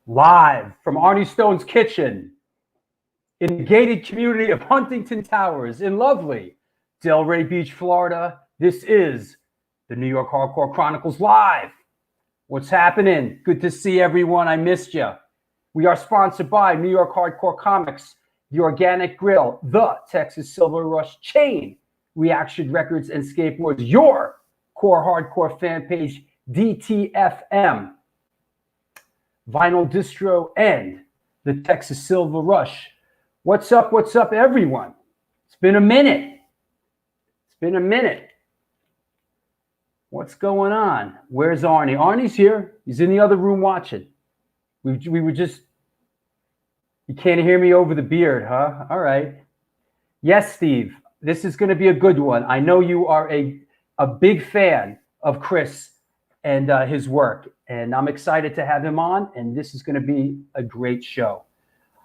Live from Arnie Stone's kitchen in the gated community of Huntington Towers in lovely Delray Beach, Florida. This is the New York Hardcore Chronicles Live. What's happening? Good to see everyone. I missed you. We are sponsored by New York Hardcore Comics, The Organic Grill, The Texas Silver Rush Chain, Reaction Records and Skateboards, your core hardcore fan page, DTFM, Vinyl Distro, and the Texas Silver Rush. What's up, everyone? It's been a minute. What's going on? Where's Arnie? Arnie's here. He's in the other room watching. We were just... You can't hear me over the beard, huh? All right. Yes, Steve. This is going to be a good one. I know you are a big fan of Chris and his work, and I'm excited to have him on, and this is going to be a great show.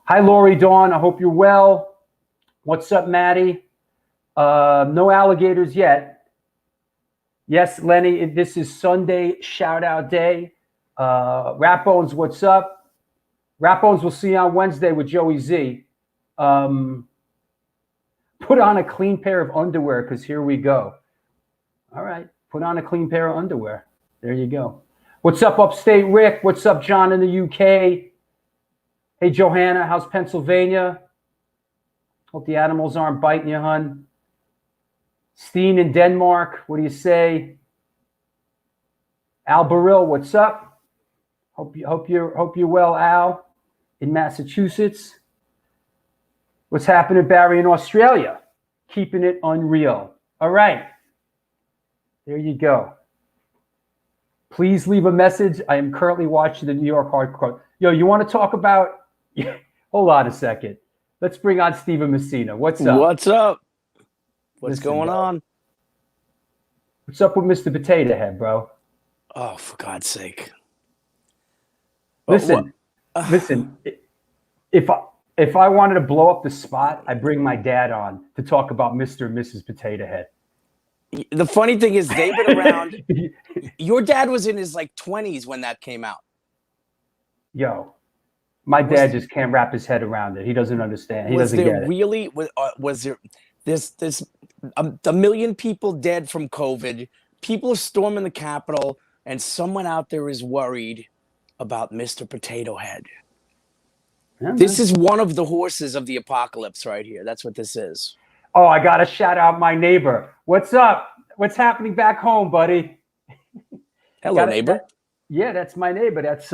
Hi, Lori Dawn. I hope you're well. What's up, Maddie? No alligators yet. Yes, Lenny, this is Sunday shout-out day. Rat Bones, what's up? Rat Bones, we'll see you on Wednesday with Joey Z. Put on a clean pair of underwear, because here we go. All right, put on a clean pair of underwear. There you go. What's up, Upstate Rick? What's up, John in the UK? Hey, Johanna, how's Pennsylvania? Hope the animals aren't biting you, hun. Steen in Denmark, what do you say? Al Baril, what's up? Hope you're well, Al, in Massachusetts. What's happening, Barry, in Australia? Keeping it unreal. All right. There you go. Please leave a message. I am currently watching the New York Hardcore. Yo, you want to talk about... Hold on a second. Let's bring on Steven Messina. What's up? What's up? What's going on? What's up with Mr. Potato Head, bro? Oh, for God's sake. Listen. If I wanted to blow up the spot, I bring my dad on to talk about Mr. and Mrs. Potato Head. The funny thing is they've been around. Your dad was in his 20s when that came out. Yo, my dad just can't wrap his head around it. He doesn't understand. He doesn't get it. Was there this a million people dead from COVID? People are storming the Capitol, and someone out there is worried about Mr. Potato Head. Yeah, this is one of the horses of the apocalypse right here. That's what this is. Oh, I got to shout out my neighbor. What's up? What's happening back home, buddy? Hello, neighbor. Yeah, that's my neighbor. That's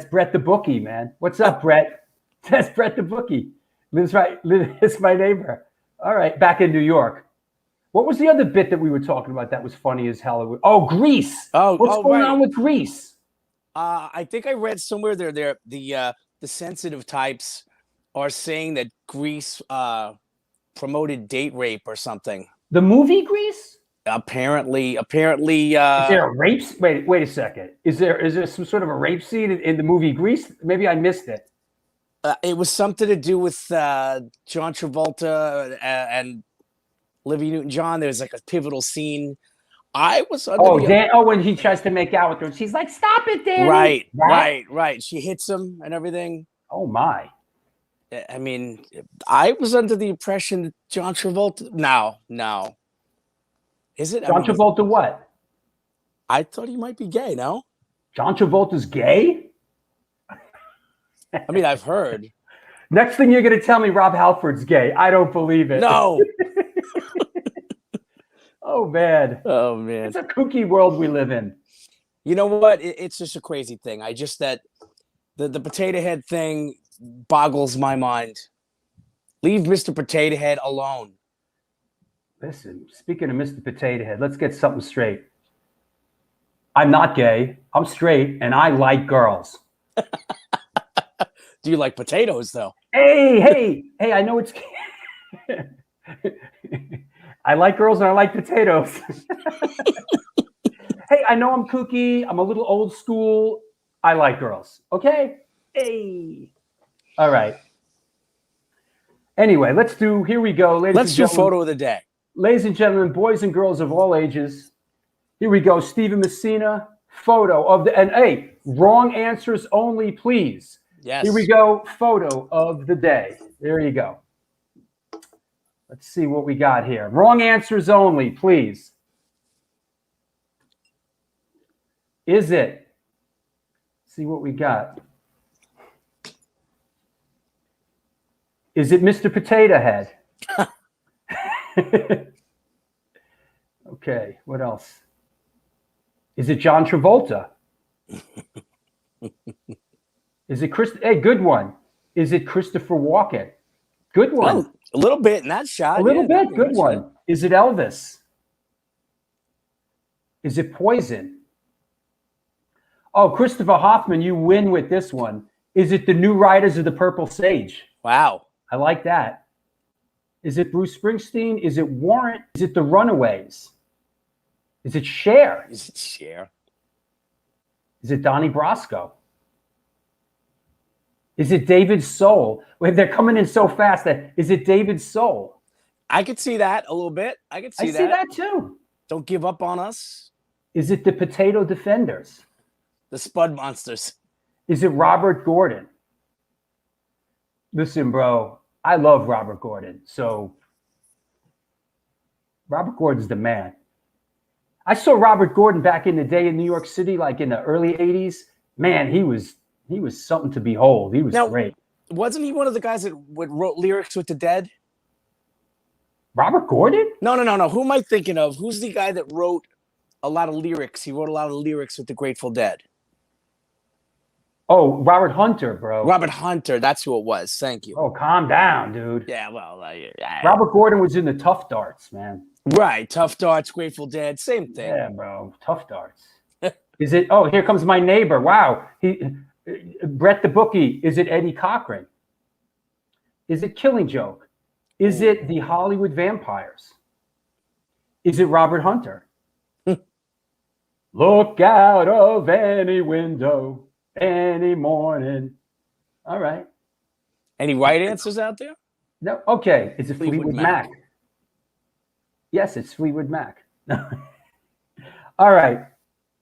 Brett the Bookie, man. What's up, Brett? That's Brett the Bookie. It's my neighbor. All right, back in New York. What was the other bit that we were talking about that was funny as hell? Oh, Greece. What's going on with Greece? I think I read somewhere the sensitive types are saying that Greece promoted date rape or something. The movie Grease? Apparently. Is there a rape? Wait a second. Is there some sort of a rape scene in the movie Grease? Maybe I missed it. It was something to do with John Travolta and Olivia Newton-John. There's a pivotal scene. I was when he tries to make out with her, she's like, "Stop it, Danny!" Right. She hits him and everything. Oh my! I mean, I was under the impression that John Travolta. No. Is it John Travolta? What? I thought he might be gay. No. John Travolta's gay? I mean, I've heard. Next thing you're going to tell me Rob Halford's gay. I don't believe it. No. Oh, man. It's a kooky world we live in. You know what? It's just a crazy thing. That the Potato Head thing boggles my mind. Leave Mr. Potato Head alone. Listen, speaking of Mr. Potato Head, let's get something straight. I'm not gay. I'm straight, and I like girls. Do you like potatoes, though? Hey, I know it's... I like girls and I like potatoes. Hey, I know I'm kooky. I'm a little old school. I like girls. Okay? Hey. All right. Anyway, here we go. Let's do photo of the day. Ladies and gentlemen, boys and girls of all ages, here we go. Steven Messina, photo of the, and hey, wrong answers only, please. Yes. Here we go. Photo of the day. There you go. Let's see what we got here. Wrong answers only, please. Is it? See what we got. Is it Mr. Potato Head? Okay, what else? Is it John Travolta? Is it Chris? Hey, good one. Is it Christopher Walken? Good one. Well, a little bit in that shot. A little bit. Good one. Is it Elvis? Is it Poison? Oh, Christopher Hoffman, you win with this one. Is it the New Riders of the Purple Sage? Wow. I like that. Is it Bruce Springsteen? Is it Warrant? Is it the Runaways? Is it Cher? Is it Cher? Is it Donnie Brasco? Is it David Soul? Wait, they're coming in so fast. Is it David Soul? I could see that a little bit. I could see that. I see that too. Don't give up on us. Is it the Potato Defenders? The Spud Monsters. Is it Robert Gordon? Listen, bro, I love Robert Gordon. So Robert Gordon's the man. I saw Robert Gordon back in the day in New York City, like in the early 80s. Man, he was something to behold. He was great. Wasn't he one of the guys that wrote lyrics with the Dead? Robert Gordon? No. Who am I thinking of? Who's the guy that wrote a lot of lyrics? He wrote a lot of lyrics with the Grateful Dead. Oh, Robert Hunter, bro. Robert Hunter. That's who it was. Thank you. Oh, calm down, dude. Yeah, well. Robert Gordon was in the Tough Darts, man. Right. Tough Darts, Grateful Dead. Same thing. Yeah, bro. Tough Darts. Is it? Oh, here comes my neighbor. Wow. Brett the Bookie. Is it Eddie Cochran? Is it Killing Joke? Is it the Hollywood Vampires? Is it Robert Hunter? Look out of any window any morning. All right. Any right answers out there? No. Okay. Is it Fleetwood Mac? Yes, it's Fleetwood Mac. All right.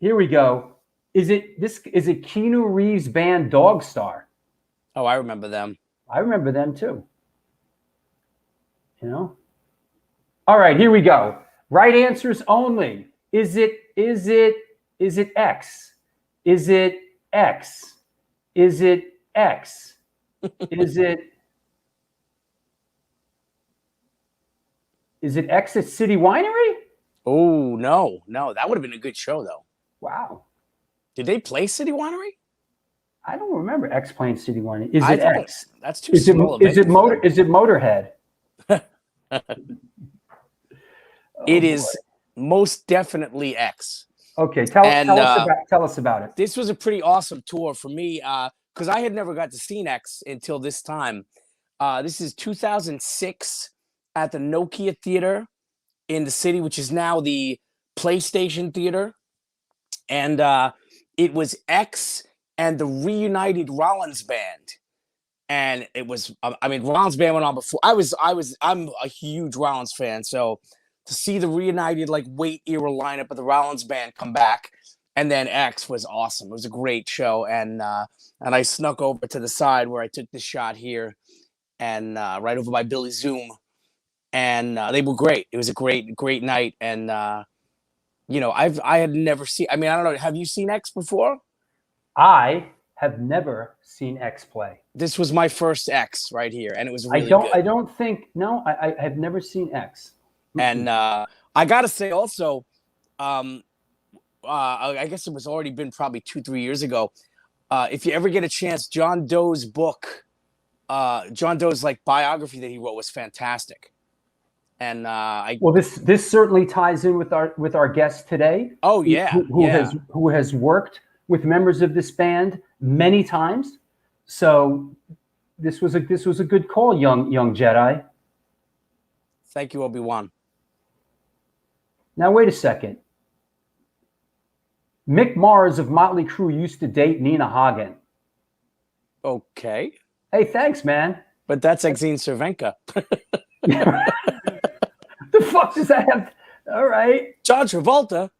Here we go. Is it Keanu Reeves' band Dog Star? Oh, I remember them. I remember them too. You know? All right, here we go. Right answers only. Is it X? Is it X? Is it X? Is it Exit City Winery? Oh, no. That would have been a good show, though. Wow. Did they play City Winery? I don't remember X playing City Winery. Is it X? That's too small. Is it Motorhead? It is most definitely X. Okay, tell us about it. This was a pretty awesome tour for me because I had never got to see X until this time. This is 2006 at the Nokia Theater in the city, which is now the PlayStation Theater. And it was X and the reunited Rollins Band. And it was, Rollins Band went on before. I'm a huge Rollins fan. So to see the reunited, Wait era lineup of the Rollins Band come back, and then X was awesome. It was a great show. And I snuck over to the side where I took the shot here and right over by Billy Zoom. And they were great. It was a great night. And, I had never seen, I don't know. Have you seen X before? I have never seen X play. This was my first X right here. And it was really good. I have never seen X. And I got to say also, I guess it was already been probably 2-3 years ago. If you ever get a chance, John Doe's book, John Doe's biography that he wrote was fantastic. And this certainly ties in with our guest today. Oh yeah, who has worked with members of this band many times. So this was a good call, young Jedi. Thank you, Obi-Wan. Now wait a second. Mick Mars of Motley Crue used to date Nina Hagen. Okay. Hey, thanks, man. But that's Exene Cervenka. The fuck does that have? All right. John Travolta's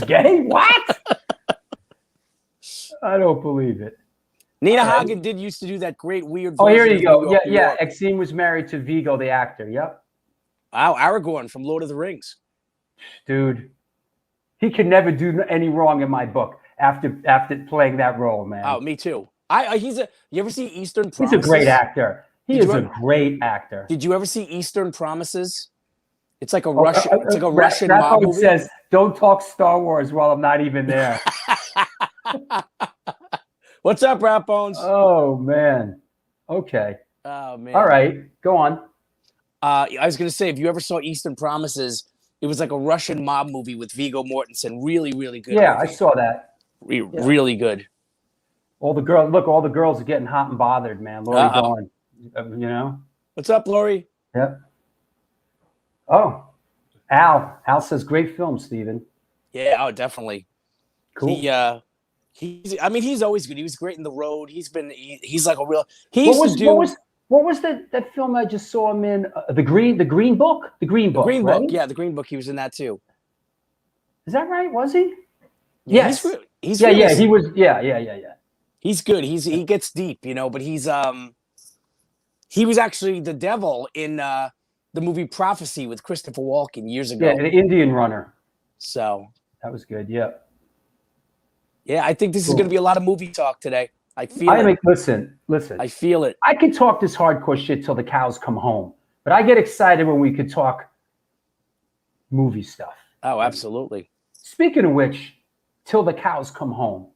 gay? What? I don't believe it. Nina Hagen did used to do that great weird Oh, here version you of go. New Yeah, York, New yeah. York. Exene was married to Vigo, the actor. Yep. Wow, Aragorn from Lord of the Rings. Dude, he could never do any wrong in my book after playing that role, man. Oh, me too. You ever see Eastern Promises? He's a great actor. He is a great actor. Did you ever see Eastern Promises? It's like a Russian. It's like a Russian That mob phone movie. says, "Don't talk Star Wars while I'm not even there." What's up, Rat Bones? Oh man. Okay. Oh man. All right. Go on. I was gonna say, if you ever saw Eastern Promises, it was like a Russian mob movie with Viggo Mortensen. Really, really good. Yeah, movie. I saw that. Really good. All the girls are getting hot and bothered, man. Lori Dawn, you know. What's up, Lori? Yep. Oh, Al says great film, Steven. Yeah, oh, definitely. Cool. He's always good. He was great in The Road. He's like a real. What was that film I just saw him in? The Green Book. The Green Book. Yeah, The Green Book. He was in that too. Is that right? Was he? Yeah, yes. He was. Yeah. He's good. He gets deep, you know. But he was actually the devil in the movie Prophecy with Christopher Walken years ago. Yeah, the Indian Runner. So that was good. Yeah. Yeah, I think this is going to be a lot of movie talk today. I feel it. Listen. I feel it. I can talk this hardcore shit till the cows come home, but I get excited when we could talk movie stuff. Oh, absolutely. Speaking of which, till the cows come home.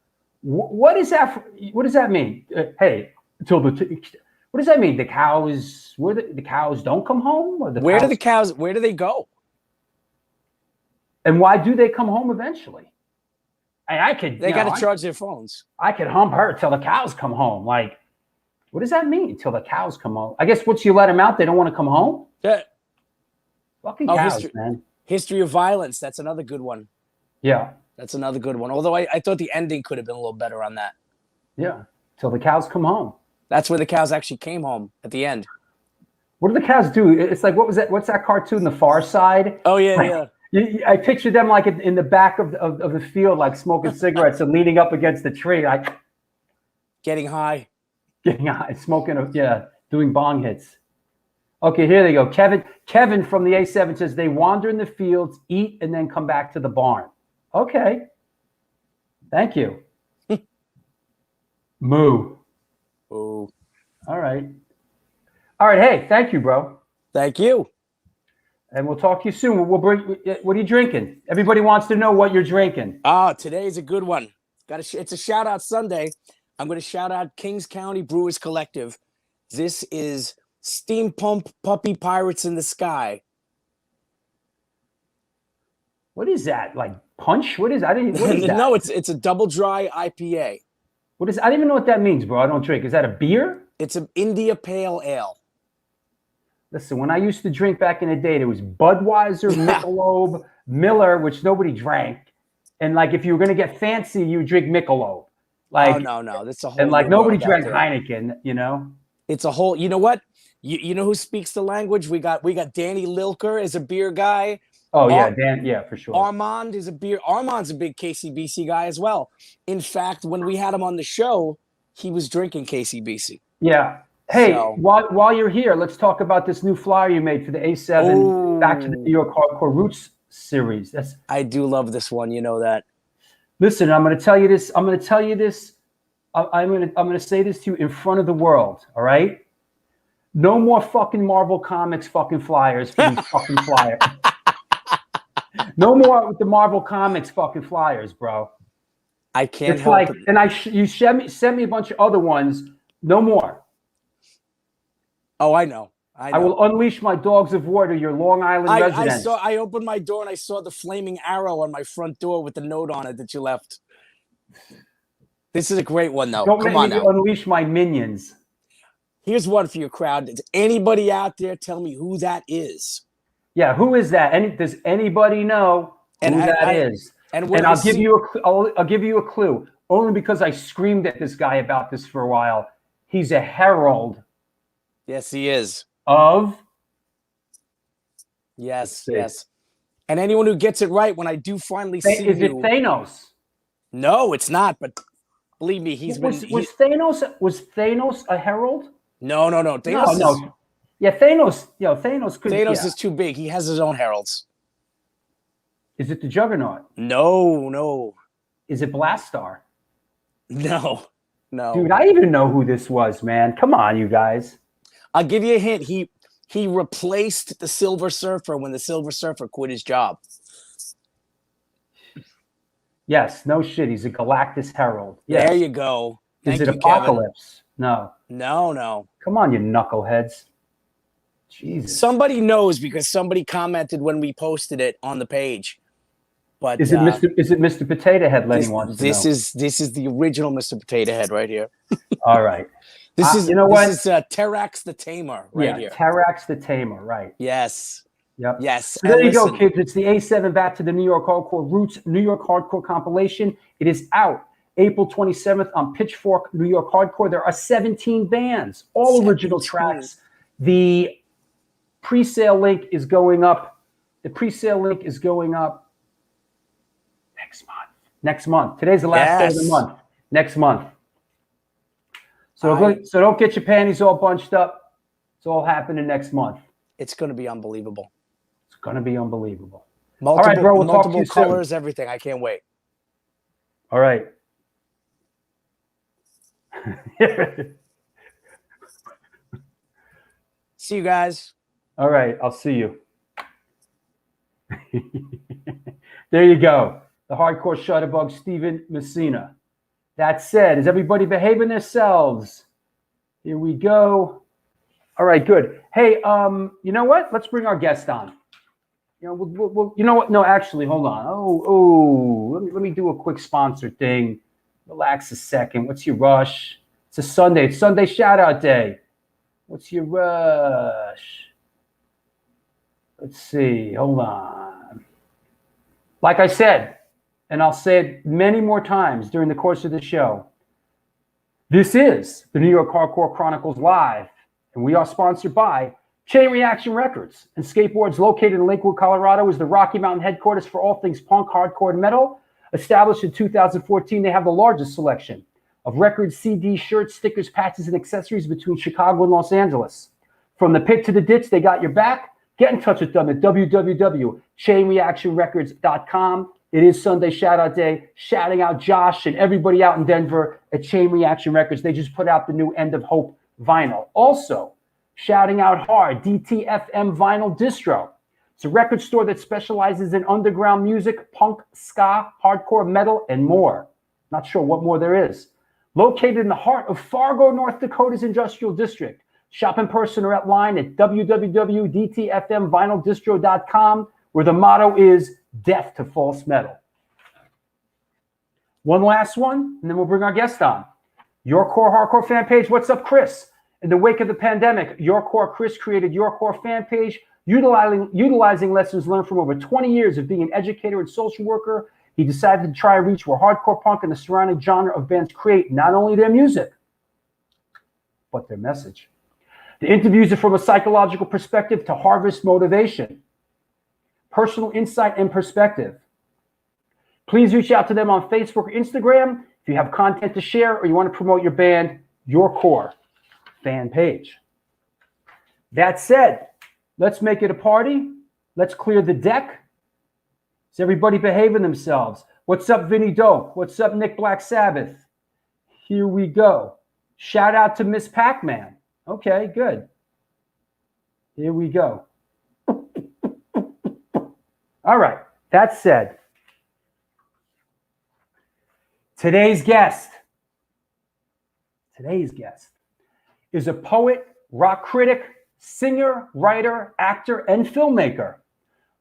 What is that? What does that mean? Hey, what does that mean? The cows? The cows don't come home, or where do the cows? Where do they go? And why do they come home eventually? They got to charge their phones. I could hump her till the cows come home. Like, what does that mean? Till the cows come home? I guess once you let them out, they don't want to come home. Yeah. Fucking cows, man. History of Violence. That's another good one. Yeah. That's another good one. Although I thought the ending could have been a little better on that. Yeah. Till the cows come home. That's where the cows actually came home at the end. What do the cows do? It's like, what was that? What's that cartoon, The Far Side? Oh, yeah, yeah. I pictured them like in the back of the field, like smoking cigarettes and leaning up against the tree, like getting high, smoking, doing bong hits. Okay, here they go. Kevin from the A7 says they wander in the fields, eat, and then come back to the barn. Okay. Thank you. Moo. Ooh. All right. Hey, thank you, bro. Thank you. And we'll talk to you soon. What are you drinking? Everybody wants to know what you're drinking. Today's a good one. It's a shout out Sunday. I'm going to shout out Kings County Brewers Collective. This is Steampunk Puppy Pirates in the Sky. What is that? Like punch? What is that? What is that? No, it's a double dry IPA. I don't even know what that means, bro. I don't drink. Is that a beer? It's an India Pale Ale. Listen, when I used to drink back in the day, there was Budweiser, Michelob, Miller, which nobody drank. And like, if you were going to get fancy, you would drink Michelob. Like, oh, no. That's a whole. And like, nobody drank Heineken, you know? It's a whole, you know what? You know who speaks the language? We got Danny Lilker as a beer guy. Oh, yeah, Dan. Yeah, for sure. Armand's a big KCBC guy as well. In fact, when we had him on the show, he was drinking KCBC. Yeah. Hey, while you're here, let's talk about this new flyer you made for the A7 Back to the New York Hardcore Roots series. I do love this one. You know that. Listen, I'm going to tell you this. I'm going to say this to you in front of the world. All right. No more fucking Marvel Comics fucking flyers for these fucking flyers. No more with the Marvel Comics fucking flyers, bro. I can't it's help like, it. And you sent me a bunch of other ones. No more. Oh, I know. I will unleash my dogs of war to your Long Island residents. I opened my door and I saw the flaming arrow on my front door with the note on it that you left. This is a great one, though. Don't Come make on me now. Unleash my minions. Here's one for your crowd. Does anybody out there tell me who that is? Yeah, who is that? Does anybody know who that is? And I'll give you a clue. Only because I screamed at this guy about this for a while. He's a herald. Yes, he is. Yes. And anyone who gets it right when I do finally see you. Is it Thanos? No, it's not. But Believe me, he's was been. Thanos a herald? No. Thanos No. Yeah, Thanos. Thanos could. Thanos is too big. He has his own heralds. Is it the Juggernaut? No. Is it Blastar? No. Dude, I even know who this was, man. Come on, you guys. I'll give you a hint. He replaced the Silver Surfer when the Silver Surfer quit his job. Yes, no shit. He's a Galactus Herald. Yes. There you go. Is it Apocalypse? Kevin. No. Come on, you knuckleheads. Jesus. Somebody knows because somebody commented when we posted it on the page. But is it Mr. Potato Head? Lenny wants to know. This is the original Mr. Potato Head right here. All right. This is Terrax the Tamer here. Terrax the Tamer, right. Yes. Yep. Yes. So there you go, kids. It's the A7 Back to the New York Hardcore Roots New York Hardcore compilation. It is out April 27th on Pitchfork New York Hardcore. There are 17 bands, all original tracks. The pre-sale link is going up. Next month. Today's the last day of the month. Next month. So don't get your panties all bunched up. It's all happening next month. It's going to be unbelievable. Multiple, all right, bro. We'll multiple colors, everything. I can't wait. All right. See you guys. All right. I'll see you. There you go. The hardcore shutterbug, Steven Messina. That said, is everybody behaving themselves? Here we go. All right, good. Hey, you know what? Let's bring our guest on. We'll you know what? No, actually, hold on. Let me do a quick sponsor thing. Relax a second. What's your rush? It's a Sunday. It's Sunday shout out day. What's your rush? Let's see. Hold on. Like I said, and I'll say it many more times during the course of the show, this is the New York Hardcore Chronicles Live, and we are sponsored by Chain Reaction Records and Skateboards, located in Lakewood, Colorado, is the Rocky Mountain headquarters for all things punk, hardcore, and metal. Established in 2014, they have the largest selection of records, CDs, shirts, stickers, patches, and accessories between Chicago and Los Angeles. From the pit to the ditch, they got your back. Get in touch with them at www.chainreactionrecords.com. It is Sunday shout out day. Shouting out Josh and everybody out in Denver at Chain Reaction Records. They just put out the new End of Hope vinyl. Also, shouting out hard, DTFM Vinyl Distro. It's a record store that specializes in underground music, punk, ska, hardcore, metal, and more. Not sure what more there is. Located in the heart of Fargo, North Dakota's industrial district. Shop in person or at line at www.dtfmvinyldistro.com, where the motto is death to false metal. One last one, and then we'll bring our guest on. Your Core Hardcore fan page. What's up, Chris? In the wake of the pandemic, Your Core Chris created Your Core fan page, utilizing lessons learned from over 20 years of being an educator and social worker. He decided to try and reach where hardcore punk and the surrounding genre of bands create not only their music, but their message. The interviews are from a psychological perspective to harvest motivation, personal insight, and perspective. Please reach out to them on Facebook or Instagram if you have content to share or you want to promote your band, Your Core fan page. That said, let's make it a party. Let's clear the deck. Is everybody behaving themselves? What's up, Vinny Dope? What's up, Nick Black Sabbath? Here we go. Shout out to Miss Pac-Man. Okay, good. Here we go. All right, that said, today's guest is a poet, rock critic, singer, writer, actor, and filmmaker.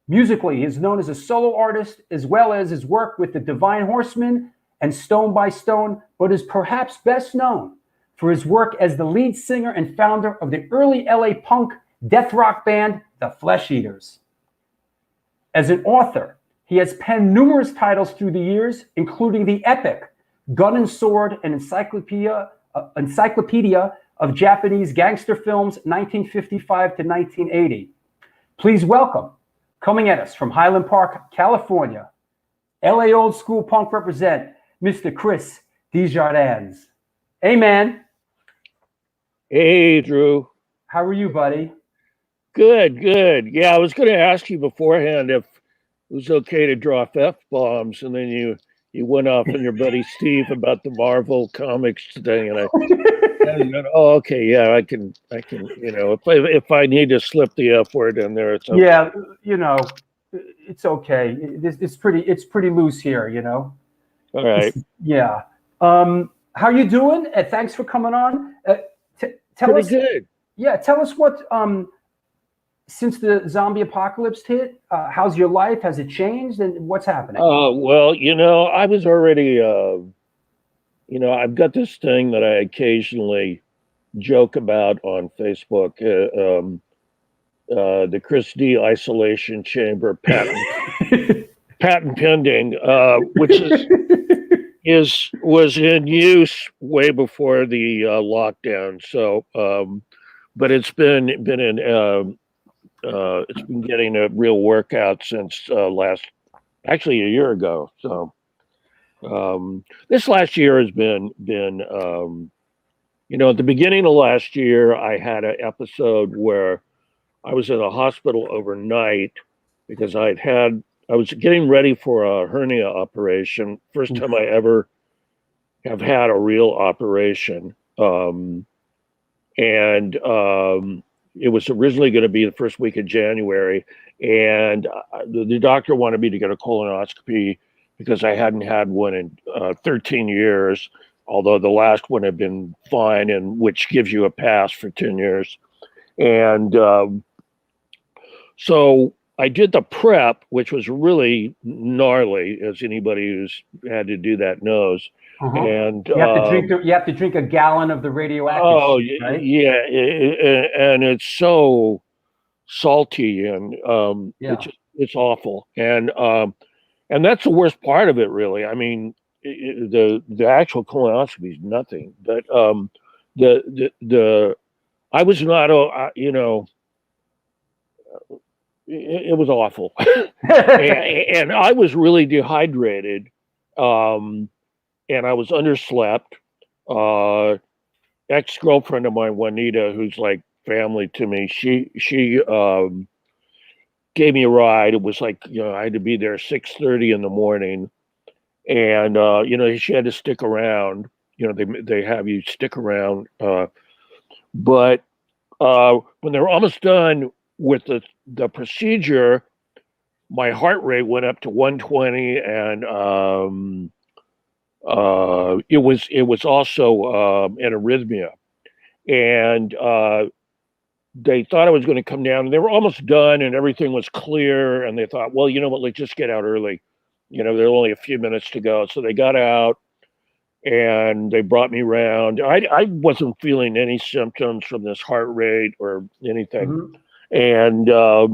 Musically, he is known as a solo artist, as well as his work with the Divine Horseman and Stone by Stone, but is perhaps best known for his work as the lead singer and founder of the early LA punk death rock band, The Flesh Eaters. As an author, he has penned numerous titles through the years, including the epic Gun and Sword, an encyclopedia of Japanese gangster films, 1955 to 1980. Please welcome, coming at us from Highland Park, California, LA old school punk represent, Mr. Chris Desjardins. Hey, man. Hey, Drew. How are you, buddy? Good, good. Yeah, I was going to ask you beforehand if it was okay to drop F-bombs, and then you went off on your buddy Steve about the Marvel Comics thing, and oh, okay, yeah, I can, if I need to slip the F word in there, it's okay. Yeah, it's okay. It's pretty loose here, All right. Yeah. How you doing? Thanks for coming on. Tell Pretty us. good. Yeah, tell us what. Since the zombie apocalypse hit, how's your life? Has it changed, and what's happening? Well, I was already, I've got this thing that I occasionally joke about on Facebook. The Chris D isolation chamber patent pending, which was in use way before the lockdown. So, but it's been getting a real workout since actually a year ago. So, this last year has been at the beginning of last year, I had an episode where I was in a hospital overnight because I was getting ready for a hernia operation. First time I ever have had a real operation. It was originally going to be the first week of January. And the doctor wanted me to get a colonoscopy because I hadn't had one in 13 years, although the last one had been fine, and which gives you a pass for 10 years. And so I did the prep, which was really gnarly, as anybody who's had to do that knows. Uh-huh. And you have to drink a gallon of the radioactive shit, right? Yeah, and it's so salty, and it's awful. And that's the worst part of it, really. I mean, the actual colonoscopy is nothing, but I was not, it was awful. and I was really dehydrated, and I was underslept. Ex-girlfriend of mine, Juanita, who's like family to me, she gave me a ride. It was like, I had to be there 6:30 in the morning, and she had to stick around. They have you stick around, but when they were almost done with the procedure, my heart rate went up to 120, and it was also an arrhythmia, and they thought I was going to come down, and they were almost done, and everything was clear, and they thought, well, you know what, let's just get out early. There are only a few minutes to go, so they got out, and they brought me around. I wasn't feeling any symptoms from this heart rate or anything, and but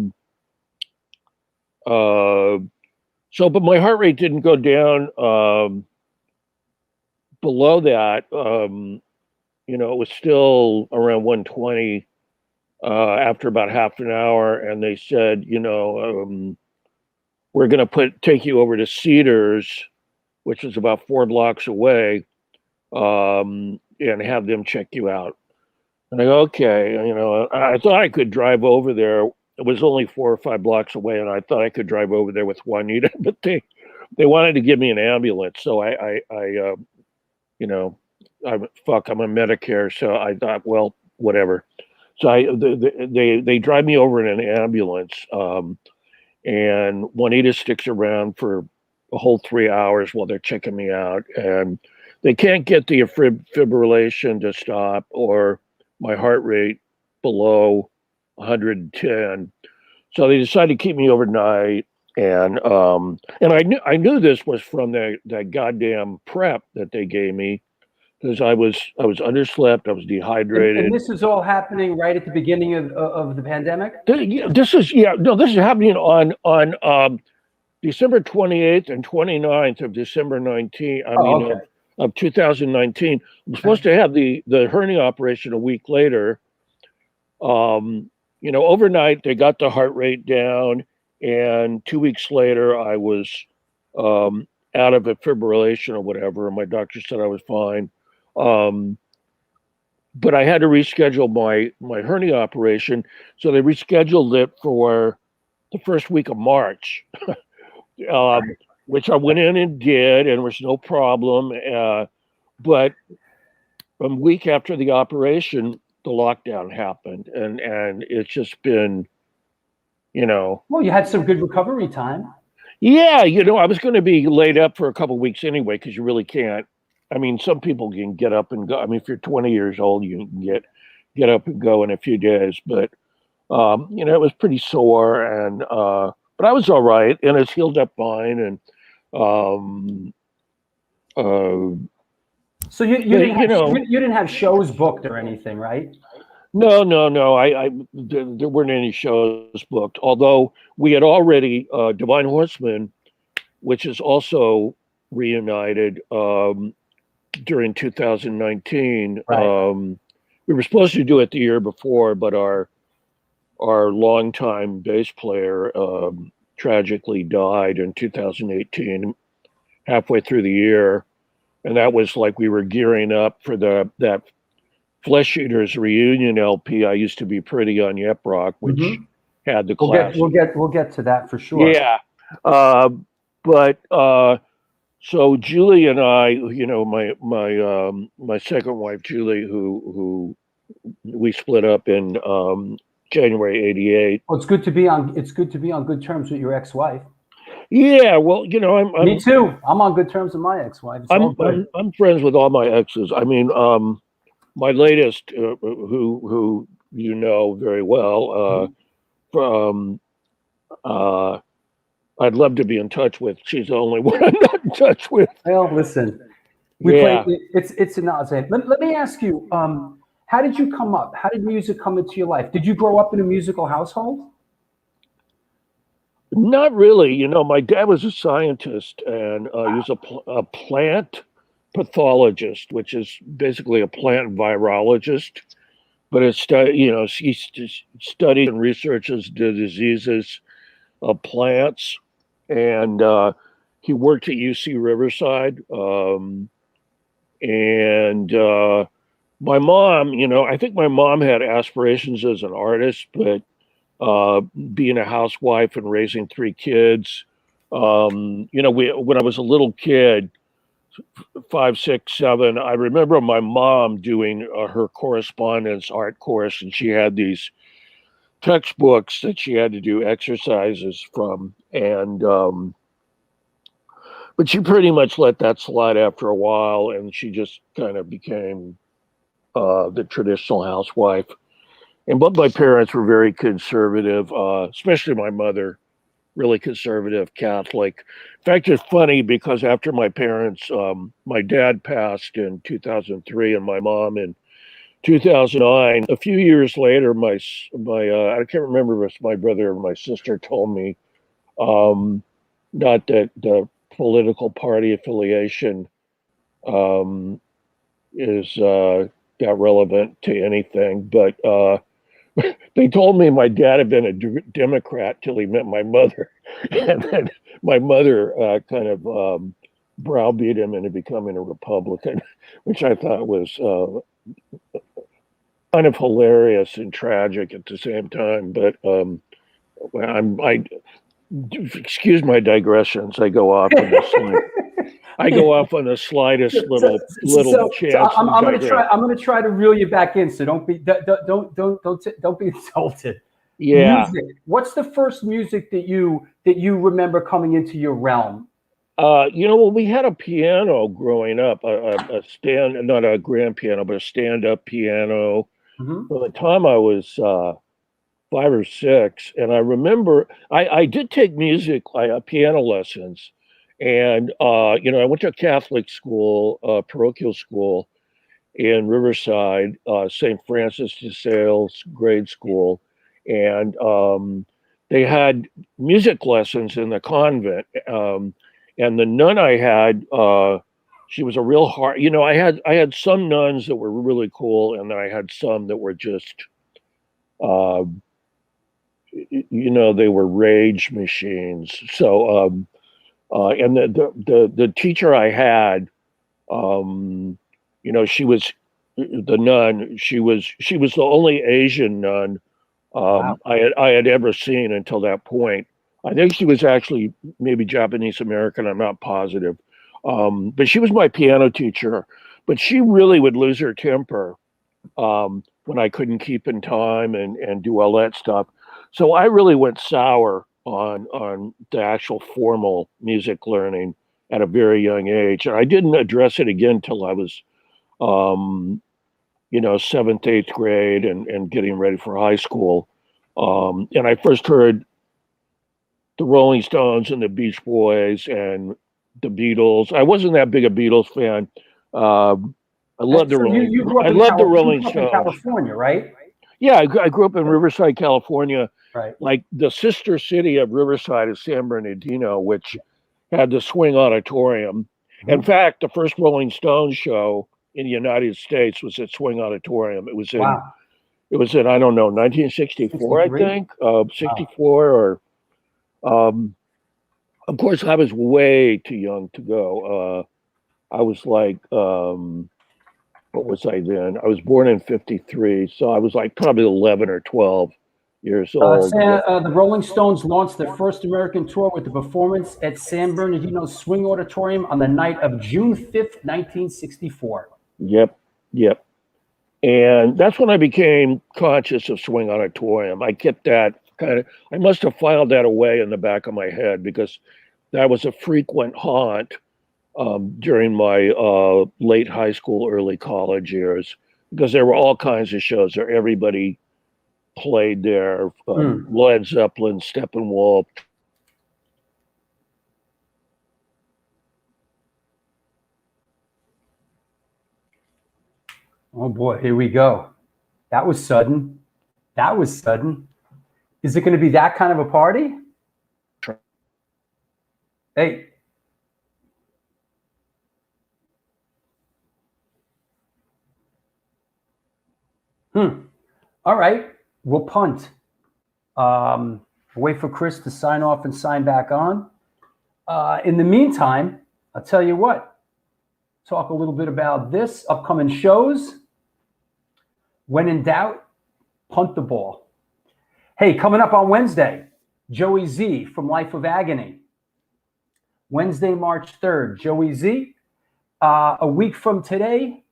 my heart rate didn't go down below that. It was still around 120 after about half an hour, and they said, we're going to take you over to Cedars, which is about 4 blocks away, and have them check you out. And I go, okay, I thought I could drive over there. It was only 4 or 5 blocks away, and I thought I could drive over there with Juanita, but they wanted to give me an ambulance. So I'm a Medicare, so I thought, well, whatever. So they drive me over in an ambulance, and Juanita sticks around for a whole 3 hours while they're checking me out, and they can't get the fibrillation to stop or my heart rate below 110. So they decided to keep me overnight, and I knew this was from that goddamn prep that they gave me, because I was underslept, I was dehydrated. And this is all happening right at the beginning of the pandemic? This is happening on December 28th and 29th of December 19. Of 2019. I'm supposed to have the hernia operation a week later. Overnight they got the heart rate down, and 2 weeks later I was out of a fibrillation or whatever, and my doctor said I was fine. But I had to reschedule my hernia operation, so they rescheduled it for the first week of March, which I went in and did, and there was no problem. But a week after the operation, the lockdown happened, and it's just been, Well, you had some good recovery time. Yeah, I was going to be laid up for a couple of weeks anyway, because you really can't. I mean, some people can get up and go. I mean, if you're 20 years old, you can get up and go in a few days. But it was pretty sore, and but I was all right, and it's healed up fine. And So you didn't have shows booked or anything, right? No. There weren't any shows booked. Although we had already Divine Horseman, which is also reunited during 2019. Right. We were supposed to do it the year before, but our longtime bass player tragically died in 2018, halfway through the year, and that was like we were gearing up for that Flesh Eaters reunion LP. I used to be pretty on Yep Rock, which had the classic. We'll get to that for sure. Yeah, but so Julie and I, my second wife Julie, who we split up in January '88. Well, it's good to be on good terms with your ex-wife. Yeah, well, I'm me too. I'm on good terms with my ex-wife. I'm friends with all my exes. I mean, my latest, who you know very well, I'd love to be in touch with. She's the only one I'm not in touch with. Well, listen, it's an odd thing. Let me ask you, how did you come up? How did music come into your life? Did you grow up in a musical household? Not really. My dad was a scientist, and he was a plant pathologist, which is basically a plant virologist. But he studies and researches the diseases of plants, and he worked at UC Riverside. And my mom, I think my mom had aspirations as an artist, but being a housewife and raising 3 kids, when I was a little kid, 5, 6, 7, I remember my mom doing her correspondence art course, and she had these textbooks that she had to do exercises from, and but she pretty much let that slide after a while, and she just kind of became the traditional housewife. And both my parents were very conservative, especially my mother, really conservative Catholic. In fact, it's funny because after my parents, my dad passed in 2003 and my mom in 2009. A few years later, my I can't remember if my brother or my sister told me, not that the political party affiliation is not relevant to anything, but they told me my dad had been a Democrat till he met my mother, and then my mother kind of browbeat him into becoming a Republican, which I thought was kind of hilarious and tragic at the same time. But I excuse my digressions. I go off on the slightest little chance. I'm gonna try to reel you back in. So don't be insulted. Yeah. Music. What's the first music that you remember coming into your realm? Well, we had a piano growing up, not a grand piano, but a stand-up piano. By the time I was 5 or 6, and I remember I did take piano lessons. And, I went to a Catholic school, parochial school in Riverside, St. Francis de Sales grade school. And they had music lessons in the convent. And the nun I had, she was a real hard, I had some nuns that were really cool. And then I had some that were just, they were rage machines. So, And the teacher I had, she was the nun. She was the only Asian nun Wow. I had ever seen until that point. I think she was actually maybe Japanese American. I'm not positive. But she was my piano teacher. But she really would lose her temper when I couldn't keep in time and do all that stuff. So I really went sour on the actual formal music learning at a very young age. And I didn't address it again till I was seventh, eighth grade and getting ready for high school. And I first heard the Rolling Stones and the Beach Boys and the Beatles. I wasn't that big a Beatles fan. I love the So Rolling. you grew up I in love the Rolling you grew up in Stones. California, right? Yeah, I grew up in Riverside, California. Right. Like the sister city of Riverside is San Bernardino, which had the Swing Auditorium. In fact, the first Rolling Stones show in the United States was at Swing Auditorium. Wow. It was in I don't know 1964, I 63? think, 64 or. Of course, I was way too young to go. I was like, what was I then? I was born in '53, so I was like probably 11 or 12 years old. The Rolling Stones launched their first American tour with the performance at San Bernardino Swing Auditorium on the night of June 5th, 1964. Yep. And that's when I became conscious of Swing Auditorium. I get that I must have filed that away in the back of my head because that was a frequent haunt during my late high school, early college years, because there were all kinds of shows there. Everybody played there. Led Zeppelin, Steppenwolf. Oh boy, here we go. That was sudden. Is it going to be that kind of a party? Hey. All right. We'll punt. Wait for Chris to sign off and sign back on. In the meantime, I'll tell you what. Talk a little bit about this upcoming shows. When in doubt, punt the ball. Hey, coming up on Wednesday, Joey Z from Life of Agony. Wednesday, March 3rd, Joey Z. A week from today,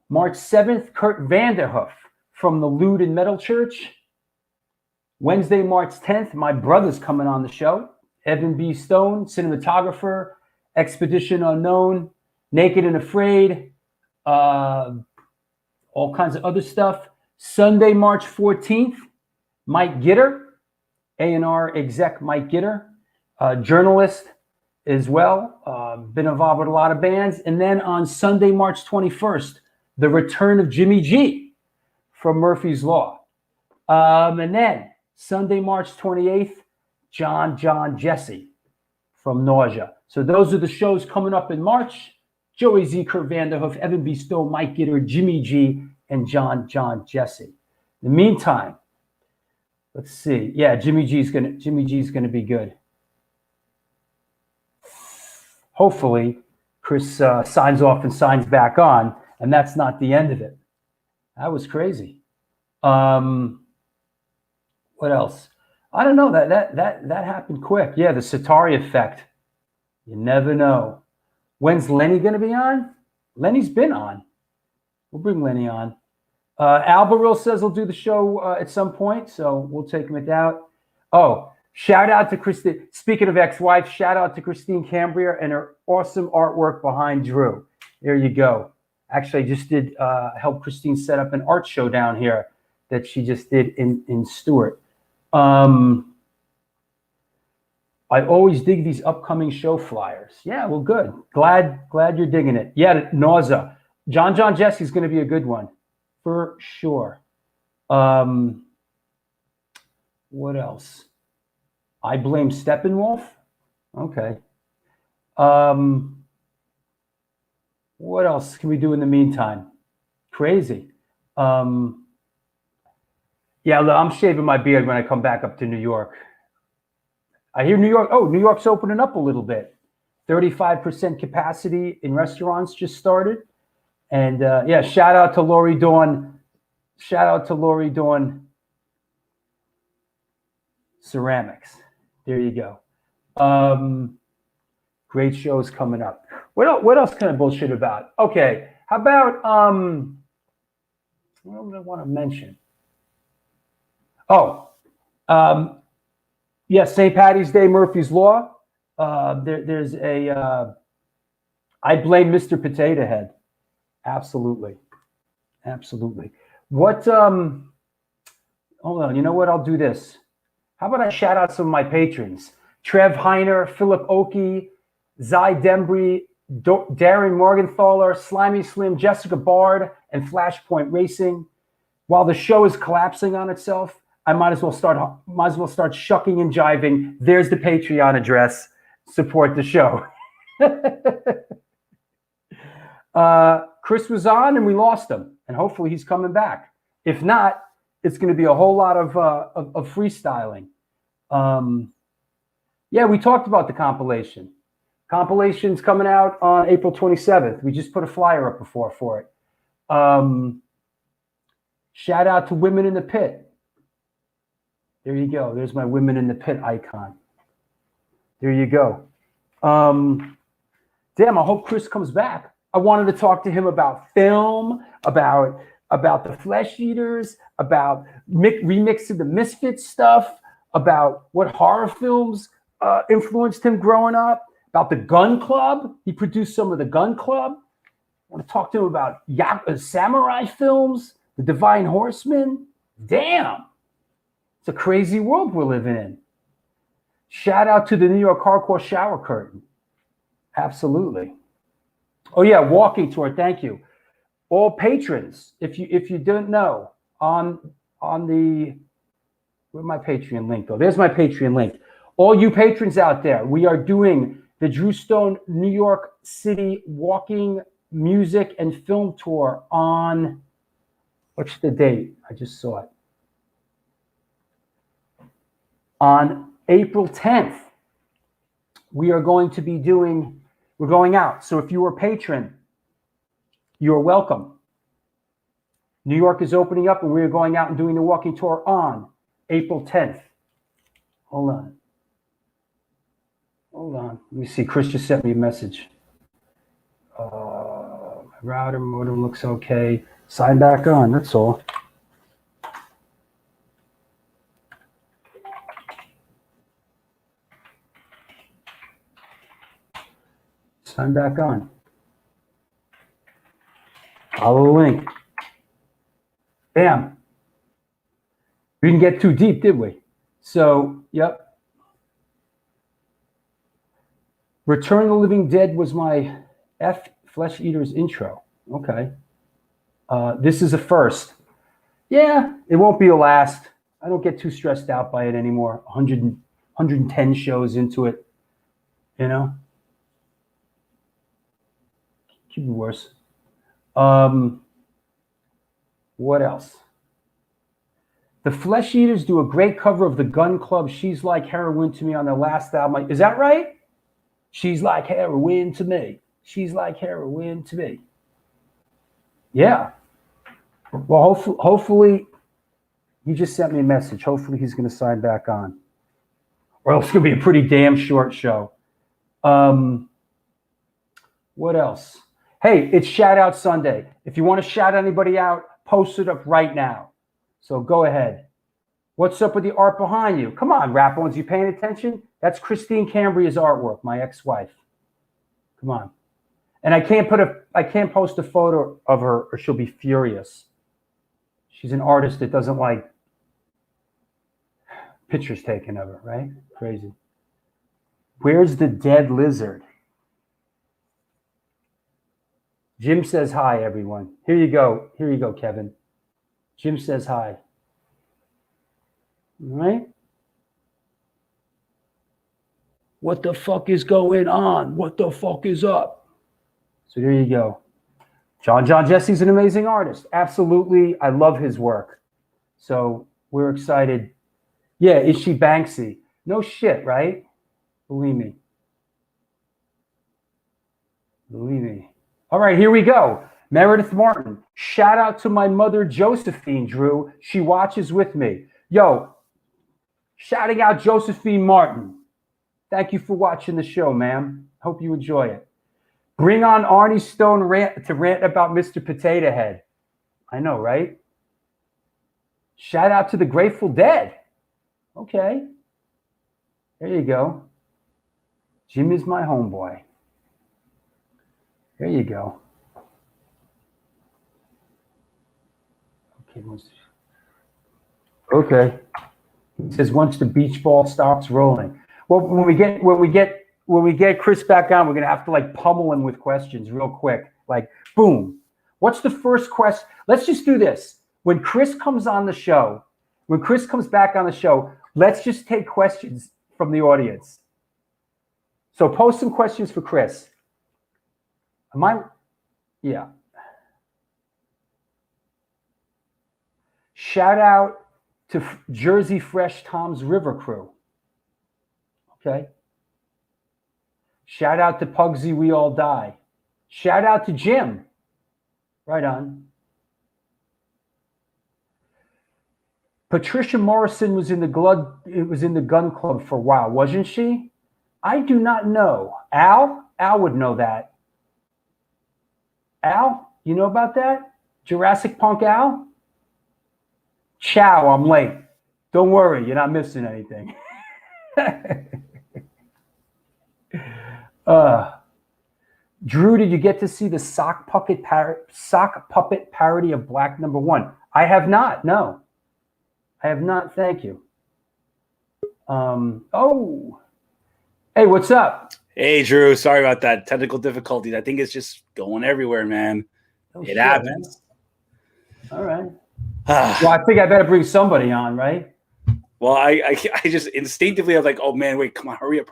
March 7th, Kurt Vanderhoof from the Lewd and Metal Church. Wednesday, March 10th, my brother's coming on the show. Evan B. Stone, cinematographer, Expedition Unknown, Naked and Afraid, all kinds of other stuff. Sunday, March 14th, Mike Gitter, A&R exec Mike Gitter, journalist as well, been involved with a lot of bands. And then on Sunday, March 21st, the return of Jimmy G from Murphy's Law. And then Sunday, March 28th, John Jesse from Nausea. So those are the shows coming up in March. Joey Z, Kurt Vanderhoof, Evan B. Stowe, Mike Gitter, Jimmy G, and John Jesse. In the meantime, let's see. Yeah, Jimmy G's gonna be good. Hopefully, Chris signs off and signs back on, and that's not the end of it. That was crazy. What else? I don't know. That happened quick. Yeah, the Satari effect. You never know. When's Lenny going to be on? Lenny's been on. We'll bring Lenny on. Alberil says he'll do the show at some point, so we'll take him at that. Oh, shout out to Christine. Speaking of ex-wife, shout out to Christine Cambria and her awesome artwork behind Drew. There you go. Actually, I just did help Christine set up an art show down here that she just did in Stewart. I always dig these upcoming show flyers. Yeah, well, good. Glad you're digging it. Yeah, Nausea. John Jesse's going to be a good one for sure. What else? I Blame Steppenwolf. Okay. What else can we do in the meantime? Crazy. Yeah, I'm shaving my beard when I come back up to New York. I hear New York. Oh, New York's opening up a little bit. 35% capacity in restaurants just started. And yeah, shout out to Lori Dawn. Shout out to Lori Dawn Ceramics. There you go. Great shows coming up. What else can I bullshit about? Okay, how about what do I want to mention? Oh, yeah, St. Patty's Day, Murphy's Law. There's a I blame Mr. Potato Head. Absolutely. What hold on, you know what? I'll do this. How about I shout out some of my patrons? Trev Heiner, Philip Oakey, Zy Dembry, Darren Morgenthaler, Slimy Slim, Jessica Bard, and Flashpoint Racing. While the show is collapsing on itself, I might as well start shucking and jiving. There's the Patreon address. Support the show. Chris was on and we lost him, and hopefully he's coming back. If not, it's going to be a whole lot of freestyling. Yeah, we talked about the compilation. Compilation's coming out on April 27th. We just put a flyer up before for it. Shout out to Women in the Pit. There you go. There's my Women in the Pit icon. There you go. Damn, I hope Chris comes back. I wanted to talk to him about film, about the Flesh Eaters, about remixing the Misfits stuff, about what horror films influenced him growing up, about the Gun Club. He produced some of the Gun Club. I want to talk to him about samurai films, the Divine Horseman. Damn. It's a crazy world we're living in. Shout out to the New York Hardcore Shower Curtain. Absolutely. Oh yeah, walking tour. Thank you. All patrons, if you didn't know, on the where'd my Patreon link go? There's my Patreon link. All you patrons out there, we are doing the Drew Stone New York City walking music and film tour on, what's the date? I just saw it. On April 10th, we're going out. So if you are a patron, you're welcome. New York is opening up and we're going out and doing the walking tour on April 10th. Hold on. Let me see. Chris just sent me a message. My router modem looks okay. Sign back on, that's all. Sign back on. Follow the link. Bam. We didn't get too deep, did we? So, yep. Return of the Living Dead was my Flesh Eaters intro. Okay. This is a first. Yeah, it won't be a last. I don't get too stressed out by it anymore. 110 shows into it, you know? Could be worse. What else? The Flesh Eaters do a great cover of the Gun Club, She's Like Heroin to Me, on their last album. Is that right? She's like heroin to me. She's like heroin to me. Yeah. Well, hopefully, he just sent me a message. Hopefully he's going to sign back on. Or else it's going to be a pretty damn short show. What else? Hey, it's Shout Out Sunday. If you want to shout anybody out, post it up right now. So go ahead. What's up with the art behind you? Come on, Rap Ones, you paying attention? That's Christine Cambria's artwork, my ex-wife. Come on. And I can't post a photo of her or she'll be furious. She's an artist that doesn't like pictures taken of her, right? Crazy. Where's the dead lizard? Jim says hi, everyone. Here you go. Here you go, Kevin. Jim says hi. All right? What the fuck is going on? What the fuck is up? So there you go. John Jesse's an amazing artist. Absolutely. I love his work. So we're excited. Yeah, is she Banksy? No shit, right? Believe me. Believe me. All right, here we go. Meredith Martin. Shout out to my mother, Josephine, Drew. She watches with me. Yo, shouting out Josephine Martin. Thank you for watching the show, ma'am. Hope you enjoy it. Bring on Arnie Stone to rant about Mr. Potato Head. I know, right? Shout out to the Grateful Dead. Okay. There you go. Jim is my homeboy. There you go. Okay. He says once the beach ball stops rolling. Well, when we get Chris back on, we're gonna have to like pummel him with questions real quick. Like, boom. What's the first question? Let's just do this. When Chris comes on the show, when Chris comes back on the show, let's just take questions from the audience. So post some questions for Chris. Yeah. Shout out to Jersey Fresh Tom's River Crew. Okay. Shout out to Pugsy We All Die. Shout out to Jim. Right on. Patricia Morrison was in the gun club for a while, wasn't she? I do not know. Al would know that. Al, you know about that? Jurassic Punk Al? Ciao, I'm late. Don't worry, you're not missing anything. Drew, did you get to see the sock puppet parody of Black #1? I have not. No, I have not. Thank you. Hey, what's up? Hey, Drew. Sorry about that. Technical difficulties. I think it's just going everywhere, man. It happens. Man. All right. Well, I think I better bring somebody on, right? Well, I just instinctively I was like, oh man, wait, come on, hurry up.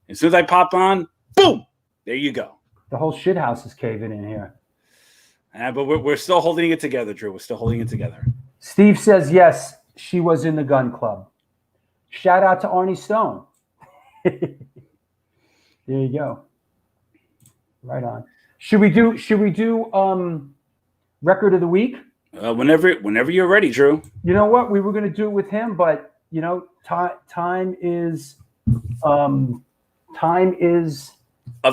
As soon as I pop on, boom, there you go. The whole shit house is caving in here. But we're still holding it together, Drew. We're still holding it together. Steve says yes, she was in the gun club. Shout out to Arnie Stone. There you go. Right on. Should we do record of the week? Whenever you're ready, Drew. You know what? We were going to do it with him, but you know, time is of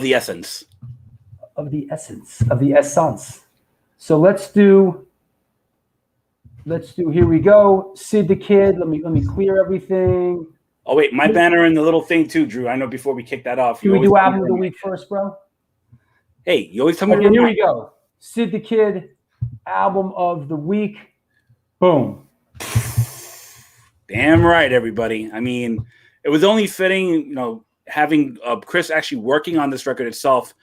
the essence. Of the essence. So let's do. Here we go. Sid the Kid. Let me clear everything. Oh wait, my banner and the little thing too, Drew. I know before we kick that off. Can we do album of the week first, bro? Hey, you always tell me. Okay, here we go. Sid the Kid, album of the week. Boom. Damn right, everybody. I mean, it was only fitting, you know, having Chris actually working on this record itself.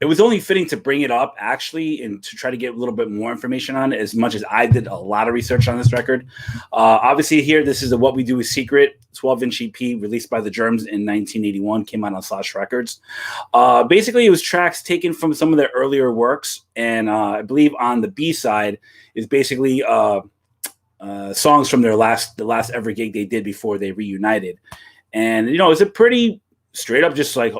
It was only fitting to bring it up actually and to try to get a little bit more information on it, as much as I did a lot of research on this record. Obviously here, this is the What We Do Is Secret 12-inch EP released by the Germs in 1981, came out on Slash Records. Basically, it was tracks taken from some of their earlier works. And I believe on the B side is basically songs from the last ever gig they did before they reunited. And, you know, it's a pretty straight up just like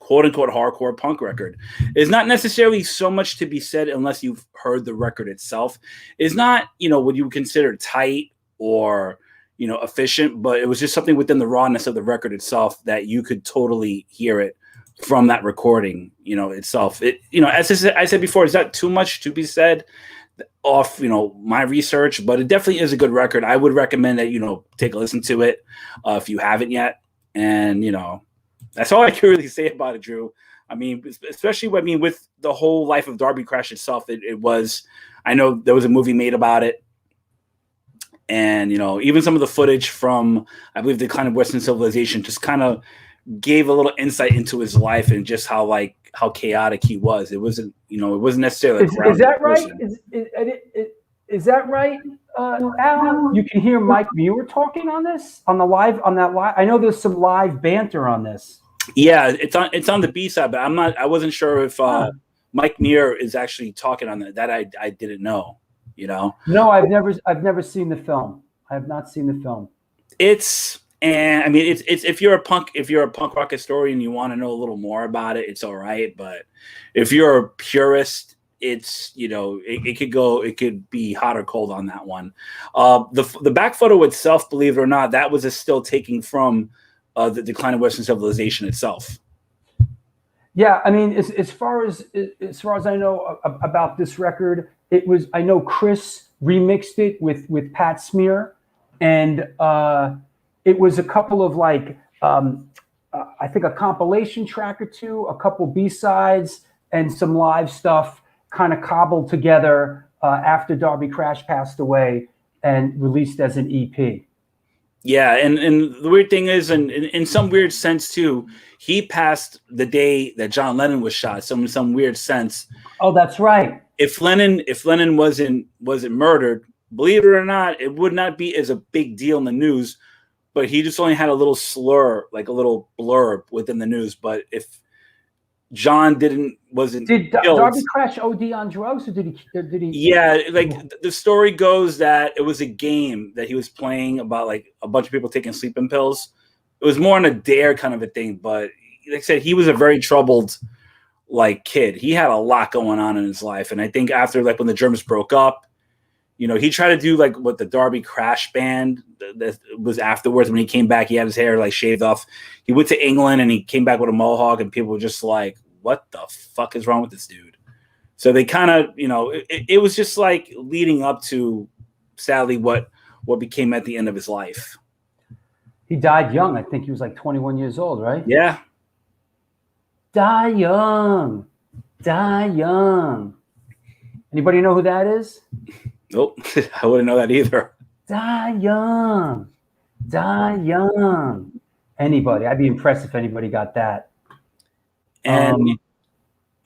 quote unquote hardcore punk record. It's not necessarily so much to be said unless you've heard the record itself. It's not, you know, what you would consider tight or, you know, efficient, but it was just something within the rawness of the record itself that you could totally hear it from that recording, you know, itself. It, you know, as I said before, it's not too much to be said off, you know, my research, but it definitely is a good record. I would recommend that, you know, take a listen to it if you haven't yet. And, you know, that's all I can really say about it, Drew. I mean, especially, with the whole Life of Darby crash itself, it was, I know there was a movie made about it. And, you know, even some of the footage from, I believe, The Decline of Western Civilization just kind of gave a little insight into his life and just how chaotic he was. It wasn't, you know, it wasn't necessarily. Is that right? Is that right, Al? You can hear Mike Muir talking on that live. I know there's some live banter on this. Yeah, it's on the B side, but I wasn't sure if Mike Muir is actually talking on that. That I didn't know, you know. No, I've never seen the film. I have not seen the film. It's And I mean, it's if you're a punk rock historian, you want to know a little more about it, it's all right. But if you're a purist, it's, you know, it could be hot or cold on that one. The back photo itself, believe it or not, that was a still taking from the Decline of Western Civilization itself. Yeah, I mean, as far as I know about this record, it was, I know Chris remixed it with Pat Smear, and it was a couple of like I think a compilation track or two, a couple B-sides, and some live stuff kind of cobbled together after Darby Crash passed away and released as an EP. Yeah, and the weird thing is, and in some weird sense too, he passed the day that John Lennon was shot. So in some weird sense. Oh, that's right. If Lennon wasn't murdered, believe it or not, it would not be as a big deal in the news. But he just only had a little slur, like a little blurb within the news. But if John wasn't did killed, Darby Crash OD on drugs, or did he? Yeah, like the story goes that it was a game that he was playing about like a bunch of people taking sleeping pills. It was more on a dare kind of a thing. But like I said, he was a very troubled like kid. He had a lot going on in his life, and I think after like when the Germans broke up, you know, he tried to do like what the Darby Crash band that was afterwards. When he came back, he had his hair like shaved off. He went to England and he came back with a mohawk, and people were just like, what the fuck is wrong with this dude? So they kind of, you know, it was just like leading up to, sadly, what became at the end of his life. He died young. I think he was like 21 years old, right? Yeah. Die young. Die young. Anybody know who that is? Nope. I wouldn't know that either. Die young. Die young. Anybody. I'd be impressed if anybody got that. And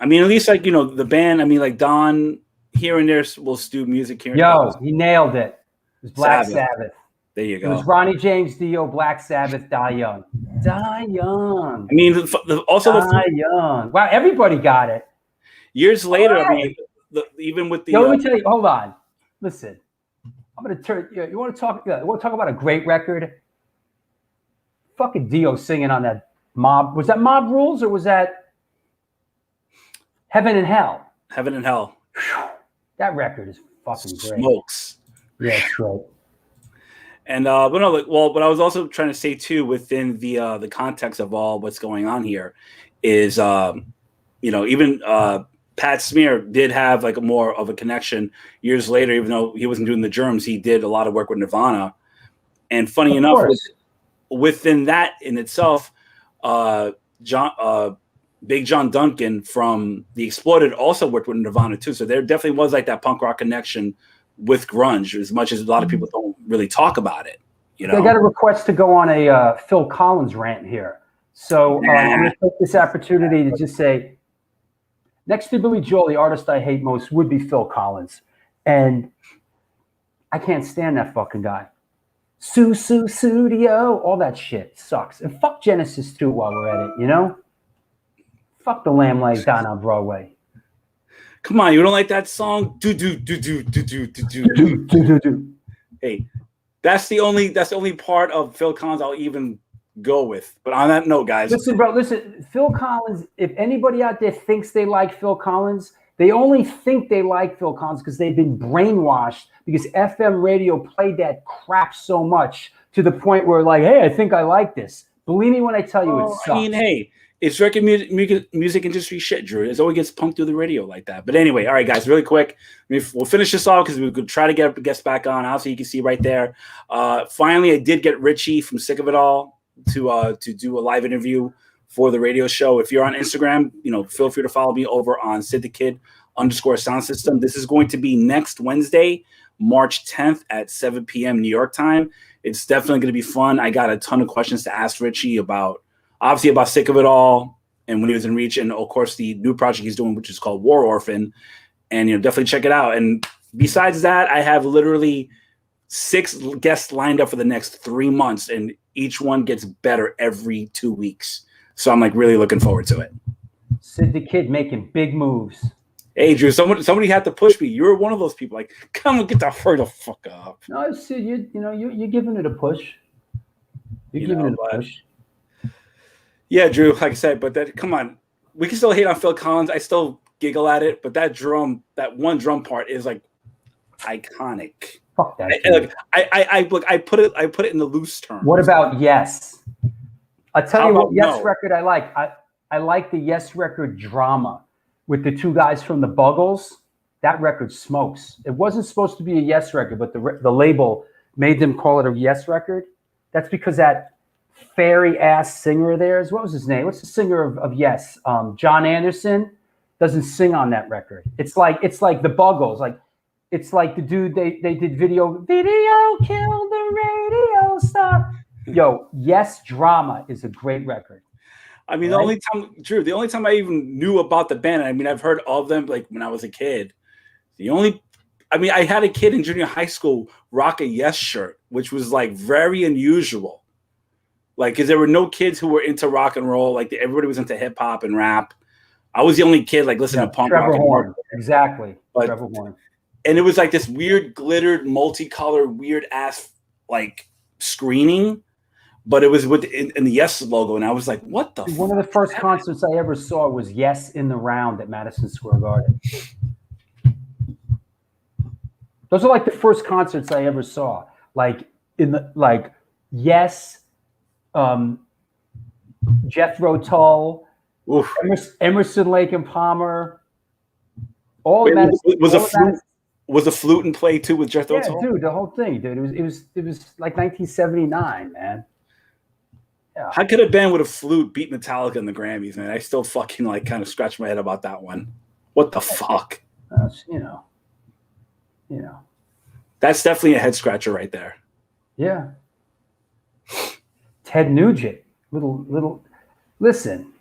I mean, at least like, you know, the band, I mean, like Don here and there will do music here. He nailed it. It was Black Sabbath. There you go. It was Ronnie James Dio, Black Sabbath, Die Young. Die Young. I mean, Die Young. Wow, everybody got it. Years later, right. I mean, even with the. Let me tell you, hold on. Listen, I'm going to turn. You want to talk about a great record? Fucking Dio singing on that Mob. Was that Mob Rules or was that Heaven and Hell? Heaven and Hell. That record is fucking great. Smokes. Yeah, it's right. And but no, like, well, but I was also trying to say too, within the context of all what's going on here, is you know, even Pat Smear did have like a more of a connection years later, even though he wasn't doing the Germs, he did a lot of work with Nirvana. And funny enough, within that in itself, Big John Duncan from The Exploited also worked with Nirvana too. So there definitely was like that punk rock connection with grunge, as much as a lot of people don't really talk about it. You know, I got a request to go on a Phil Collins rant here. So I'm going to take this opportunity to just say, next to Billy Joel, the artist I hate most would be Phil Collins. And I can't stand that fucking guy. Studio, all that shit sucks. And fuck Genesis too while we're at it, you know? Fuck the Lamb Lays Down on Broadway. Come on, you don't like that song? Do. Hey, that's the only part of Phil Collins I'll even go with. But on that note, guys. Listen, bro, Phil Collins, if anybody out there thinks they like Phil Collins, they only think they like Phil Collins because they've been brainwashed because FM radio played that crap so much to the point where like, hey, I think I like this. Believe me when I tell you it sucks. I mean, hey, it's record music industry shit, Drew. It always gets punked through the radio like that. But anyway, all right, guys, really quick. We'll finish this off because we could try to get guests back on. Also, you can see right there. Finally, I did get Richie from Sick of It All to do a live interview for the radio show. If you're on Instagram, you know, feel free to follow me over on @SidTheKid_Sound System. This is going to be next Wednesday, March 10th at 7 p.m. New York time. It's definitely going to be fun. I got a ton of questions to ask Richie about Sick of It All and when he was in Reach, and of course the new project he's doing, which is called War Orphan. And, you know, definitely check it out. And besides that, I have literally 6 guests lined up for the next 3 months, and each one gets better every 2 weeks. So I'm like really looking forward to it. Sid the Kid making big moves. Hey, Drew, somebody had to push me. You're one of those people. Like, come on, get the hurry the fuck up. No, Sid, you're giving it a push. You're You giving know, it a but- push. Yeah, Drew, like I said, but that, come on. We can still hate on Phil Collins. I still giggle at it, but that one drum part is like iconic. Fuck that. Look, I put it in the loose term. What about Yes? I'll tell How you what about Yes No? record I like. I like the Yes record Drama with the two guys from the Buggles. That record smokes. It wasn't supposed to be a Yes record, but the label made them call it a Yes record. That's because that fairy ass singer of theirs, what was his name? What's the singer of Yes? John Anderson doesn't sing on that record. It's like the Buggles. Like it's like the dude they did video killed the radio star. Yo, Yes Drama is a great record. I mean, Right? the only time I even knew about the band, I mean, I've heard of them like when I was a kid. I had a kid in junior high school rock a Yes shirt, which was like very unusual. Like, because there were no kids who were into rock and roll. Like, everybody was into hip hop and rap. I was the only kid like listening to punk Trevor rock. Horn. Exactly. But- Trevor Horn. And it was like this weird glittered, multicolored, weird ass like screening, but it was in the Yes logo, and I was like, "What the?" One of the first concerts I ever saw was Yes in the Round at Madison Square Garden. Those are like the first concerts I ever saw. Yes, Jethro Tull, Oof. Emerson, Lake and Palmer. All Wait, of Madison, was all a of flute Madison- was a flute in play too with Jethro Yeah, Tull? dude, the whole thing, dude. It was like 1979, man. How could a band with a flute beat Metallica in the Grammys, man? I still fucking like kind of scratch my head about that one. What the fuck? You know. That's definitely a head scratcher right there. Yeah. Ted Nugent, little. Listen,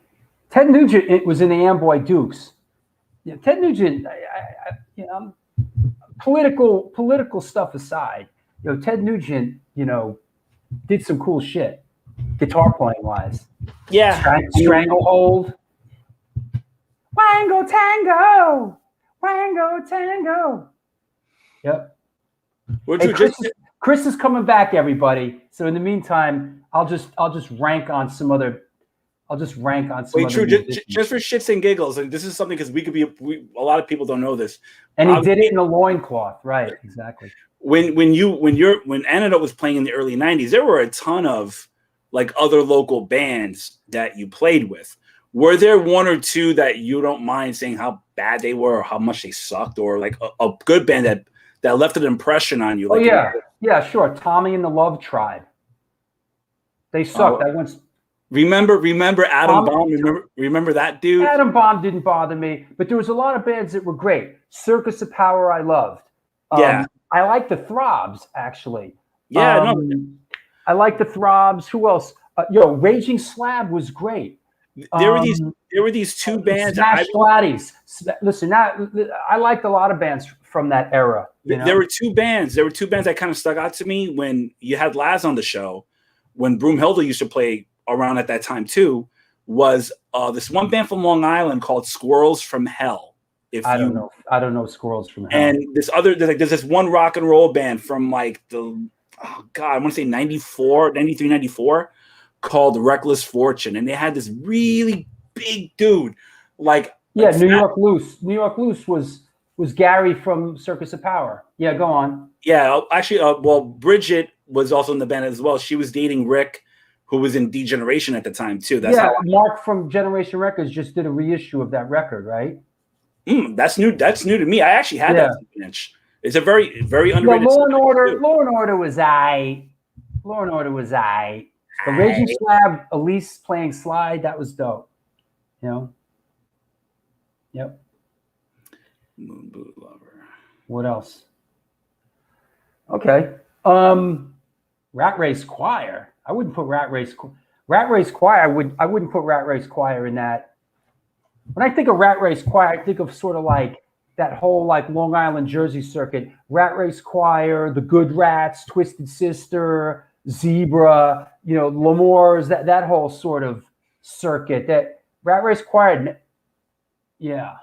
Ted Nugent was in the Amboy Dukes. Yeah, Ted Nugent, political stuff aside, Ted Nugent, did some cool shit, guitar playing wise. Yeah. Stranglehold. Wango Tango, Wango Tango. Yep. Would Hey, you Chris is coming back, everybody. So in the meantime, I'll just rank on some other. wait, True, musicians. just for shits and giggles, and this is something because a lot of people don't know this. And he did it in a loincloth, right? Exactly. When Antidote was playing in the early 90s, there were a ton of like other local bands that you played with. Were there one or two that you don't mind saying how bad they were or how much they sucked, or like a good band that left an impression on you? Like, Yeah, sure. Tommy and the Love Tribe. They sucked. I once. Remember Adam Baum? Remember that dude? Adam Baum didn't bother me, but there was a lot of bands that were great. Circus of Power, I loved. Yeah. I like the Throbs, actually. Yeah, I like the Throbs. Who else? Raging Slab was great. There were these two bands. Smash Gladys. Listen, I liked a lot of bands from that era. There were two bands. That kind of stuck out to me when you had Laz on the show. When Broomhilda used to play around at that time too, was this one band from Long Island called Squirrels from Hell. I don't know Squirrels from Hell. And there's this one rock and roll band from like I want to say 93, 94, called Reckless Fortune, and they had this really big dude, New York Loose. New York Loose was Gary from Circus of Power. Yeah, go on. Yeah, actually, Bridget was also in the band as well. She was dating Rick, who was in D-Generation at the time too. Mark from Generation Records just did a reissue of that record, right? That's new. That's new to me. I actually had that bench. It's a very, very underrated. Law and Order was I. Law and Order was I. The Raging Slab, Elise playing slide, that was dope. Yep. Moonboot Lover. What else? Okay. Rat Race Choir. I wouldn't put Rat Race Choir. I wouldn't put Rat Race Choir in that. When I think of Rat Race Choir, I think of sort of like that whole like Long Island, Jersey circuit. Rat Race Choir, the Good Rats, Twisted Sister, Zebra, L'Amour's, that whole sort of circuit. That Rat Race Choir, yeah.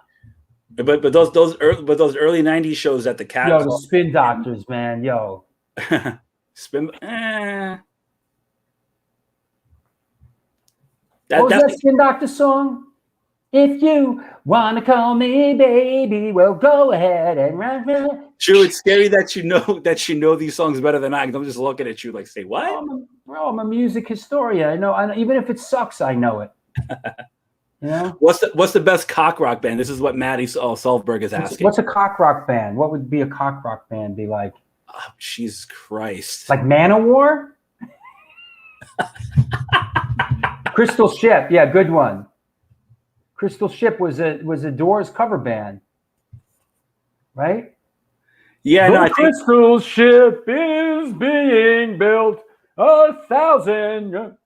But those early 90s shows at the Cat. The Spin Doctors, man, Spin. What was that's that Spin Doctor song? If you want to call me baby, well, go ahead and run. true. It's scary that you know these songs better than I. 'Cause I'm just looking at you like, say what? I'm a music historian. I know, even if it sucks, I know it. You know? What's the best cock rock band? This is what Maddie Solberg is asking. What's a cock rock band? What would be a cock rock band be like? Oh, Jesus Christ. Like Manowar? Crystal Ship. Yeah, good one. Crystal Ship was a Doors cover band. Right? Yeah, no, I think Crystal Ship is being built 1,000.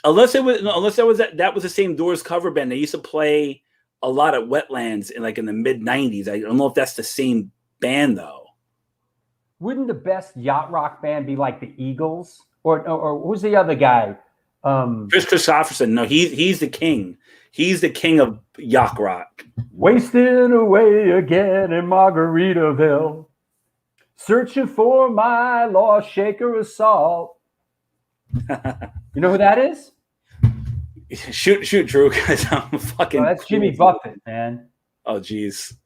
unless that was the same Doors cover band. They used to play a lot at Wetlands in the mid '90s. I don't know if that's the same band though. Wouldn't the best yacht rock band be like the Eagles? Or who's the other guy? Chris Christopherson. No, he's the king. He's the king of yacht rock. Wasting away again in Margaritaville, searching for my lost shaker of salt. You know who that is? Shoot, Drew, because I'm fucking. Oh, that's Jimmy Buffett, man. Oh, geez.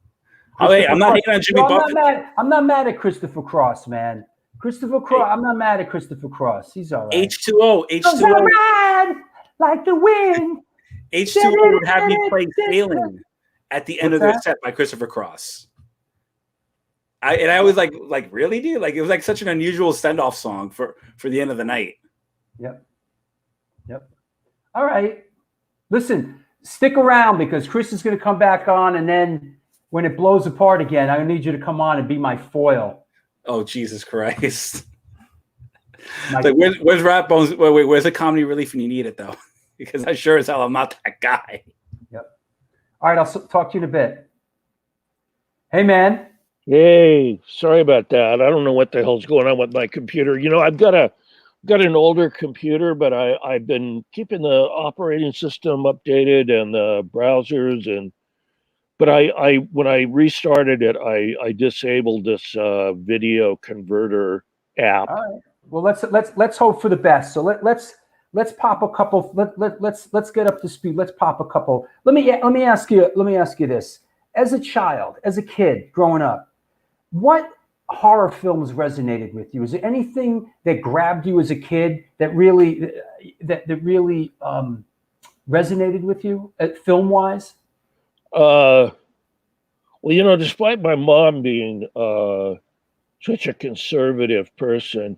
Oh, wait, I'm not hating on Jimmy Buffett. I'm not mad at Christopher Cross, man. Christopher Cross. I'm not mad at Christopher Cross. He's all right. H2O. Ride like the wind. H2O would have me play Sailing at the end of their set by Christopher Cross. I was like, really, dude? Like, it was like such an unusual send-off song for the end of the night. Yep. All right. Listen, stick around because Chris is going to come back on, and then when it blows apart again, I need you to come on and be my foil. Oh, Jesus Christ. Like, where's Rat Bones? Wait, where's the comedy relief when you need it, though? Because I sure as hell I'm not that guy. Yep. All right, I'll talk to you in a bit. Hey, man. Hey, sorry about that. I don't know what the hell's going on with my computer. I've got an older computer, but I've been keeping the operating system updated and the browsers but I when I restarted it, I disabled this video converter app. All right. Well, let's hope for the best. So let's pop a couple. Let's get up to speed. Let's pop a couple. Let me ask you this: as a child, as a kid growing up, what horror films resonated with you? Is there anything that grabbed you as a kid that really resonated with you, film wise? Well, despite my mom being such a conservative person,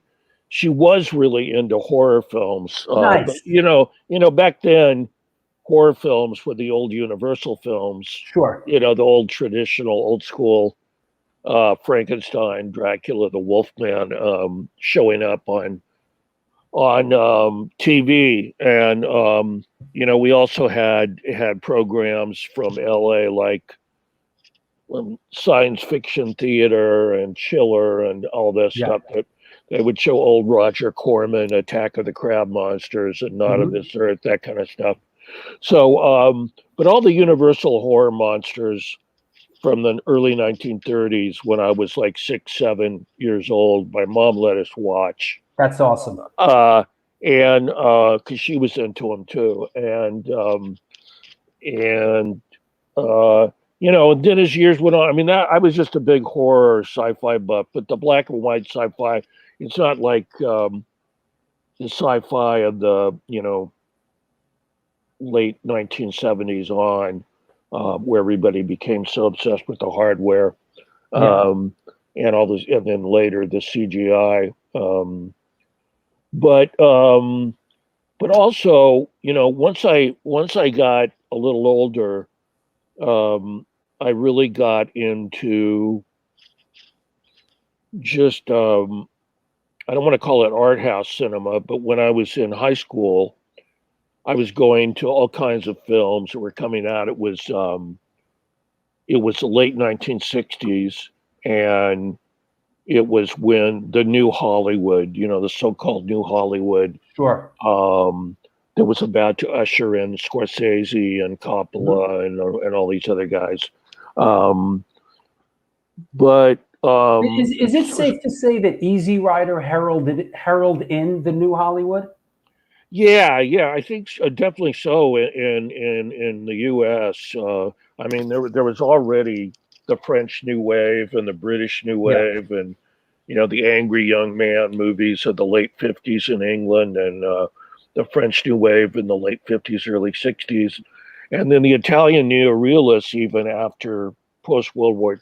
she was really into horror films. Nice. But, back then, horror films were the old Universal films. Sure. The old traditional, old school Frankenstein, Dracula, the Wolfman showing up on TV. And, we also had programs from LA like Science Fiction Theater and Chiller and all this stuff that they would show old Roger Corman, Attack of the Crab Monsters and Not of This Earth, that kind of stuff. So, but all the Universal horror monsters from the early 1930s, when I was like 6, 7 years old, my mom let us watch. That's awesome. And because she was into them too, and then as years went on, I mean, I was just a big horror sci-fi buff, but the black and white sci-fi, it's not like the sci-fi of the late 1970s on, where everybody became so obsessed with the hardware, and all this, and then later the CGI. But also, once I got a little older, I really got into just I don't want to call it art house cinema, but when I was in high school, I was going to all kinds of films that were coming out. It was the late 1960s, and it was when the new Hollywood, the so-called new Hollywood, Sure, that was about to usher in Scorsese and Coppola and all these other guys. But is it safe to say that Easy Rider heralded in the new Hollywood? Yeah, I think definitely so in the U.S. I mean, there was already the French New Wave and the British New Yeah. Wave, and the angry young man movies of the late '50s in England, and the French New Wave in the late '50s, early '60s, and then the Italian neorealists even after post World War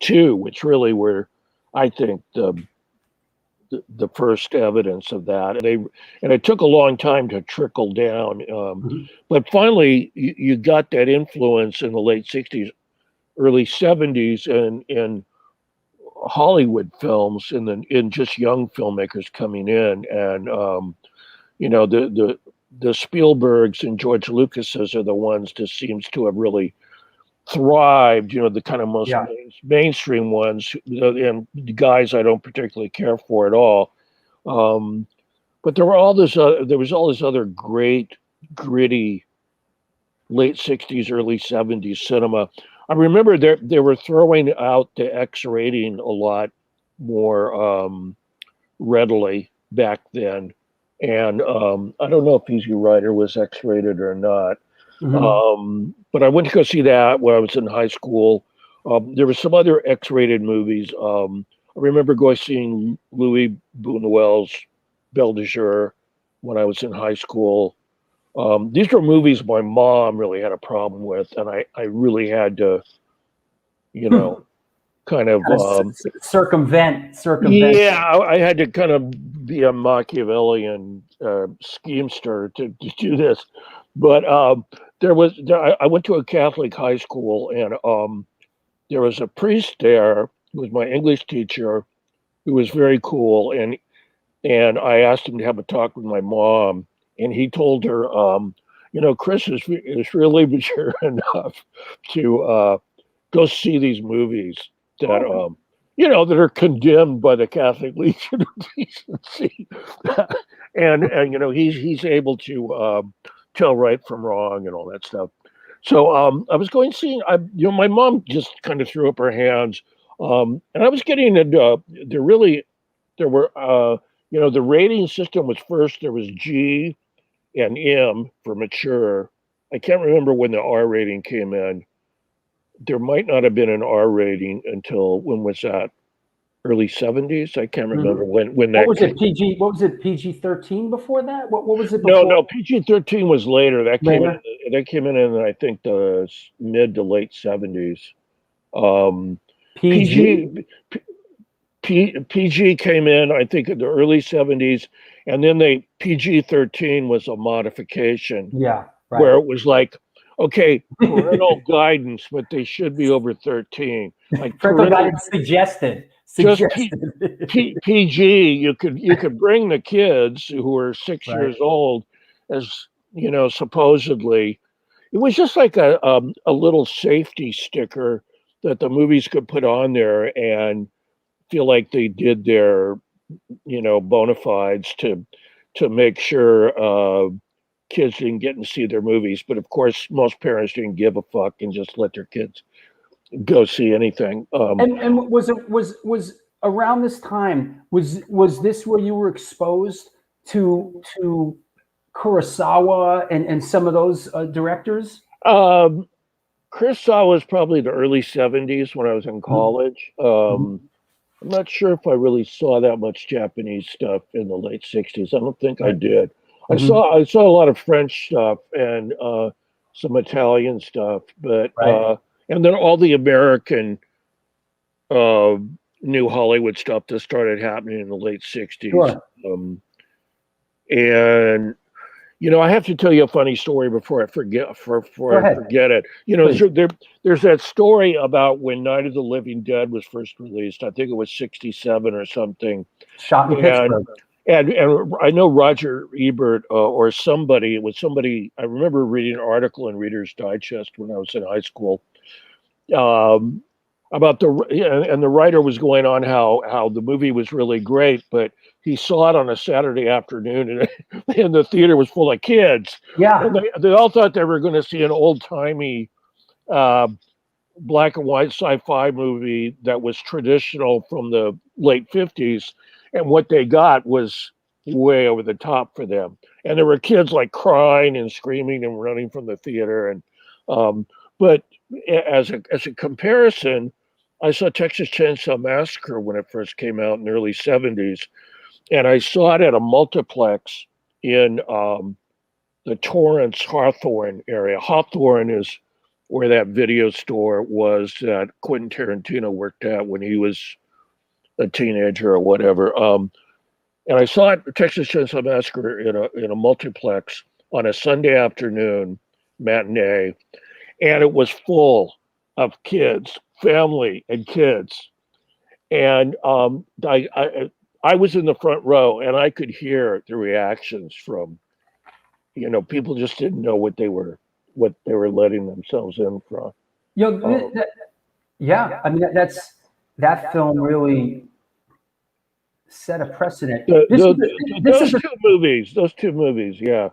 II, which really were, I think, the first evidence of that. And it took a long time to trickle down. Mhm. But finally, you got that influence in the late '60s, early '70s, and in Hollywood films, in just young filmmakers coming in, and the Spielbergs and George Lucases are the ones that seems to have really thrived. The kind of most Yeah. mainstream ones, and the guys I don't particularly care for at all. Um, but there was all this other great, gritty late '60s, early '70s cinema. I remember they were throwing out the X rating a lot more readily back then, and I don't know if Easy Rider was X rated or not. Mhm. But I went to go see that when I was in high school. There were some other X-rated movies. I remember going seeing Louis Buñuel's Belle de Jour when I was in high school. These were movies my mom really had a problem with, and I really had to, you know, kind of, Kind of circumvent. yeah, I had to kind of be a Machiavellian schemester to do this. But I went to a Catholic high school, and there was a priest there who was my English teacher, who was very cool, and I asked him to have a talk with my mom, and he told her, Chris is really mature enough to go see these movies that that are condemned by the Catholic Legion of Decency, and he's able to tell right from wrong and all that stuff. So I was going seeing, my mom just kind of threw up her hands, and I was getting into there were the rating system was first. There was G and M for mature. I can't remember when the R rating came in. There might not have been an R rating until, when was that? Early '70s. I can't remember when What that was came. it? PG? What was it? PG-13 before that? What was it No, before? no, PG-13 was later. Later? That came in I think the mid to late '70s. Um, PG? PG PG came in, I think, in the early '70s, and then PG-13 was a modification Yeah, where right. it was like, okay, parental guidance, but they should be over 13. Like Parental parental, guidance suggested. just PG. You could bring the kids who are 6 years Right. old, as supposedly. It was just like a little safety sticker that the movies could put on there and feel like they did their bona fides to make sure kids didn't get to see their movies. But of course, most parents didn't give a fuck and just let their kids go see anything. And was around this time, was this where you were exposed to Kurosawa and some of those directors? Kurosawa was probably the early '70s when I was in college. I'm not sure if I really saw that much Japanese stuff in the late '60s. I don't think I did. I saw a lot of French stuff and some Italian stuff, but Right. and then all the American new Hollywood stuff that started happening in the late '60s. Sure. And I have to tell you a funny story before I forget. Go ahead. Forget it. There's that story about when Night of the Living Dead was first released. I think it was '67 or something. Shot in Pittsburgh. And I know Roger Ebert or somebody. It was somebody. I remember reading an article in Reader's Digest when I was in high school about and the writer was going on how the movie was really great, but he saw it on a Saturday afternoon, and the theater was full of kids. Yeah. And they all thought they were going to see an old-timey black and white sci-fi movie that was traditional from the late '50s. And what they got was way over the top for them. And there were kids like crying and screaming and running from the theater. And but as a comparison, I saw Texas Chainsaw Massacre when it first came out in the early 70s, and I saw it at a multiplex in the Torrance Hawthorne area. Hawthorne is where that video store was that Quentin Tarantino worked at when he was a teenager or whatever. And I saw it, Texas Chainsaw Massacre, in a multiplex on a Sunday afternoon matinee, and it was full of kids, family and kids. And I was in the front row, and I could hear the reactions from, people just didn't know what they were letting themselves in from. Yeah, I mean that film really set a precedent. Those two movies, yeah.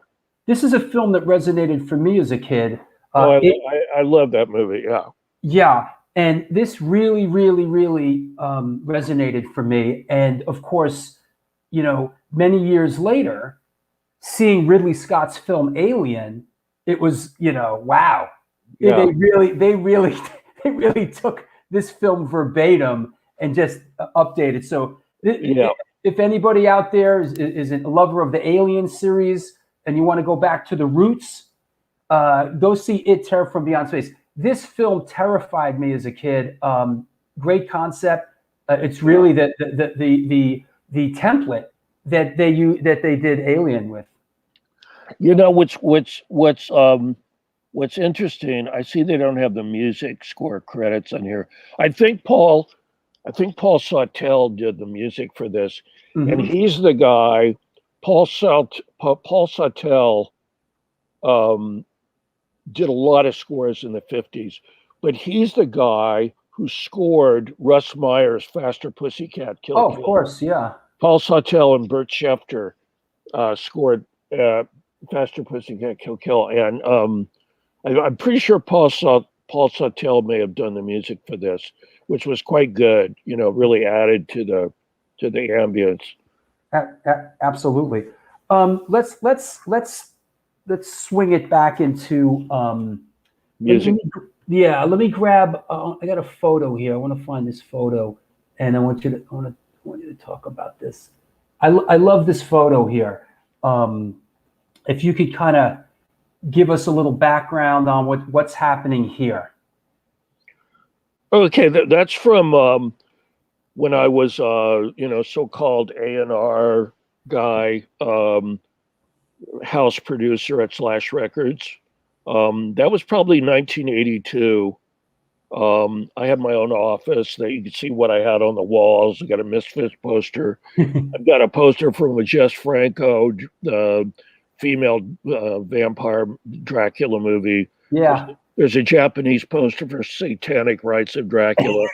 This is a film that resonated for me as a kid. I love that movie, yeah. Yeah, and this really, really, really resonated for me. And of course, many years later, seeing Ridley Scott's film Alien, it was, wow. Yeah. They really took this film verbatim and just updated. So if anybody out there is a lover of the Alien series and you want to go back to the roots, go see It, Terror from Beyond Space. This film terrified me as a kid. Great concept. It's really the template that they did Alien with. What's interesting, I see they don't have the music score credits on here. I think Paul Sawtelle did the music for this, and he's the guy. Paul Sawtelle did a lot of scores in the 50s, but he's the guy who scored Russ Meyer's Faster Pussycat Kill Kill. Of course, yeah. Paul Sawtelle and Burt Schefter scored Faster Pussycat Kill Kill, and I'm pretty sure Paul Sawtelle may have done the music for this, which was quite good. Really added to the ambience. Absolutely. Let's swing it back into music. Let me grab. I got a photo here. I want to find this photo, and I want you to talk about this. I love this photo here. If you could kind of give us a little background on what's happening here. Okay, that's from when I was so-called A&R guy, house producer at Slash Records. That was probably 1982. I had my own office that you could see what I had on the walls. I got a Misfits poster. I've got a poster from a Jess Franco, the female vampire Dracula movie. Yeah. There's a Japanese poster for Satanic Rites of Dracula.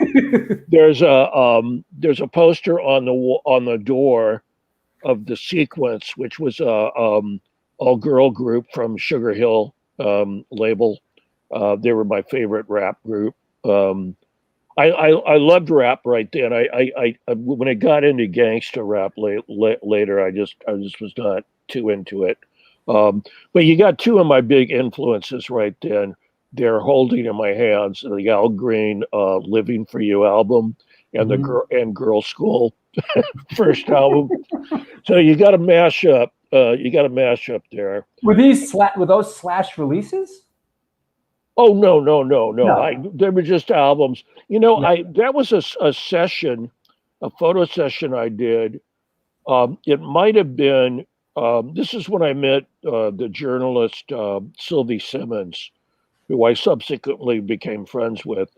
There's a poster on the door of The Sequence, which was a all-girl group from Sugar Hill label. They were my favorite rap group. I loved rap right then. I when I got into gangster rap later, I just was not too into it. But you got two of my big influences right then. They're holding in my hands the Al Green "Living for You" album and the Girl School first album. So you got to mash up. There. Were those Slash releases? Oh no. They were just albums. That was a session, a photo session I did. It might have been. This is when I met the journalist Sylvie Simmons, who I subsequently became friends with.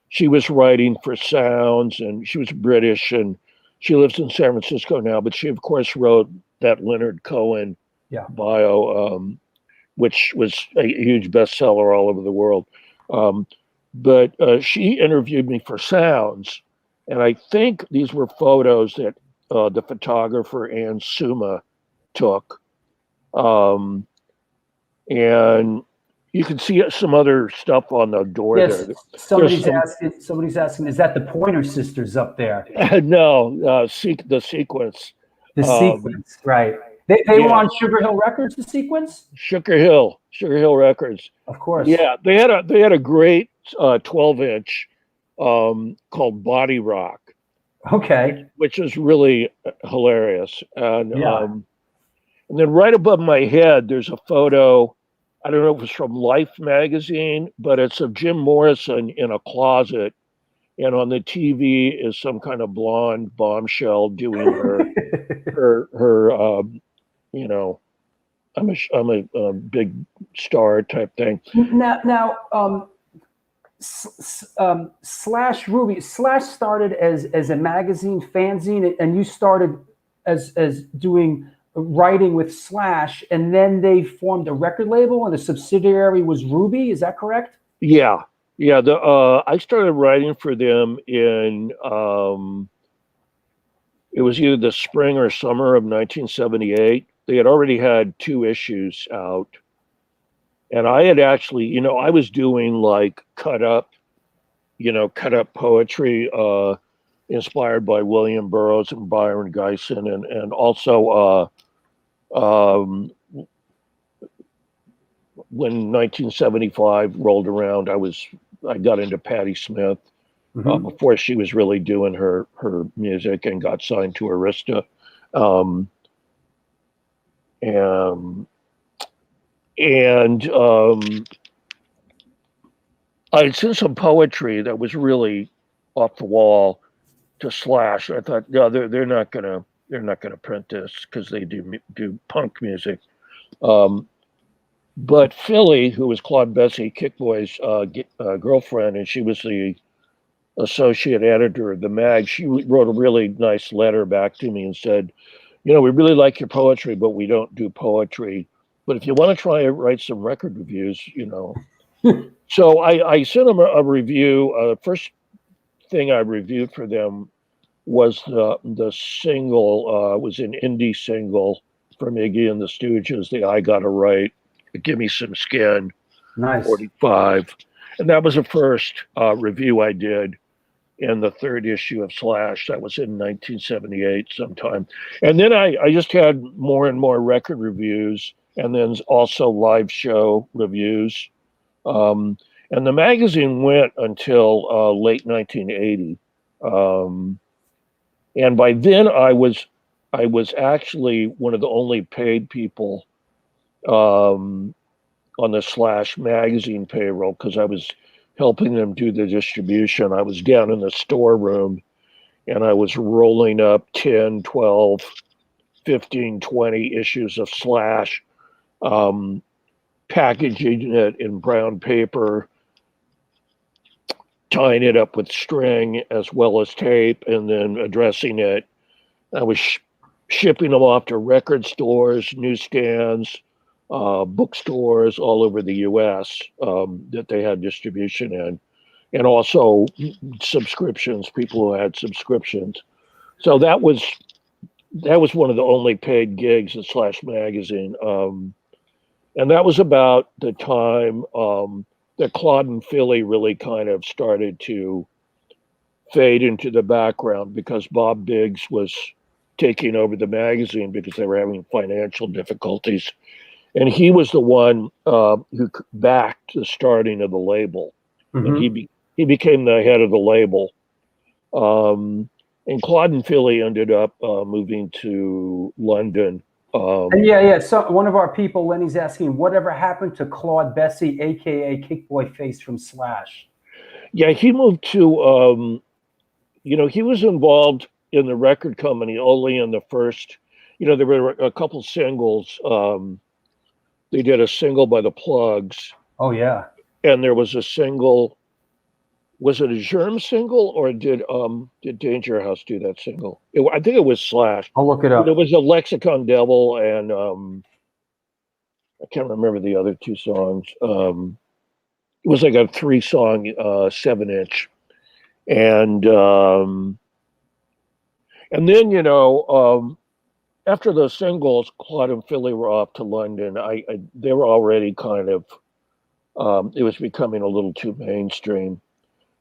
She was writing for Sounds, and she was British, and she lives in San Francisco now. But she, of course, wrote that Leonard Cohen bio, which was a huge bestseller all over the world. But she interviewed me for Sounds, and I think these were photos that the photographer Ann Suma took. And you can see some other stuff on the door there. Somebody's asking, is that the Pointer Sisters up there? No, the Sequence. The Sequence, right? They were Yeah. on Sugar Hill Records. The Sequence, Sugar Hill Records. of course. Yeah, they had a great 12-inch called Body Rock, Okay. which is really hilarious. Yeah. And then right above my head, there's a photo. I don't know if it's from Life magazine, but it's of Jim Morrison in a closet, and on the TV is some kind of blonde bombshell doing her you know, I'm a big star type thing. Now, Slash Ruby Slash started as a magazine fanzine, and you started as doing writing with Slash, and then they formed a record label, and the subsidiary was Ruby. Is that correct? Yeah. I started writing for them in it was either the spring or summer of 1978. They had already had 2 issues out, and I had actually, I was doing like cut up poetry, inspired by William Burroughs and Byron Geisen, and also when 1975 rolled around, I got into Patti Smith before she was really doing her music and got signed to Arista. And I'd seen some poetry that was really off the wall to Slash. I thought, no, they're not gonna print this because they do punk music. But Philly, who was Claude Bessie, Kick Boy's girlfriend, and she was the associate editor of the mag, she wrote a really nice letter back to me and said, we really like your poetry, but we don't do poetry. But if you want to try and write some record reviews, So I sent them a review. First thing I reviewed for them was the single, was an indie single from Iggy and the Stooges, the I Gotta Write, Give Me Some Skin, Nice. 45. And that was the first review I did in the 3rd issue of Slash. That was in 1978 sometime. And then I just had more and more record reviews, and then also live show reviews. And the magazine went until late 1980. And by then I was actually one of the only paid people on the Slash magazine payroll, because I was helping them do the distribution. I was down in the storeroom and I was rolling up 10, 12, 15, 20 issues of Slash, packaging it in brown paper, tying it up with string as well as tape, and then addressing it. I was shipping them off to record stores, newsstands, bookstores all over the U.S. That they had distribution in, and also subscriptions, people who had subscriptions. So that was one of the only paid gigs at Slash Magazine. And that was about the time that Claude and Philly really kind of started to fade into the background, because Bob Biggs was taking over the magazine because they were having financial difficulties. And he was the one who backed the starting of the label. And he became the head of the label. And Claude and Philly ended up moving to London. And so one of our people, Lenny's asking, whatever happened to Claude Bessie, aka Kickboy Face from Slash? Yeah, he moved to, he was involved in the record company only in the first, there were a couple singles. They did a single by the Plugs. Oh, yeah. And there was a single. Was it a Germ single, or did Danger House do that single? I think it was Slash. I'll look it up. There was a Lexicon Devil, and I can't remember the other 2 songs. It was like a 3-song 7-inch, and then after those singles, Claude and Philly were off to London. They were already kind of it was becoming a little too mainstream.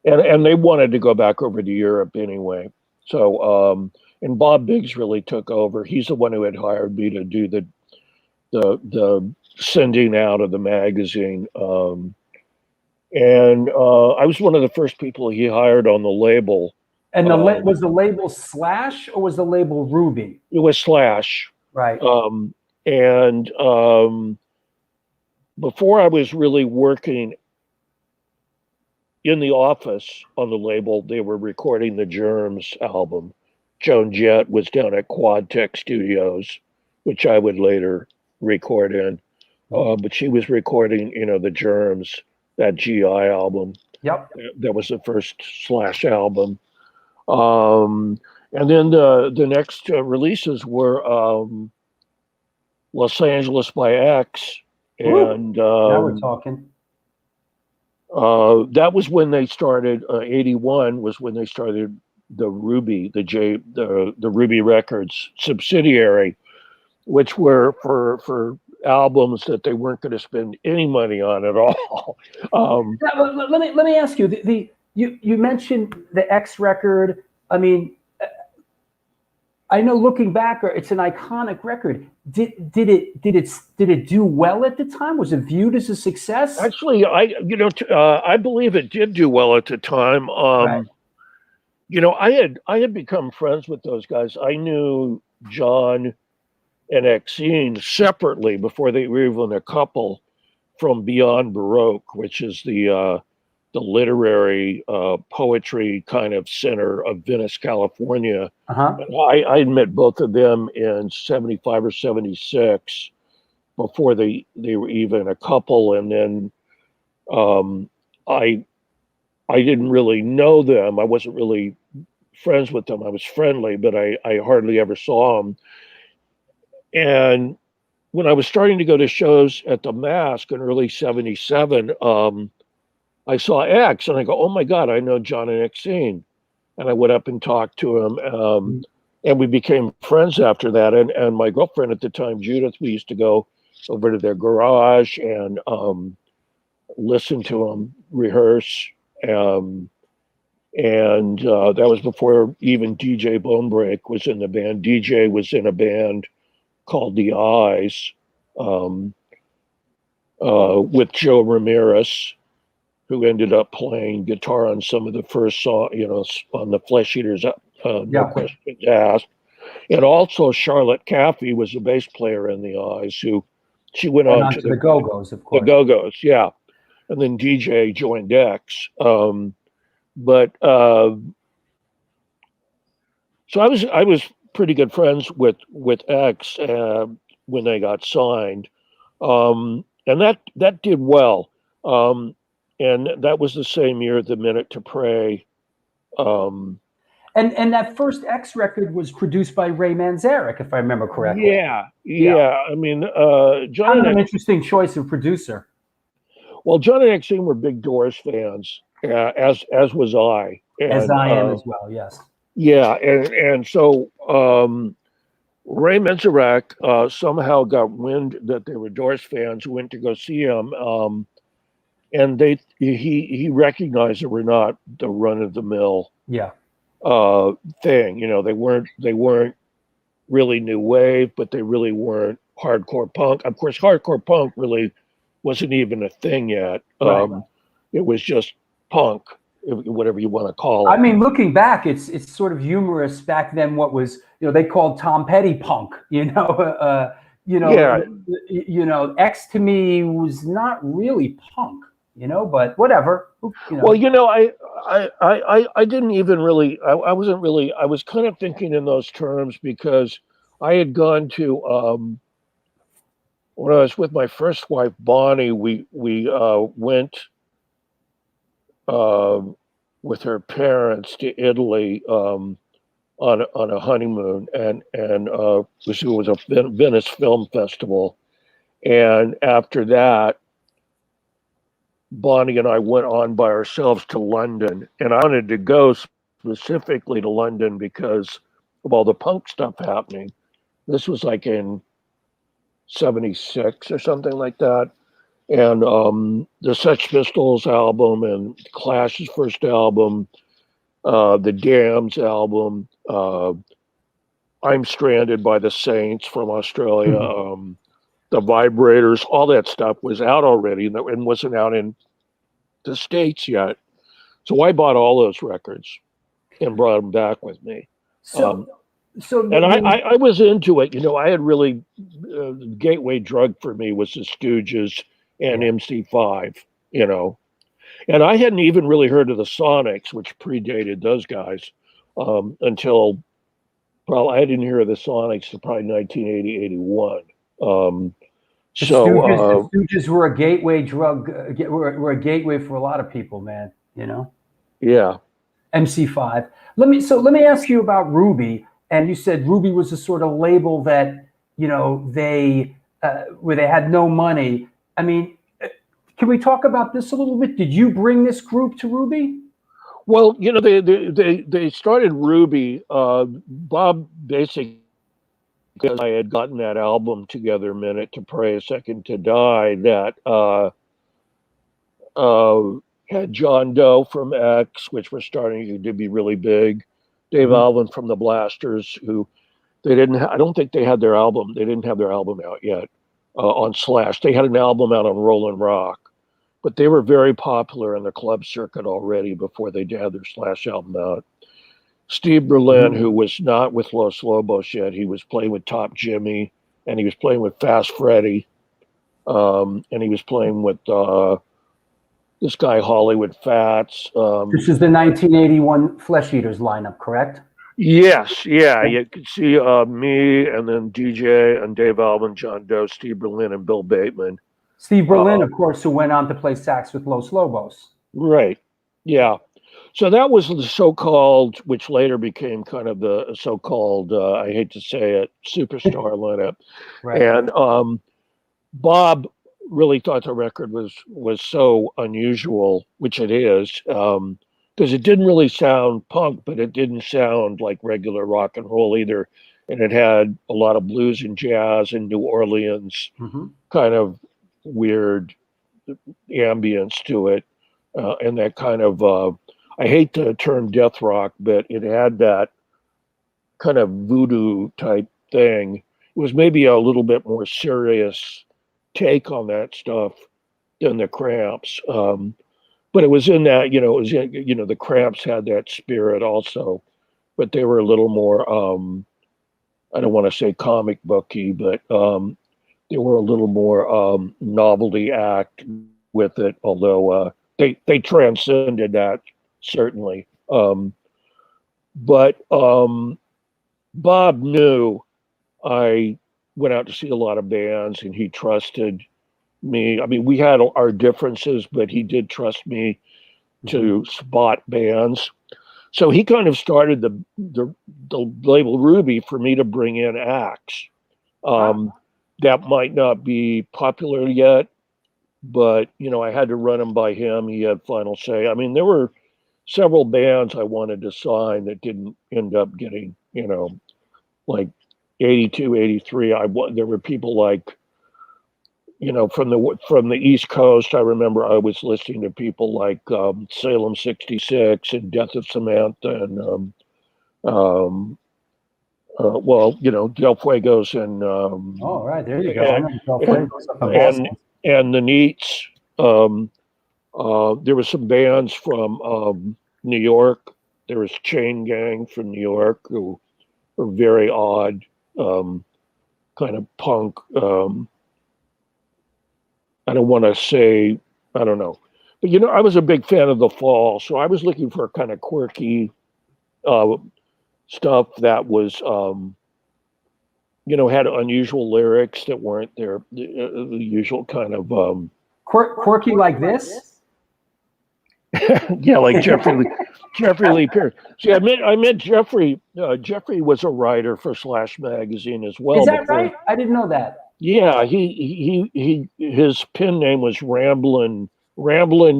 And they wanted to go back over to Europe anyway. So and Bob Biggs really took over. He's the one who had hired me to do the sending out of the magazine. And I was one of the first people he hired on the label. And was the label Slash or was the label Ruby? It was Slash. Right. And before I was really working in the office on the label, they were recording the Germs album. Joan Jett was down at Quad Tech Studios, which I would later record in. But she was recording, the Germs, that GI album. Yep. That was the first Slash album. And then the next releases were Los Angeles by X. And now we're talking. That was when they started. 81 was when they started the Ruby, the Ruby Records subsidiary, which were for albums that they weren't going to spend any money on at all. Let me ask you. You mentioned the X record. I mean, I know looking back, it's an iconic record. Did it do well at the time? Was it viewed as a success? Actually, I believe it did do well at the time. Right. I had become friends with those guys. I knew John and Exene separately before they were even a couple from Beyond Baroque, which is the literary poetry kind of center of Venice, California. I met both of them in 75 or 76 before they were even a couple. And then I didn't really know them. I wasn't really friends with them. I was friendly, but I hardly ever saw them. And when I was starting to go to shows at the Mask in early 77, I saw X and I go, oh my God, I know John and Exene. And I went up and talked to him. And we became friends after that. And my girlfriend at the time, Judith, we used to go over to their garage and listen to them rehearse. And that was before even DJ Bonebreak was in the band. DJ was in a band called The Eyes with Joe Ramirez, who ended up playing guitar on some of the first song, on the Flesh Eaters, No Questions Asked. And also Charlotte Caffey was a bass player in The Eyes, she went on to the Go-Go's, of course. The Go-Go's, yeah. And then DJ joined X. So I was pretty good friends with X when they got signed, and that did well. And that was the same year The Minute to Pray. And that first X record was produced by Ray Manzarek, if I remember correctly. Yeah. I mean, John. Kind of an interesting choice of producer. Well, John and Exene were big Doors fans, as was I. As I am as well, yes. Yeah, and so Ray Manzarek somehow got wind that they were Doors fans, went to go see him, and he recognized they were not the run of the mill thing. They weren't really new wave, but they really weren't hardcore punk. Of course, hardcore punk really wasn't even a thing yet. It was just punk, whatever you want to call it. I mean, looking back, it's sort of humorous back then. What was they called Tom Petty punk? X to me was not really punk. But whatever. Well, I didn't even really. I wasn't really. I was kind of thinking in those terms because I had gone to. When I was with my first wife, Bonnie, we went with her parents to Italy on a honeymoon, and it was a Venice Film Festival, and after that, Bonnie and I went on by ourselves to London, and I wanted to go specifically to London because of all the punk stuff happening. This was like in 76 or something like that. And the Sex Pistols album and Clash's first album the Damned album, I'm Stranded by the Saints from Australia, the Vibrators, all that stuff was out already and wasn't out in the States yet. So I bought all those records and brought them back with me. So, And I was into it. You know, I had really, the gateway drug for me was the Stooges and MC5, you know. And I hadn't even really heard of the Sonics, which predated those guys, until probably I didn't hear of the Sonics until probably 1980, 81. The Stooges were a gateway drug, were a gateway for a lot of people, man, you know? Yeah. MC5. Let me ask you about Ruby. And you said Ruby was a sort of label that, you know, they where they had no money. I mean, can we talk about this a little bit? Did you bring this group to Ruby? Well, you know, they started Ruby. Bob basically, because I had gotten that album together, Minute to Pray, A Second to Die, that had John Doe from X, which was starting to be really big. Dave Alvin from the Blasters, who they didn't. I don't think they had their album. They didn't have their album out yet on Slash. They had an album out on Rollin' Rock, but they were very popular in the club circuit already before they had their Slash album out. Steve Berlin, who was not with Los Lobos yet, he was playing with Top Jimmy, and he was playing with Fast Freddy, and he was playing with this guy Hollywood Fats. This is the 1981 Flesh Eaters lineup, correct? Yes, yeah. You could see me and then DJ and Dave Alvin, John Doe, Steve Berlin, and Bill Bateman. Steve Berlin, of course, who went on to play sax with Los Lobos. Right. Yeah. So that was the so-called, which later became kind of the so-called, I hate to say it, superstar lineup. Right. And Bob really thought the record was so unusual, which it is, because it didn't really sound punk, but it didn't sound like regular rock and roll either. And it had a lot of blues and jazz and New Orleans kind of weird ambience to it. And that kind of, I hate the term death rock, but it had that kind of voodoo type thing. It was maybe a little bit more serious take on that stuff than the Cramps. But it was in that, you know, it was, you know, the Cramps had that spirit also, but they were a little more, I don't want to say comic booky, but they were a little more novelty act with it, although they transcended that, certainly. But Bob knew I went out to see a lot of bands and he trusted me. I mean, we had our differences, but he did trust me to spot bands. So he kind of started the label Ruby for me to bring in acts that might not be popular yet, but, you know, I had to run them by him. He had final say. I mean, there were several bands I wanted to sign that didn't end up getting, you know, like 82, 83. There were people like, you know, from the East Coast. I remember I was listening to people like Salem 66 and Death of Samantha and well, you know, Del Fuegos and oh, right, there you go. And the Neats. There were some bands from New York. There was Chain Gang from New York who were very odd, kind of punk. I don't want to say, I don't know. But, you know, I was a big fan of The Fall, so I was looking for kind of quirky stuff that was, you know, had unusual lyrics that weren't the usual kind of... quirky like this? Yeah, like Jeffrey Lee Pierce. See, I met Jeffrey. Jeffrey was a writer for Slash magazine as well. Is that right? I didn't know that. Yeah, his pen name was Ramblin'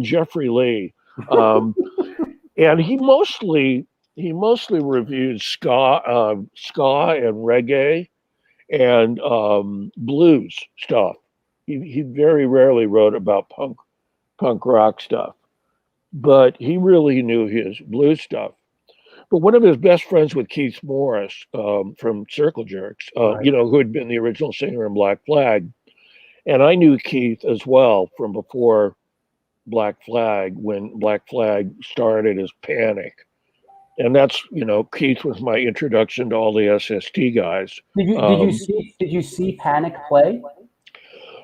Jeffrey Lee, and he mostly reviewed ska and reggae and blues stuff. He very rarely wrote about punk rock stuff, but he really knew his blues stuff. but one of his best friends with Keith Morris from Circle Jerks, Right. you know, who had been the original singer in Black Flag. And I knew Keith as well from before Black Flag, when Black Flag started as Panic. And that's, you know, Keith was my introduction to all the SST guys. Did you see Panic play?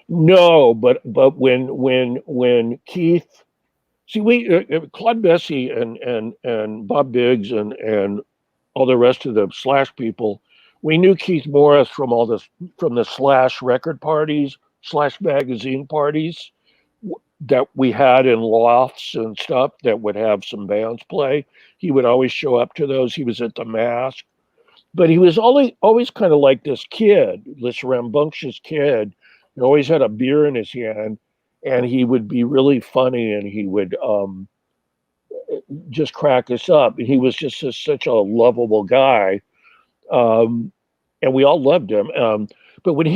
No, but when Keith, see, we Claude Bessie and Bob Biggs and all the rest of the Slash people, we knew Keith Morris from the Slash record parties, Slash magazine parties that we had in lofts and stuff that would have some bands play. He would always show up to those. He was at the Mask, but he was always kind of like this kid, this rambunctious kid. He always had a beer in his hand, and he would be really funny, and he would just crack us up. And he was just such a lovable guy, and we all loved him. But when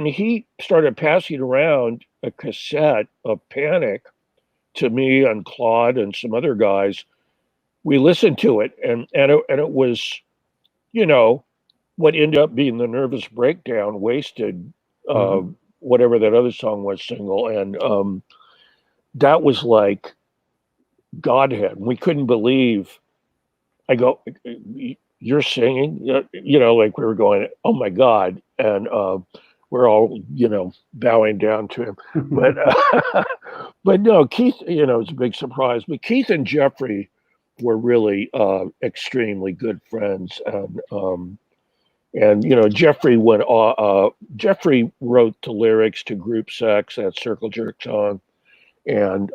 he started passing around a cassette of Panic to me and Claude and some other guys, we listened to it, and it was, you know, what ended up being the Nervous Breakdown, Wasted, whatever that other song was, single, and that was like Godhead. We couldn't believe. I go, you're singing, you know, like we were going, oh my God, and we're all, you know, bowing down to him, but no, Keith, you know, it's a big surprise. But Keith and Jeffrey were really extremely good friends, and you know, Jeffrey Jeffrey wrote the lyrics to Group Sex, that Circle Jerk song, and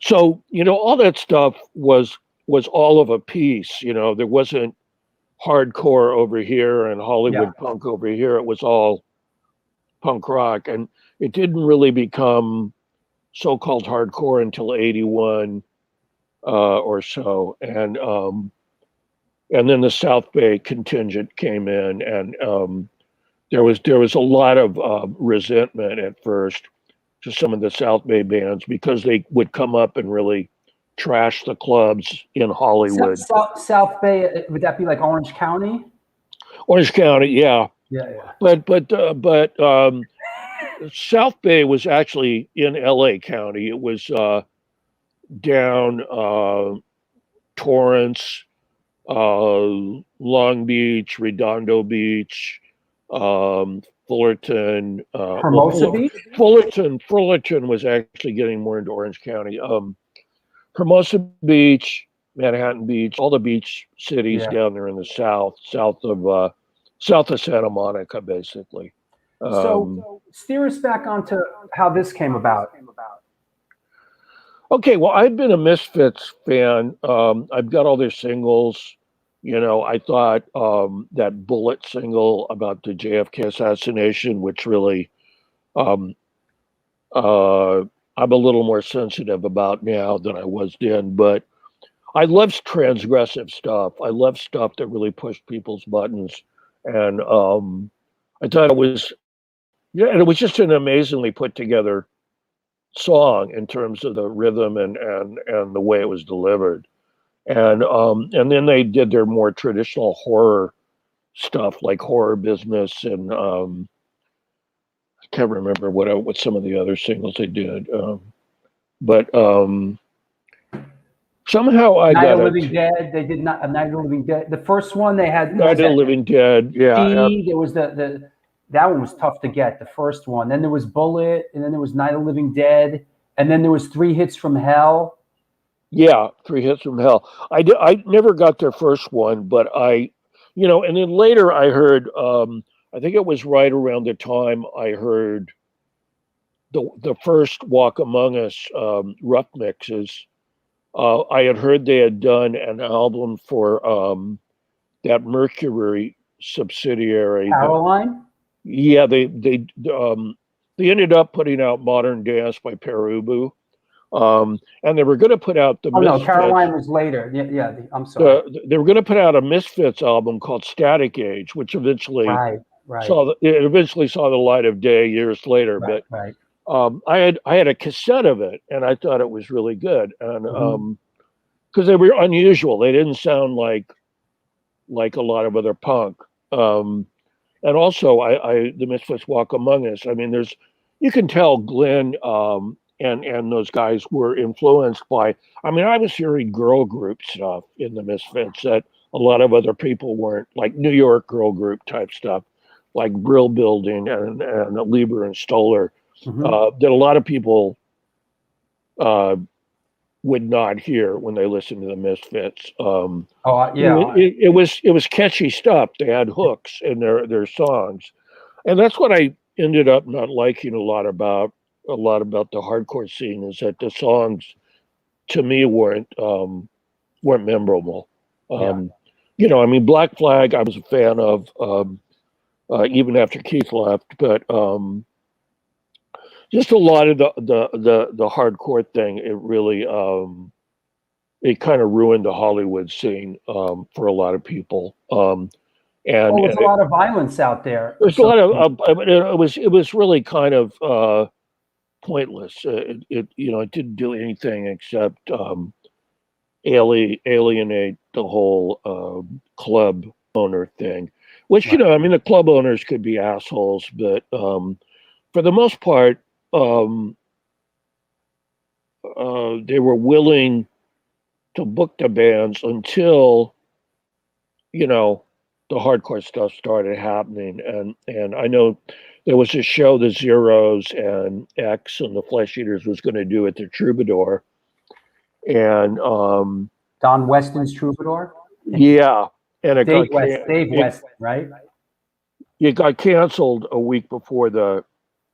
so, you know, all that stuff was all of a piece. You know, there wasn't hardcore over here and Hollywood punk over here. It was all punk rock, and it didn't really become so-called hardcore until 81 or so, and then the South Bay contingent came in, and there was a lot of resentment at first to some of the South Bay bands because they would come up and really trash the clubs in Hollywood. South Bay, would that be like Orange County? Orange County, yeah. Yeah. But South Bay was actually in LA County. It was down Torrance, Long Beach, Redondo Beach, Fullerton. Hermosa Beach? Fullerton was actually getting more into Orange County. Hermosa Beach, Manhattan Beach, all the beach cities down there in the south of Santa Monica, basically. So steer us back onto how this came about. Okay, well, I've been a Misfits fan. I've got all their singles. You know, I thought that Bullet single about the JFK assassination, which really I'm a little more sensitive about now than I was then. But I love transgressive stuff. I love stuff that really pushed people's buttons. And I thought it was, and it was just an amazingly put together song in terms of the rhythm and the way it was delivered. And then they did their more traditional horror stuff like Horror Business, and I can't remember what some of the other singles they did. But somehow I Night got of the Living Dead. They did not Night of the Living Dead. The first one they had. Night of the Living Dead. Yeah, there was that one was tough to get. The first one. Then there was Bullet, and then there was Night of the Living Dead, and then there was 3 Hits from Hell. Yeah, 3 Hits from Hell. I never got their first one, but and then later I heard. I think it was right around the time I heard the first Walk Among Us rough mixes. I had heard they had done an album for that Mercury subsidiary. Caroline? Yeah, they ended up putting out Modern Dance by Perubu. And they were going to put out the Misfits. No, Caroline was later. Yeah, I'm sorry. They were going to put out a Misfits album called Static Age, which eventually eventually saw the light of day years later. Right. I had a cassette of it, and I thought it was really good. And because they were unusual. They didn't sound like a lot of other punk. And also, the Misfits Walk Among Us. I mean, you can tell Glenn and those guys were influenced by. I mean, I was hearing girl group stuff in the Misfits that a lot of other people weren't, like New York girl group type stuff, like Brill Building and Lieber and Stoller, that a lot of people would not hear when they listened to the Misfits. Yeah. It was catchy stuff. They had hooks in their songs, and that's what I ended up not liking a lot about the hardcore scene, is that the songs to me weren't memorable. You know, I mean, Black Flag I was a fan of even after Keith left, but just a lot of the hardcore thing, it really it kind of ruined the Hollywood scene for a lot of people. And there's a lot of violence out there. There's a lot of it was really kind of pointless. It didn't do anything except alienate the whole club owner thing. Which, you know, I mean, the club owners could be assholes, but for the most part, they were willing to book the bands until, you know, the hardcore stuff started happening. And I know there was a show the Zeros and X and the Flesh Eaters was going to do at the Troubadour. And Don Weston's Troubadour? Yeah. And it Dave Weston, right? It got canceled a week before the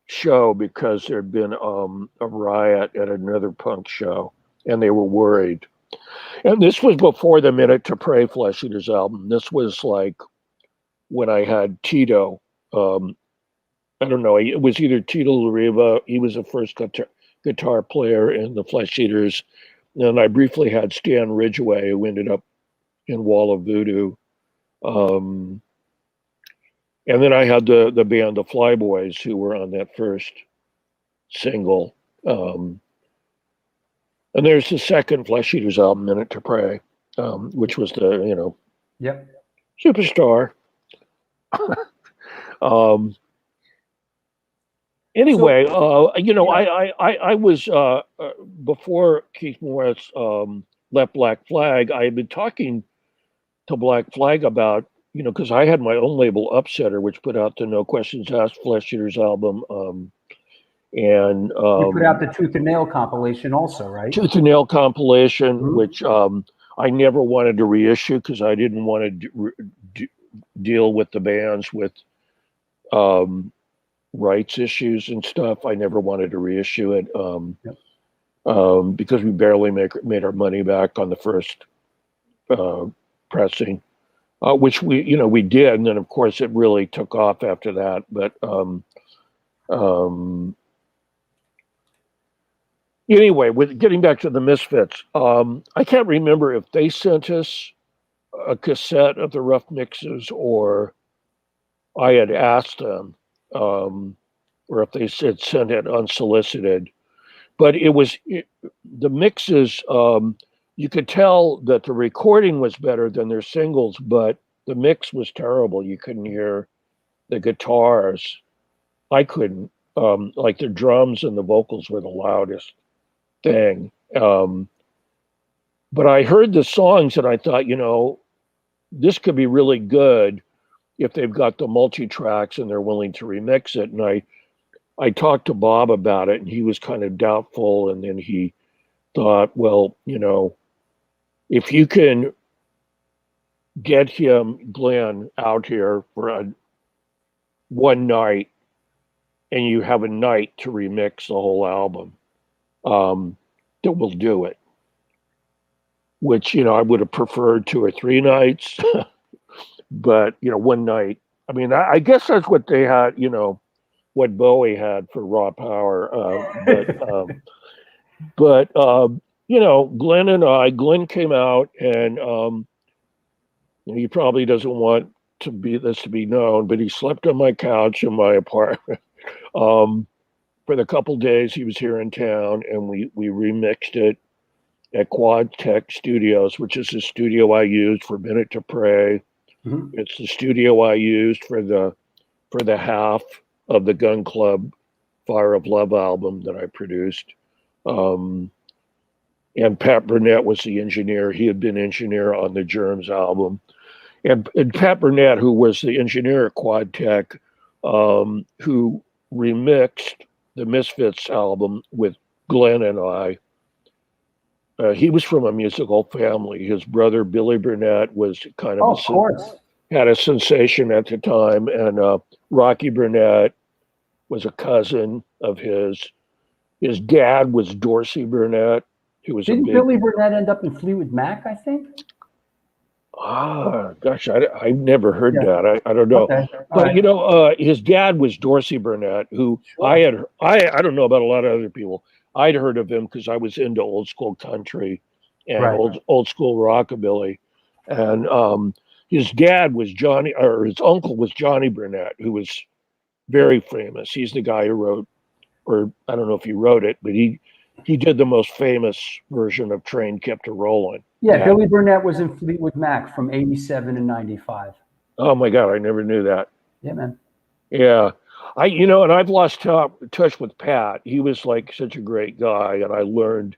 show because there'd been a riot at another punk show, and they were worried. And this was before the Minute to Pray Flesh Eaters album. This was like when I had Tito. I don't know. It was either Tito Lariva. He was the first guitar player in the Flesh Eaters. And I briefly had Stan Ridgway, who ended up in Wall of Voodoo. And then I had the band The Flyboys, who were on that first single. And there's the second Flesh Eaters album, Minute to Pray, which was the, you know, Superstar. Anyway, you know, I was, before Keith Morris left Black Flag, I had been talking to Black Flag about, you know, because I had my own label, Upsetter, which put out the No Questions Asked Flesh Eaters album. And you put out the Tooth and Nail compilation also, right? Tooth and Nail compilation, which I never wanted to reissue because I didn't want to deal with the bands with rights issues and stuff. I never wanted to reissue it because we barely made our money back on the first pressing, which we did, and then of course it really took off after that. But anyway, with getting back to the Misfits, I can't remember if they sent us a cassette of the rough mixes or I had asked them, or if they said send it unsolicited. But it was the mixes. You could tell that the recording was better than their singles, but the mix was terrible. You couldn't hear the guitars. I couldn't. Like the drums and the vocals were the loudest thing. But I heard the songs and I thought, you know, this could be really good if they've got the multi-tracks and they're willing to remix it. And I talked to Bob about it and he was kind of doubtful. And then he thought, well, you know, if you can get Glenn out here for one night and you have a night to remix the whole album, that will do it. Which, you know, I would have preferred 2 or 3 nights, but, you know, one night. I mean, I guess that's what they had, you know, what Bowie had for Raw Power. But you know, Glenn came out and he probably doesn't want this to be known, but he slept on my couch in my apartment for the couple days he was here in town, and we remixed it. at Quad Tech Studios, which is the studio I used for Minute to Pray. Mhm. It's the studio I used for the half of the Gun Club Fire of Love album that I produced. And Pat Burnett was the engineer. He had been engineer on the Germs album. And Pat Burnett, who was the engineer at Quad Tech, who remixed the Misfits album with Glenn and I, he was from a musical family. His brother, Billy Burnett, was kind Oh, of of course. had a sensation at the time. And Rocky Burnett was a cousin of his. His dad was Dorsey Burnett, who was Didn't a big. Billy Burnett end up in Fleetwood Mac, I think? Gosh, I've never heard Yeah. that. I don't know. Okay. But right. you know, his dad was Dorsey Burnett, who Sure. I don't know about a lot of other people. I'd heard of him because I was into old school country and Right. old school rockabilly, and his dad was Johnny, or his uncle was Johnny Burnett, who was very famous. He's the guy who wrote, or I don't know if he wrote it, but he did the most famous version of Train Kept a Rolling. Yeah, Billy Burnett was in Fleetwood Mac from 87 and 95. Oh my God, I never knew that. Yeah, man. Yeah. And I've lost touch with Pat. He was like such a great guy, and I learned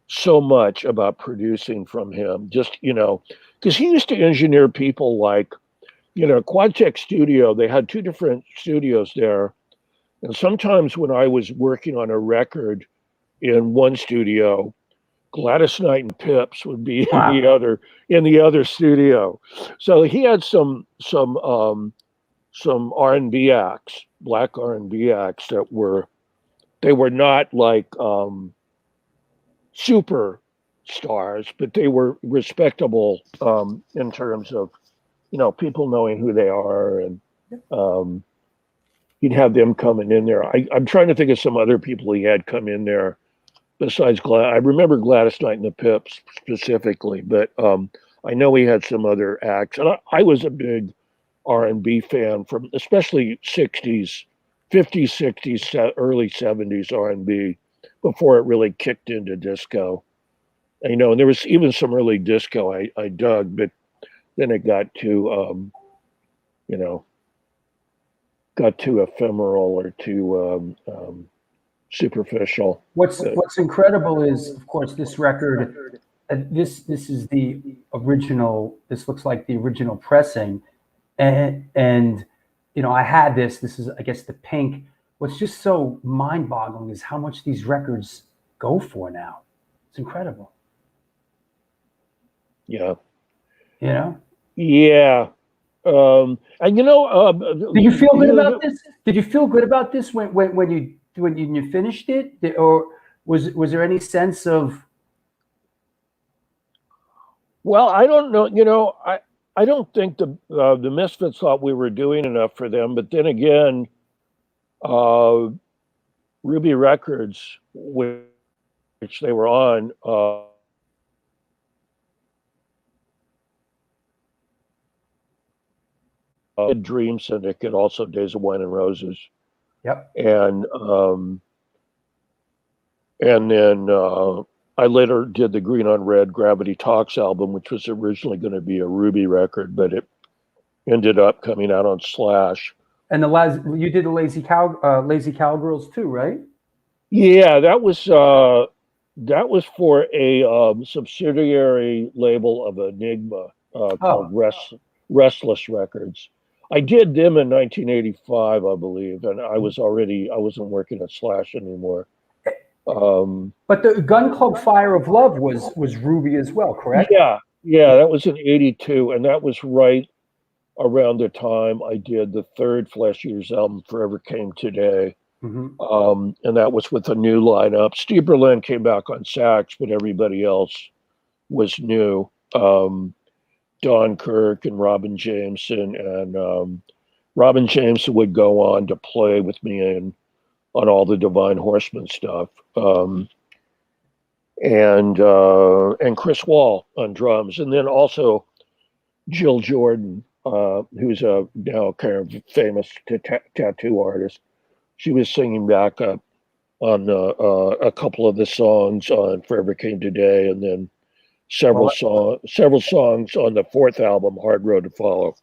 so much about producing from him. Just, because he used to engineer people like, Quad Tech Studio, they had two different studios there. And sometimes when I was working on a record in one studio, Gladys Knight and Pips would be Wow. in the other studio. So he had some R&B acts, black R&B acts that were not like super stars, but they were respectable in terms of people knowing who they are, and he'd have them coming in there. I'm trying to think of some other people he had come in there besides I remember Gladys Knight and the Pips specifically, but I know he had some other acts, and I was a big R&B fan from especially 60s, 50s, 60s, early 70s R&B before it really kicked into disco. And there was even some early disco I dug, but then it got too ephemeral or too superficial. What's incredible is, of course, this record. This is the original. This looks like the original pressing, and I had this. This is, I guess, the pink. What's just so mind-boggling is how much these records go for now. It's incredible. Yeah. Yeah. And did you feel good about this? Did you feel good about this when you finished it, or was there any sense of? Well, I don't know. I don't think the Misfits thought we were doing enough for them, but then again, Ruby Records, which they were on, Dream Syndicate, also Days of Wine and Roses. Yep. And then I later did the Green on Red Gravity Talks album, which was originally going to be a Ruby record, but it ended up coming out on Slash. And you did the Lazy Cowgirls too, right? Yeah, that was for a subsidiary label of Enigma called Restless Records. I did them in 1985, I believe, and I wasn't working at Slash anymore. But the Gun Club Fire of Love was Ruby as well, correct? Yeah, that was in '82, and that was right around the time I did the third Flesh Eaters album, Forever Came Today. Mm-hmm. And that was with a new lineup. Steve Berlin came back on sax, but everybody else was new. Don Kirk and Robin Jameson, and Robin Jameson would go on to play with me on all the Divine Horseman stuff, and Chris Wall on drums, and then also Jill Jordan, who's now kind of famous tattoo artist. She was singing backup on a couple of the songs on Forever Came Today, and then several songs on the fourth album, Hard Road to Follow.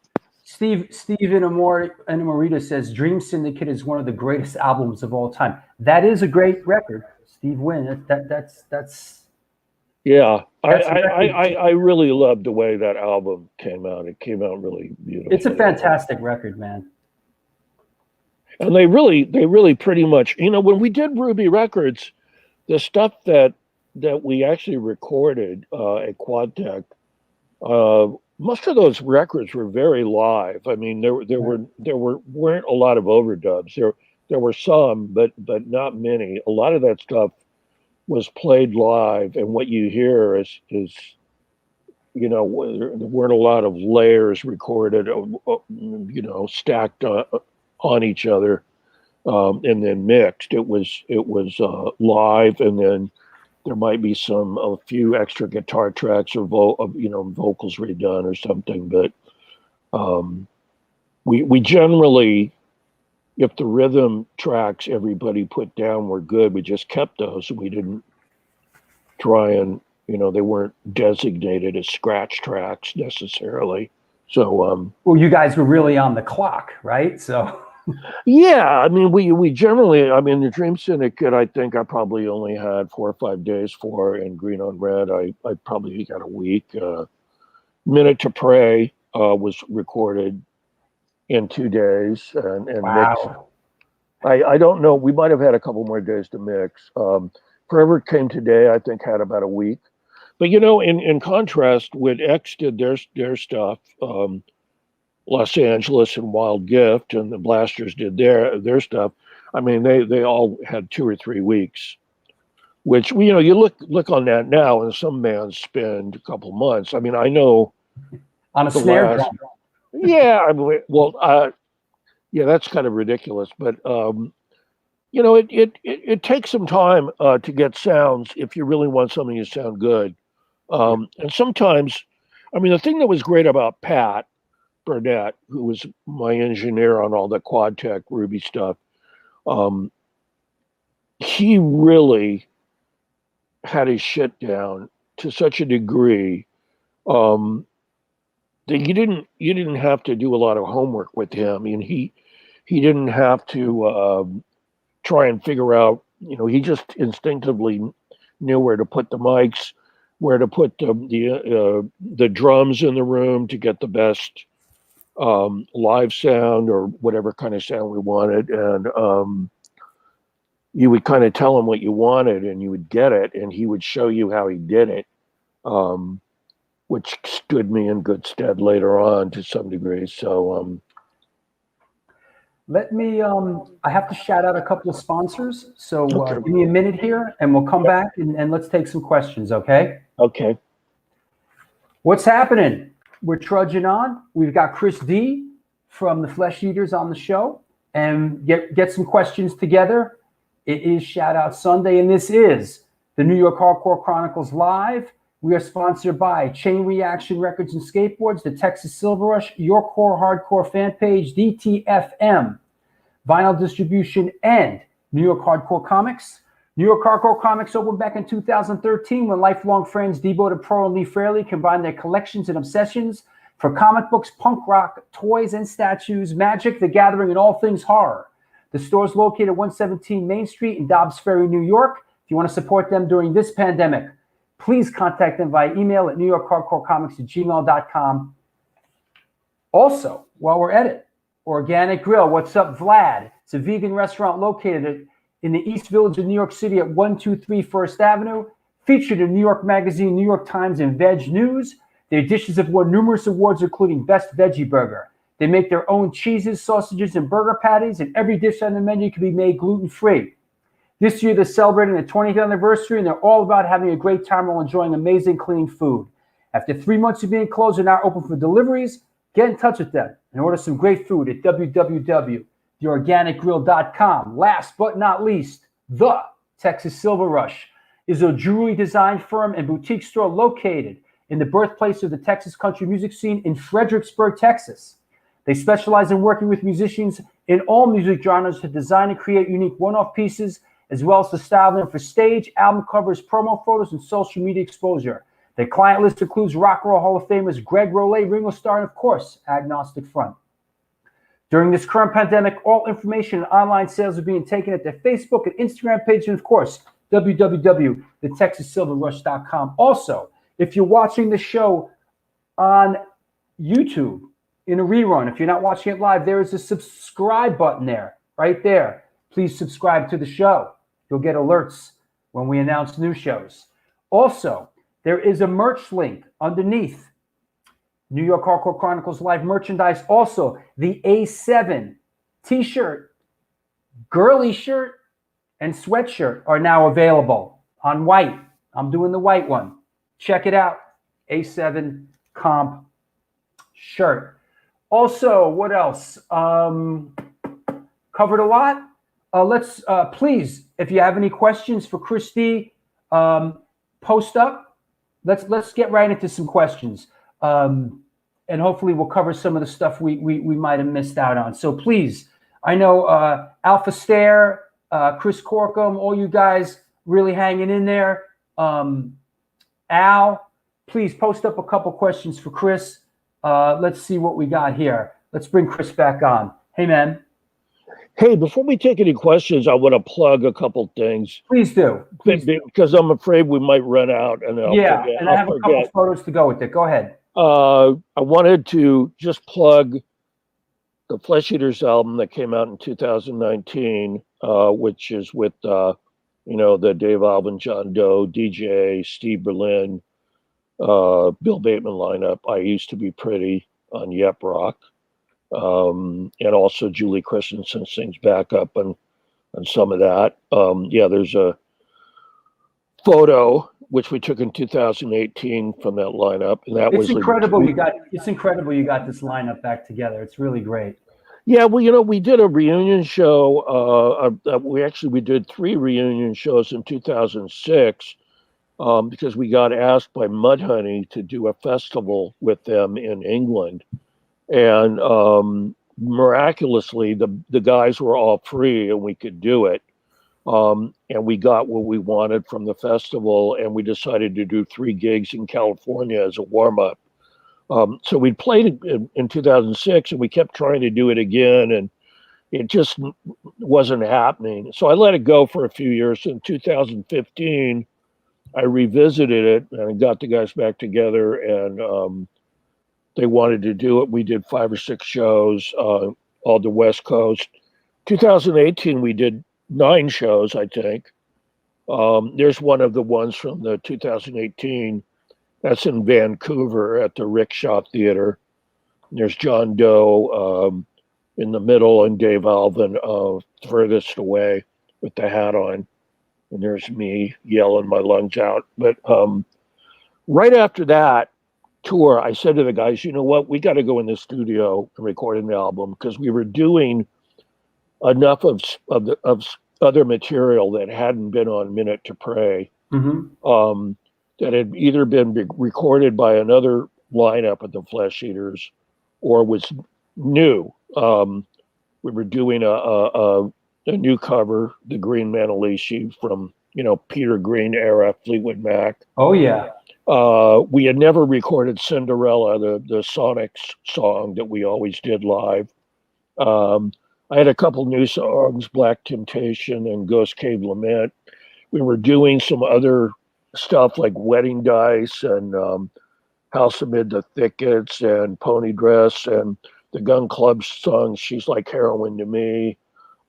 Steve Inamorita says Dream Syndicate is one of the greatest albums of all time. That is a great record, Steve Wynn. That's yeah. I really loved the way that album came out. It came out really beautiful. It's a fantastic record, man. And they really pretty much, when we did Ruby Records, the stuff that we actually recorded at Quadtech, most of those records were very live. I mean, there weren't a lot of overdubs. There were some, but not many. A lot of that stuff was played live, and what you hear is there weren't a lot of layers recorded, stacked on each other, and then mixed. It was live, and then there might be a few extra guitar tracks or vocals redone or something. But we generally, if the rhythm tracks everybody put down were good, we just kept those. We didn't try and they weren't designated as scratch tracks necessarily. So well, you guys were really on the clock, right? So yeah, I mean, we generally, the Dream Syndicate, I think I probably only had 4 or 5 days for, and Green on Red, I probably got a week. Minute to Pray was recorded in 2 days and wow. mixed. I don't know, we might have had a couple more days to mix. Forever Came Today, I think, had about a week. But in contrast, when X did their stuff, Los Angeles and Wild Gift, and the Blasters did their stuff. I mean, they all had 2 or 3 weeks, which you look on that now, and some bands spend a couple months. I mean, I know on a snare drum. Yeah, yeah, that's kind of ridiculous, but it takes some time to get sounds if you really want something to sound good. And sometimes, the thing that was great about Pat Burnett, who was my engineer on all the Quadtech Ruby stuff, he really had his shit down to such a degree that you didn't have to do a lot of homework with him. I mean, he didn't have to try and figure out. He just instinctively knew where to put the mics, where to put the drums in the room to get the best live sound or whatever kind of sound we wanted, and you would kind of tell him what you wanted and you would get it, and he would show you how he did it, which stood me in good stead later on to some degree. So let me I have to shout out a couple of sponsors, so okay. Give me a minute here and we'll come back and let's take some questions. Okay What's happening? We're trudging on. We've got Chris D from the Flesh Eaters on the show, and get some questions together. It is Shout Out Sunday, and this is the New York Hardcore Chronicles Live. We are sponsored by Chain Reaction Records and Skateboards, the Texas Silver Rush, Your Core Hardcore fan page, DTFM, Vinyl Distribution, and New York Hardcore Comics. New York Hardcore Comics opened back in 2013 when lifelong friends Debo DePro and Lee Fraley combined their collections and obsessions for comic books, punk rock, toys and statues, magic, the gathering, and all things horror. The store is located at 117 Main Street in Dobbs Ferry, New York. If you want to support them during this pandemic, please contact them via email at newyorkhardcorecomics@gmail.com. Also, while we're at it, Organic Grill. What's up, Vlad? It's a vegan restaurant located in the East Village of New York City at 123 First Avenue, featured in New York Magazine, New York Times, and Veg News. Their dishes have won numerous awards, including Best Veggie Burger. They make their own cheeses, sausages, and burger patties, and every dish on the menu can be made gluten-free. This year, they're celebrating the 20th anniversary, and they're all about having a great time while enjoying amazing, clean food. After 3 months of being closed, they're now open for deliveries. Get in touch with them and order some great food at www.theorganicgrill.com. Last but not least, the Texas Silver Rush is a jewelry design firm and boutique store located in the birthplace of the Texas country music scene in Fredericksburg, Texas. They specialize in working with musicians in all music genres to design and create unique one-off pieces as well as the styling for stage, album covers, promo photos, and social media exposure. The client list includes Rock and Roll Hall of Famers Greg Rollet, Ringo Starr, and of course, Agnostic Front. During this current pandemic, all information and online sales are being taken at their Facebook and Instagram page, and of course, www.thetexassilverrush.com. Also, if you're watching the show on YouTube in a rerun, if you're not watching it live, there is a subscribe button there, right there. Please subscribe to the show. You'll get alerts when we announce new shows. Also, there is a merch link underneath New York Hardcore Chronicles Live merchandise. Also, the A7 t-shirt, girly shirt, and sweatshirt are now available on white. I'm doing the white one. Check it out. A7 comp shirt. Also, what else? Covered a lot. Let's please, if you have any questions for Christy, post up. Let's get right into some questions. And hopefully we'll cover some of the stuff we might have missed out on. So please, I know Alpha Stare, Chris Corkum, all you guys really hanging in there. Al, please post up a couple questions for Chris. Let's see what we got here. Let's bring Chris back on. Hey, man. Hey, before we take any questions, I want to plug a couple things. Please do. Because I'm afraid we might run out. And I'll forget. And I have a couple photos to go with it. Go ahead. I wanted to just plug the Flesh Eaters album that came out in 2019, which is with, the Dave Alvin, John Doe, DJ, Steve Berlin, Bill Bateman lineup. I Used to Be Pretty on Yep Rock. And also Julie Christensen sings backup on some of that. There's a photo which we took in 2018 from that lineup, and that was incredible. It's incredible you got this lineup back together. It's really great. Yeah, well, we did a reunion show. We did 3 reunion shows in 2006 because we got asked by Mudhoney to do a festival with them in England. And miraculously, the guys were all free and we could do it. And we got what we wanted from the festival, and we decided to do 3 gigs in California as a warm-up. So we played in 2006, and we kept trying to do it again, and it just wasn't happening. So I let it go for a few years. In 2015, I revisited it, and I got the guys back together, and they wanted to do it. We did 5 or 6 shows, all the West Coast. 2018, we did 9 shows, I think. There's one of the ones from the 2018. That's in Vancouver at the Rickshaw Theater. There's John Doe in the middle and Dave Alvin furthest away with the hat on. And there's me yelling my lungs out. But right after that tour, I said to the guys, you know what, we got to go in the studio and record an album, because we were doing enough of other material that hadn't been on Minute to Pray, that had either been recorded by another lineup of the Flesh Eaters or was new. We were doing a new cover, the Green Manalishi from, Peter Green era Fleetwood Mac. Oh, yeah. We had never recorded Cinderella, the Sonics song that we always did live. I had a couple new songs, Black Temptation and Ghost Cave Lament. We were doing some other stuff like Wedding Dice and House Amid the Thickets and Pony Dress and the Gun Club song, She's Like Heroin to Me,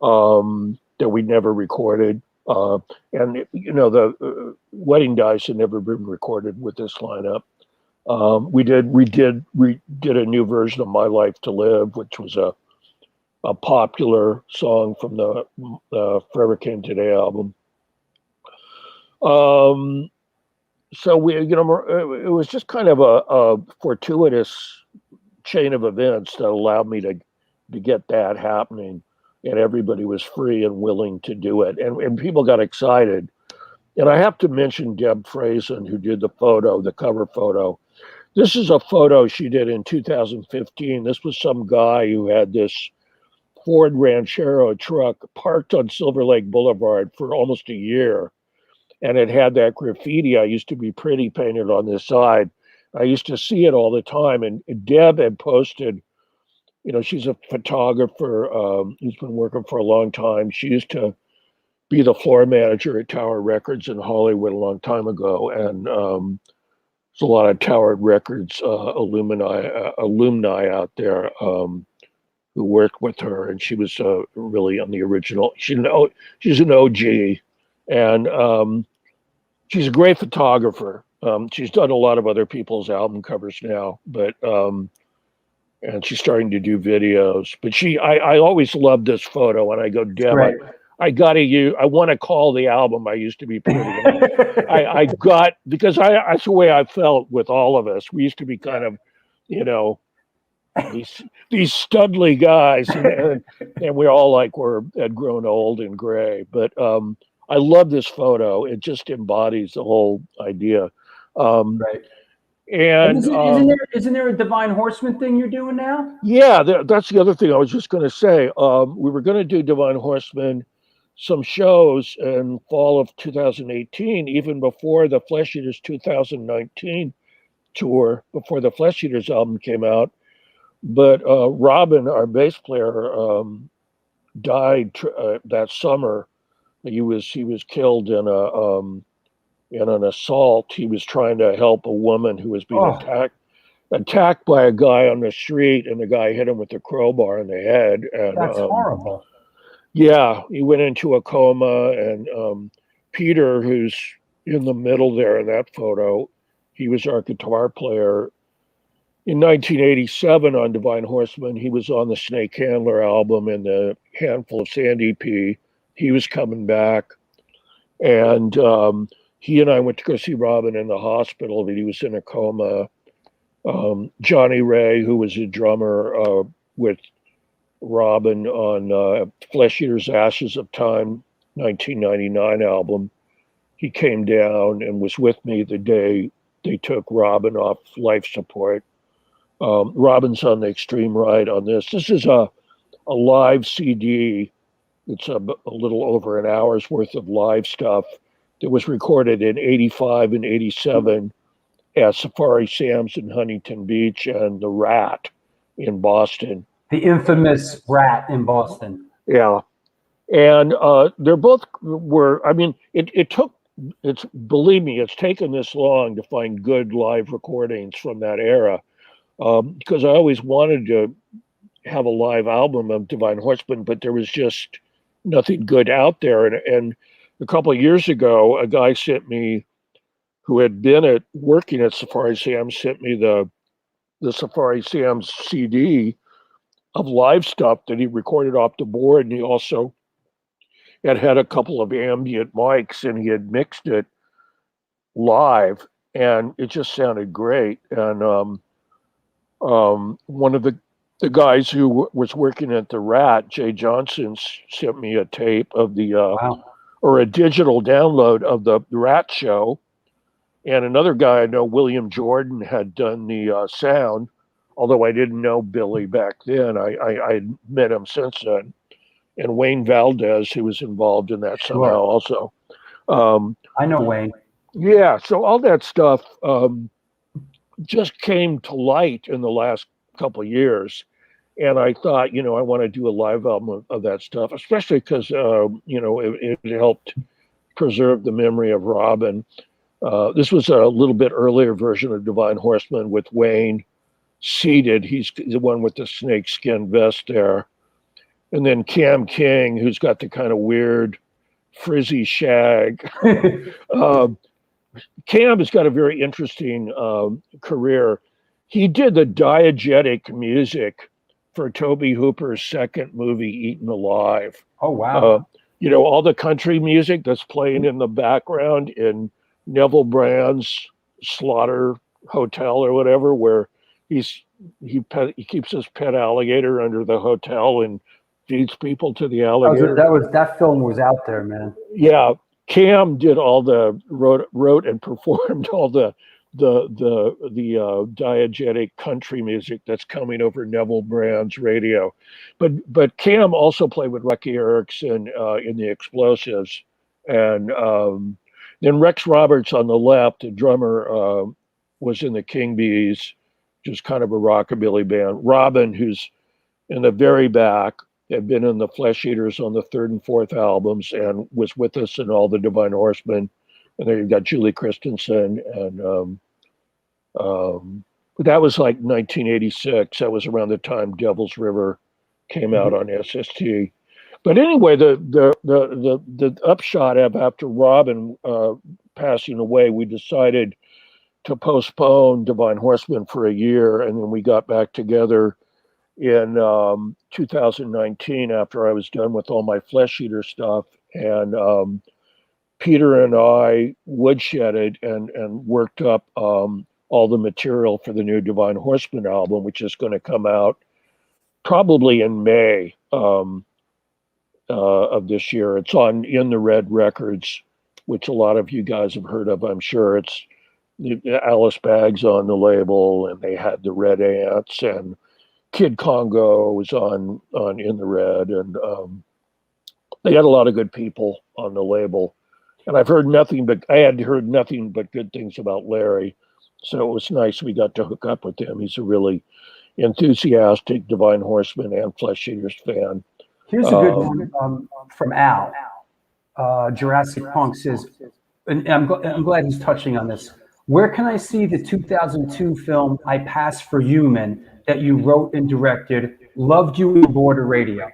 that we never recorded. And the Wedding Dice had never been recorded with this lineup. We did a new version of My Life to Live, which was a popular song from the Forever Came Today album. So we, it was just kind of a fortuitous chain of events that allowed me to get that happening, and everybody was free and willing to do it, and people got excited. And I have to mention Deb Frazen, who did the cover photo. This is a photo she did in 2015. This was some guy who had this Ford Ranchero truck parked on Silver Lake Boulevard for almost a year. And it had that graffiti, I used to be pretty, painted on this side. I used to see it all the time. And Deb had posted, you know, she's a photographer who's been working for a long time. She used to be the floor manager at Tower Records in Hollywood a long time ago. And there's a lot of Tower Records alumni out there who worked with her. And she was really on the original. She's an OG. And she's a great photographer. She's done a lot of other people's album covers now, but and she's starting to do videos. But I always loved this photo, and I go, Deb, I want to call the album "I Used to Be Pretty." I got, because that's the way I felt with all of us. We used to be kind of, you know, these studly guys, and we're all like had grown old and gray. But I love this photo. It just embodies the whole idea. Right. And isn't there a Divine Horseman thing you're doing now? Yeah, that's the other thing I was just going to say. We were going to do Divine Horseman, some shows in fall of 2018, even before the Flesh Eaters 2019 tour, before the Flesh Eaters album came out. But Robin, our bass player, died that summer. He was killed in an assault. He was trying to help a woman who was being attacked by a guy on the street, and the guy hit him with a crowbar in the head. And that's horrible. Yeah, he went into a coma. And Peter, who's in the middle there in that photo, he was our guitar player. In 1987 on Divine Horseman, he was on the Snake Handler album and the Handful of Sand EP. He was coming back. And he and I went to go see Robin in the hospital, but he was in a coma. Johnny Ray, who was a drummer with Robin on Flesh Eaters Ashes of Time 1999 album, he came down and was with me the day they took Robin off life support. Robin's on the extreme right on this. This is a live CD. It's a little over an hour's worth of live stuff that was recorded in 85 and 87 at Safari Sam's in Huntington Beach and the Rat in Boston. The infamous Rat in Boston. Yeah. And they're both were, I mean, believe me, it's taken this long to find good live recordings from that era. Because I always wanted to have a live album of Divine Horseman, but there was just nothing good out there. And a couple of years ago, a guy sent me, who had been working at Safari Sam's, sent me the Safari Sam's CD of live stuff that he recorded off the board. And he also had a couple of ambient mics, and he had mixed it live, and it just sounded great. And one of the guys who was working at the Rat, Jay Johnson, sent me a tape of the or a digital download of the Rat show. And another guy I know, William Jordan, had done the sound, although I didn't know Billy back then. I met him since then. And Wayne Valdez, who was involved in that somehow also. I know Wayne. Yeah, so all that stuff just came to light in the last couple of years. And I thought, I want to do a live album of that stuff, especially because, it helped preserve the memory of Robin. This was a little bit earlier version of Divine Horseman with Wayne seated. He's the one with the snakeskin vest there. And then Cam King, who's got the kind of weird frizzy shag. Cam has got a very interesting career. He did the diegetic music for Tobe Hooper's second movie, Eaten Alive. Oh, wow. All the country music that's playing in the background in Neville Brand's Slaughter Hotel or whatever, where he keeps his pet alligator under the hotel and feeds people to the alligator. That film was out there, man. Yeah. Cam did wrote and performed all the diegetic country music that's coming over Neville Brand's radio. But Cam also played with Rocky Erickson in the Explosives, and then Rex Roberts on the left, the drummer, was in the King Bees, which is kind of a rockabilly band. Robin, who's in the very back, had been in the Flesh Eaters on the third and fourth albums and was with us in all the Divine Horsemen. And then you've got Julie Christensen, and that was like 1986. That was around the time Devil's River came out on SST. But anyway, the upshot of after Robin passing away, we decided to postpone Divine Horseman for a year, and then we got back together in 2019 after I was done with all my Flesh Eater stuff, and Peter and I woodshedded and worked up all the material for the new Divine Horseman album, which is going to come out probably in May of this year. It's on In the Red Records, which a lot of you guys have heard of, I'm sure. It's Alice Baggs on the label, and they had the Red Ants, and Kid Congo was on In the Red, and they had a lot of good people on the label. And I had heard nothing but good things about Larry. So it was nice we got to hook up with him. He's a really enthusiastic Divine Horseman and Flesh Eaters fan. Here's a good one from Al. Jurassic Punk says, and I'm glad he's touching on this. Where can I see the 2002 film I Pass for Human that you wrote and directed? Loved you in Border Radio.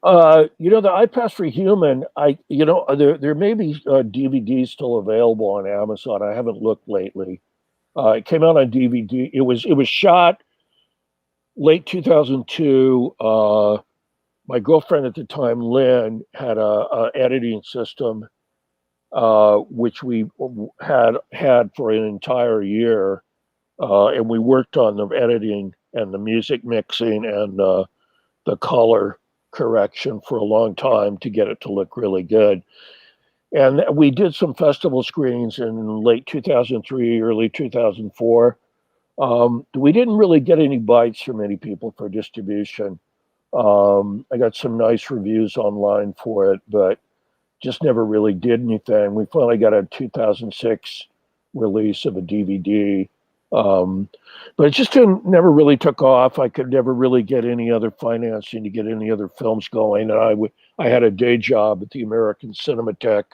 The I Pass for Human, there may be DVDs still available on Amazon. I haven't looked lately. It came out on DVD. It was shot late 2002. My girlfriend at the time, Lynn, had a editing system, which we had for an entire year, and we worked on the editing and the music mixing and the color correction for a long time to get it to look really good. And we did some festival screenings in late 2003, early 2004. We didn't really get any bites from any people for distribution. I got some nice reviews online for it, but just never really did anything. We finally got a 2006 release of a DVD. But it just never really took off. I could never really get any other financing to get any other films going. And I had a day job at the American Cinematheque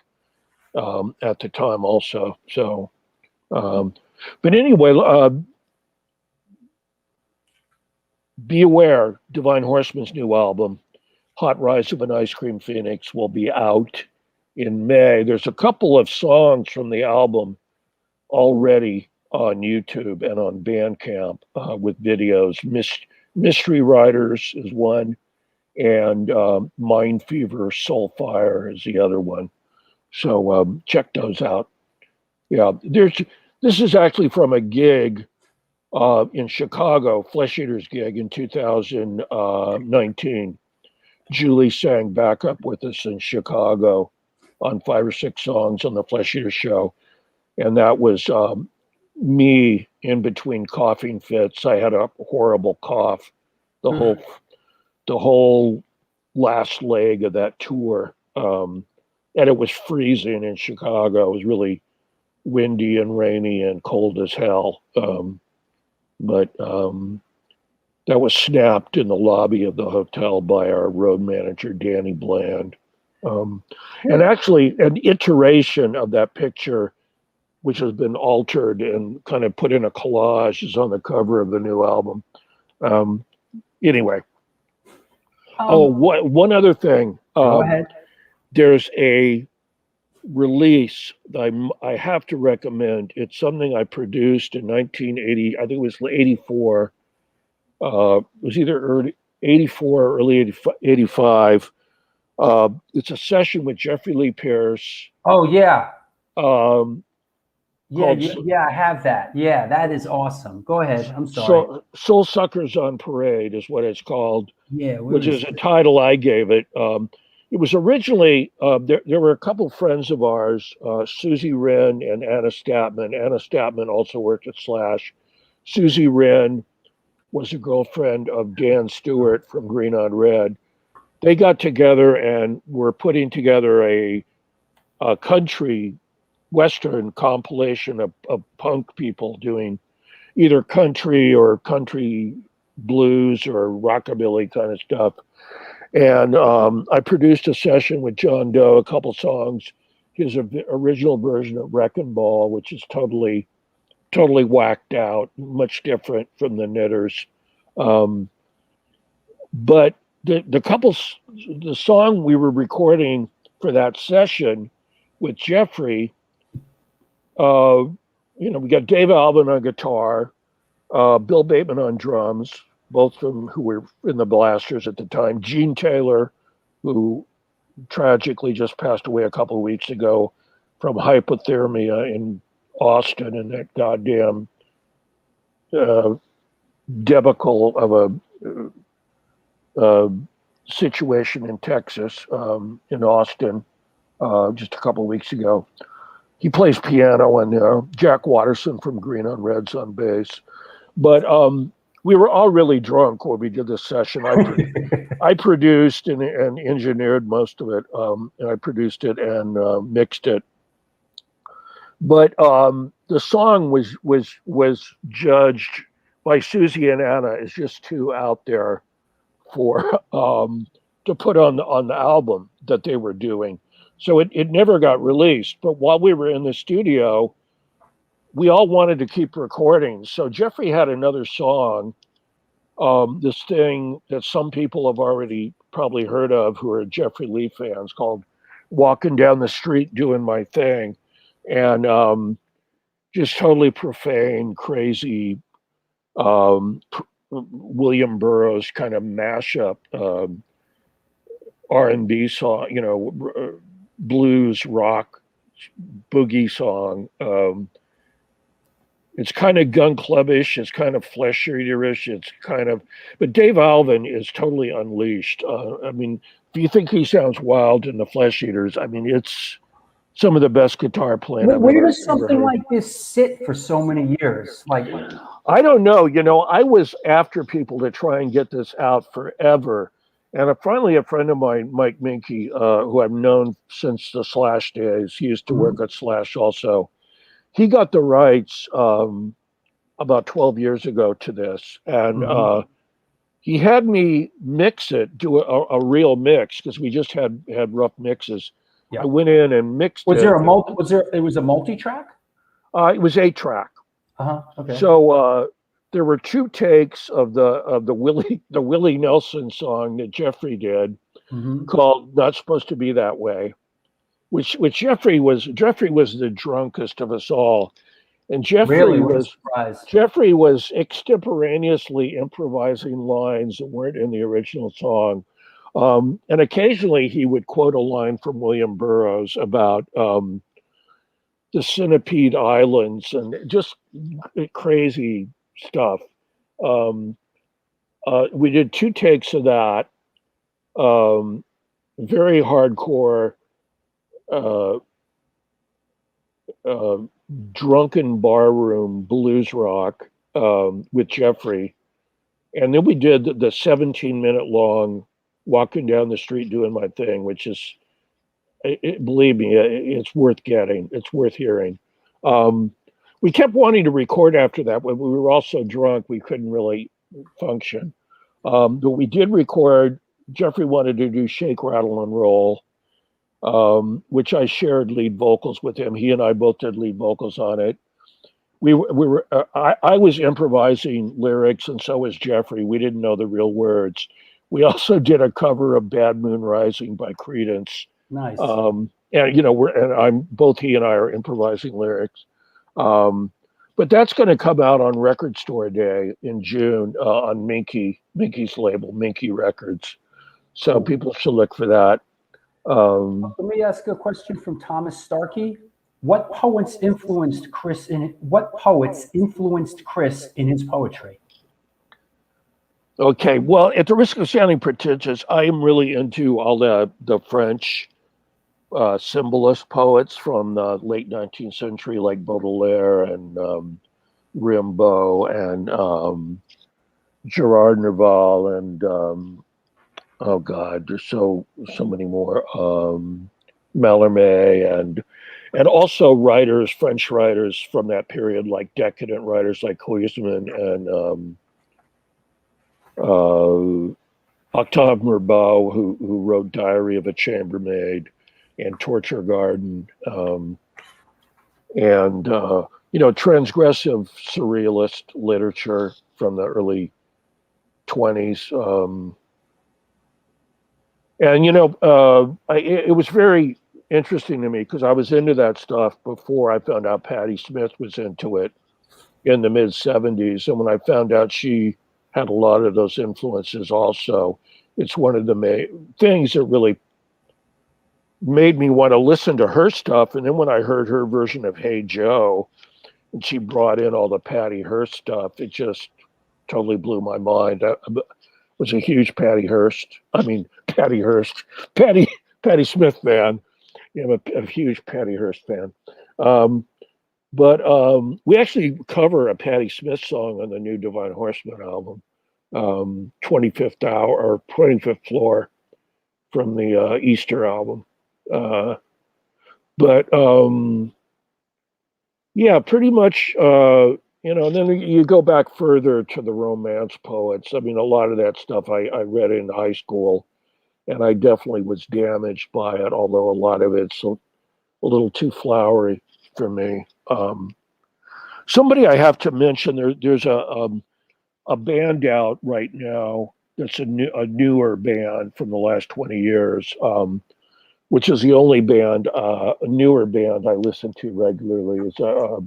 at the time also. So, but anyway, be aware, Divine Horseman's new album, Hot Rise of an Ice Cream Phoenix, will be out in May. There's a couple of songs from the album already on YouTube and on Bandcamp with videos. Mystery Riders is one, and Mind Fever, Soulfire is the other one. So check those out. Yeah, this is actually from a gig in Chicago, Flesh Eaters gig in 2019. Julie sang backup with us in Chicago on 5 or 6 songs on the Flesh Eaters show, and that was me in between coughing fits. I had a horrible cough the whole last leg of that tour, and it was freezing in Chicago. It was really windy and rainy and cold as hell. But that was snapped in the lobby of the hotel by our road manager, Danny Bland. And actually, an iteration of that picture, which has been altered and kind of put in a collage, is on the cover of the new album. Anyway. One other thing. Go ahead. There's a release that I have to recommend. It's something I produced in 1980. I think it was 84. It was either early 84 or early 85. It's a session with Jeffrey Lee Pierce. Oh, yeah. Yeah, I have that. Yeah, that is awesome. Go ahead. I'm sorry. Soul Suckers on Parade is what it's called. Yeah, which is a title I gave it. it was originally there were a couple friends of ours, Susie Wren and Anna Statman. Anna Statman also worked at Slash. Susie Wren was a girlfriend of Dan Stewart from Green on Red. They got together and were putting together a country Western compilation of punk people doing either country or country blues or rockabilly kind of stuff. And I produced a session with John Doe, a couple songs, his original version of Wrecking Ball, which is totally whacked out, much different from the Knitters. But the song we were recording for that session with Jeffrey, we got Dave Alvin on guitar, Bill Bateman on drums, both from who were in the Blasters at the time, Gene Taylor, who tragically just passed away a couple of weeks ago from hypothermia in Austin, and that goddamn debacle of a situation in Texas, in Austin, just a couple of weeks ago. He plays piano, and Jack Watterson from Green on Red's on bass. But we were all really drunk when we did this session. I produced and engineered most of it, and I produced it and mixed it. But the song was judged by Susie and Anna as just too out there for to put on the album that they were doing. So it never got released. But while we were in the studio, we all wanted to keep recording. So Jeffrey had another song, this thing that some people have already probably heard of who are Jeffrey Lee fans, called Walking Down the Street Doing My Thing. And just totally profane, crazy, William Burroughs kind of mashup, R&B song, blues, rock, boogie song. It's kind of gun clubbish, it's kind of flesh eaterish, but Dave Alvin is totally unleashed. If you think he sounds wild in the Flesh Eaters, it's some of the best guitar playing. Where does something like this sit for so many years? I don't know. I was after people to try and get this out forever. And finally, a friend of mine, Mike Minke, who I've known since the Slash days, he used to work at Slash also. He got the rights about 12 years ago to this. And he had me mix it, do a real mix, because we just had rough mixes. Yeah. I went in and mixed it. It was a multi-track? It was 8-track. Okay. So there were 2 takes of the Willie Nelson song that Jeffrey did, called "Not Supposed to Be That Way," which Jeffrey was the drunkest of us all, and Jeffrey was extemporaneously improvising lines that weren't in the original song. And occasionally he would quote a line from William Burroughs about the Centipede Islands and just crazy stuff. We did 2 takes of that, very hardcore, drunken barroom blues rock with Jeffrey. And then we did the 17-minute long Walking Down the Street Doing My Thing, which is, believe me, it's worth getting. It's worth hearing. We kept wanting to record after that, but we were all so drunk we couldn't really function. But we did record. Jeffrey wanted to do Shake, Rattle, and Roll, which I shared lead vocals with him. He and I both did lead vocals on it. I was improvising lyrics, and so was Jeffrey. We didn't know the real words. We also did a cover of Bad Moon Rising by Creedence. Nice. Both he and I are improvising lyrics. But that's going to come out on Record Store Day in June on Minke's label, Minke Records. So people should look for that. Let me ask a question from Thomas Starkey. What poets influenced Chris in his poetry? Okay, well, at the risk of sounding pretentious, I am really into all the French symbolist poets from the late 19th century, like Baudelaire and Rimbaud and Gerard Nerval and oh God, there's so many more. Mallarmé and also writers, French writers from that period, like decadent writers like Horseman and Octave Mirbeau, who wrote Diary of a Chambermaid and Torture Garden, and transgressive surrealist literature from the early 20s. It was very interesting to me because I was into that stuff before I found out Patti Smith was into it in the mid 70s. And when I found out she had a lot of those influences also, it's one of the main things that really made me want to listen to her stuff. And then when I heard her version of Hey Joe, and she brought in all the Patty Hearst stuff, it just totally blew my mind. I was a huge Patty Smith fan. I'm a huge Patty Hearst fan. But we actually cover a Patti Smith song on the new Divine Horseman album, 25th Hour or 25th Floor from the Easter album. Yeah, pretty much, and then you go back further to the Romance poets. I mean, a lot of that stuff I read in high school, and I definitely was damaged by it, although a lot of it's a little too flowery for me. Somebody I have to mention, there's a band out right now that's a newer band from the last 20 years, which is the only band, a newer band I listen to regularly. It's a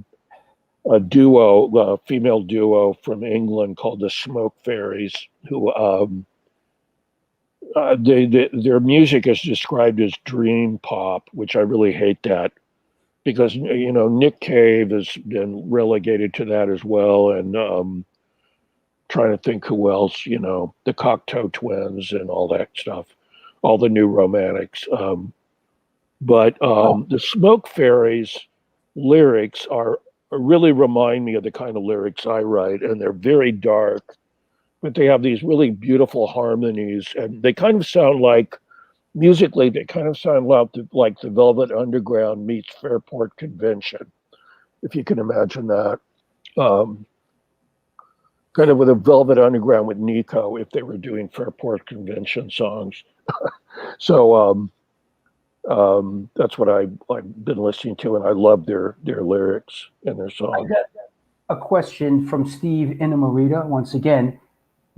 duo, a female duo from England called the Smoke Fairies, who their music is described as dream pop, which I really hate that because Nick Cave has been relegated to that as well, and trying to think who else, the Cocteau Twins and all that stuff, all the new romantics. But the Smoke Fairies lyrics really remind me of the kind of lyrics I write, and they're very dark, but they have these really beautiful harmonies, and they kind of sound like, musically, they kind of sound like the Velvet Underground meets Fairport Convention, if you can imagine that. Kind of with a Velvet Underground with Nico if they were doing Fairport Convention songs. So that's what I've been listening to, and I love their lyrics and their songs. I got a question from Steve Inamarita once again.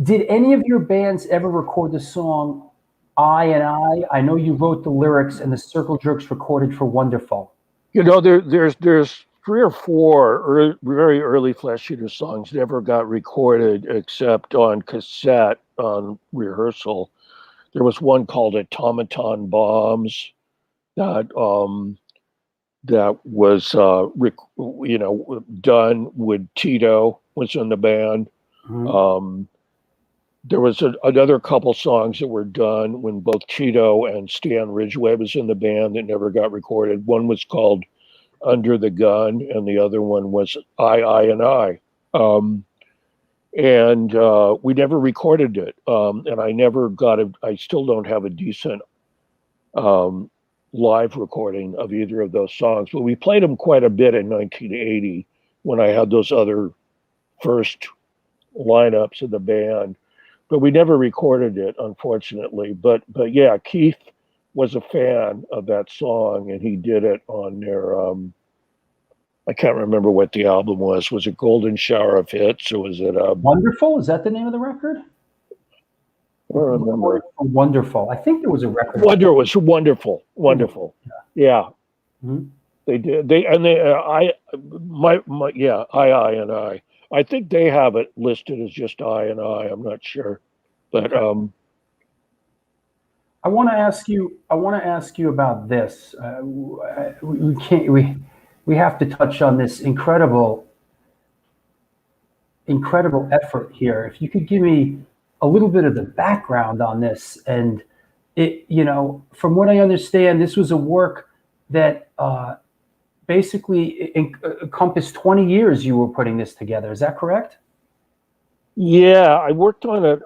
Did any of your bands ever record the song I and I? I know you wrote the lyrics and the Circle Jerks recorded for Wonderful. There's 3 or 4 very early Flesh Eater songs never got recorded except on cassette on rehearsal. There was one called Automaton Bombs that was done with Tito was in the band. Mm-hmm. There was another couple songs that were done when both Tito and Stan Ridgway was in the band that never got recorded. One was called Under the Gun, and the other one was I and I. We never recorded it. And I never got I still don't have a decent live recording of either of those songs, but we played them quite a bit in 1980 when I had those other first lineups of the band, but we never recorded it, unfortunately. But yeah, Keith was a fan of that song, and he did it on their, I can't remember what the album was. Was it Golden Shower of Hits, or was it Wonderful? Is that the name of the record? I don't remember. Wonderful. I think there was a record. Wonder was wonderful. Yeah. Mm-hmm. They did. I and I. I think they have it listed as just I and I. I'm not sure, but I want to ask you about this. We have to touch on this incredible effort here. If you could give me a little bit of the background on this. And it, you know, from what I understand, this was a work that basically encompassed 20 years you were putting this together. Is that correct? Yeah, I worked on it.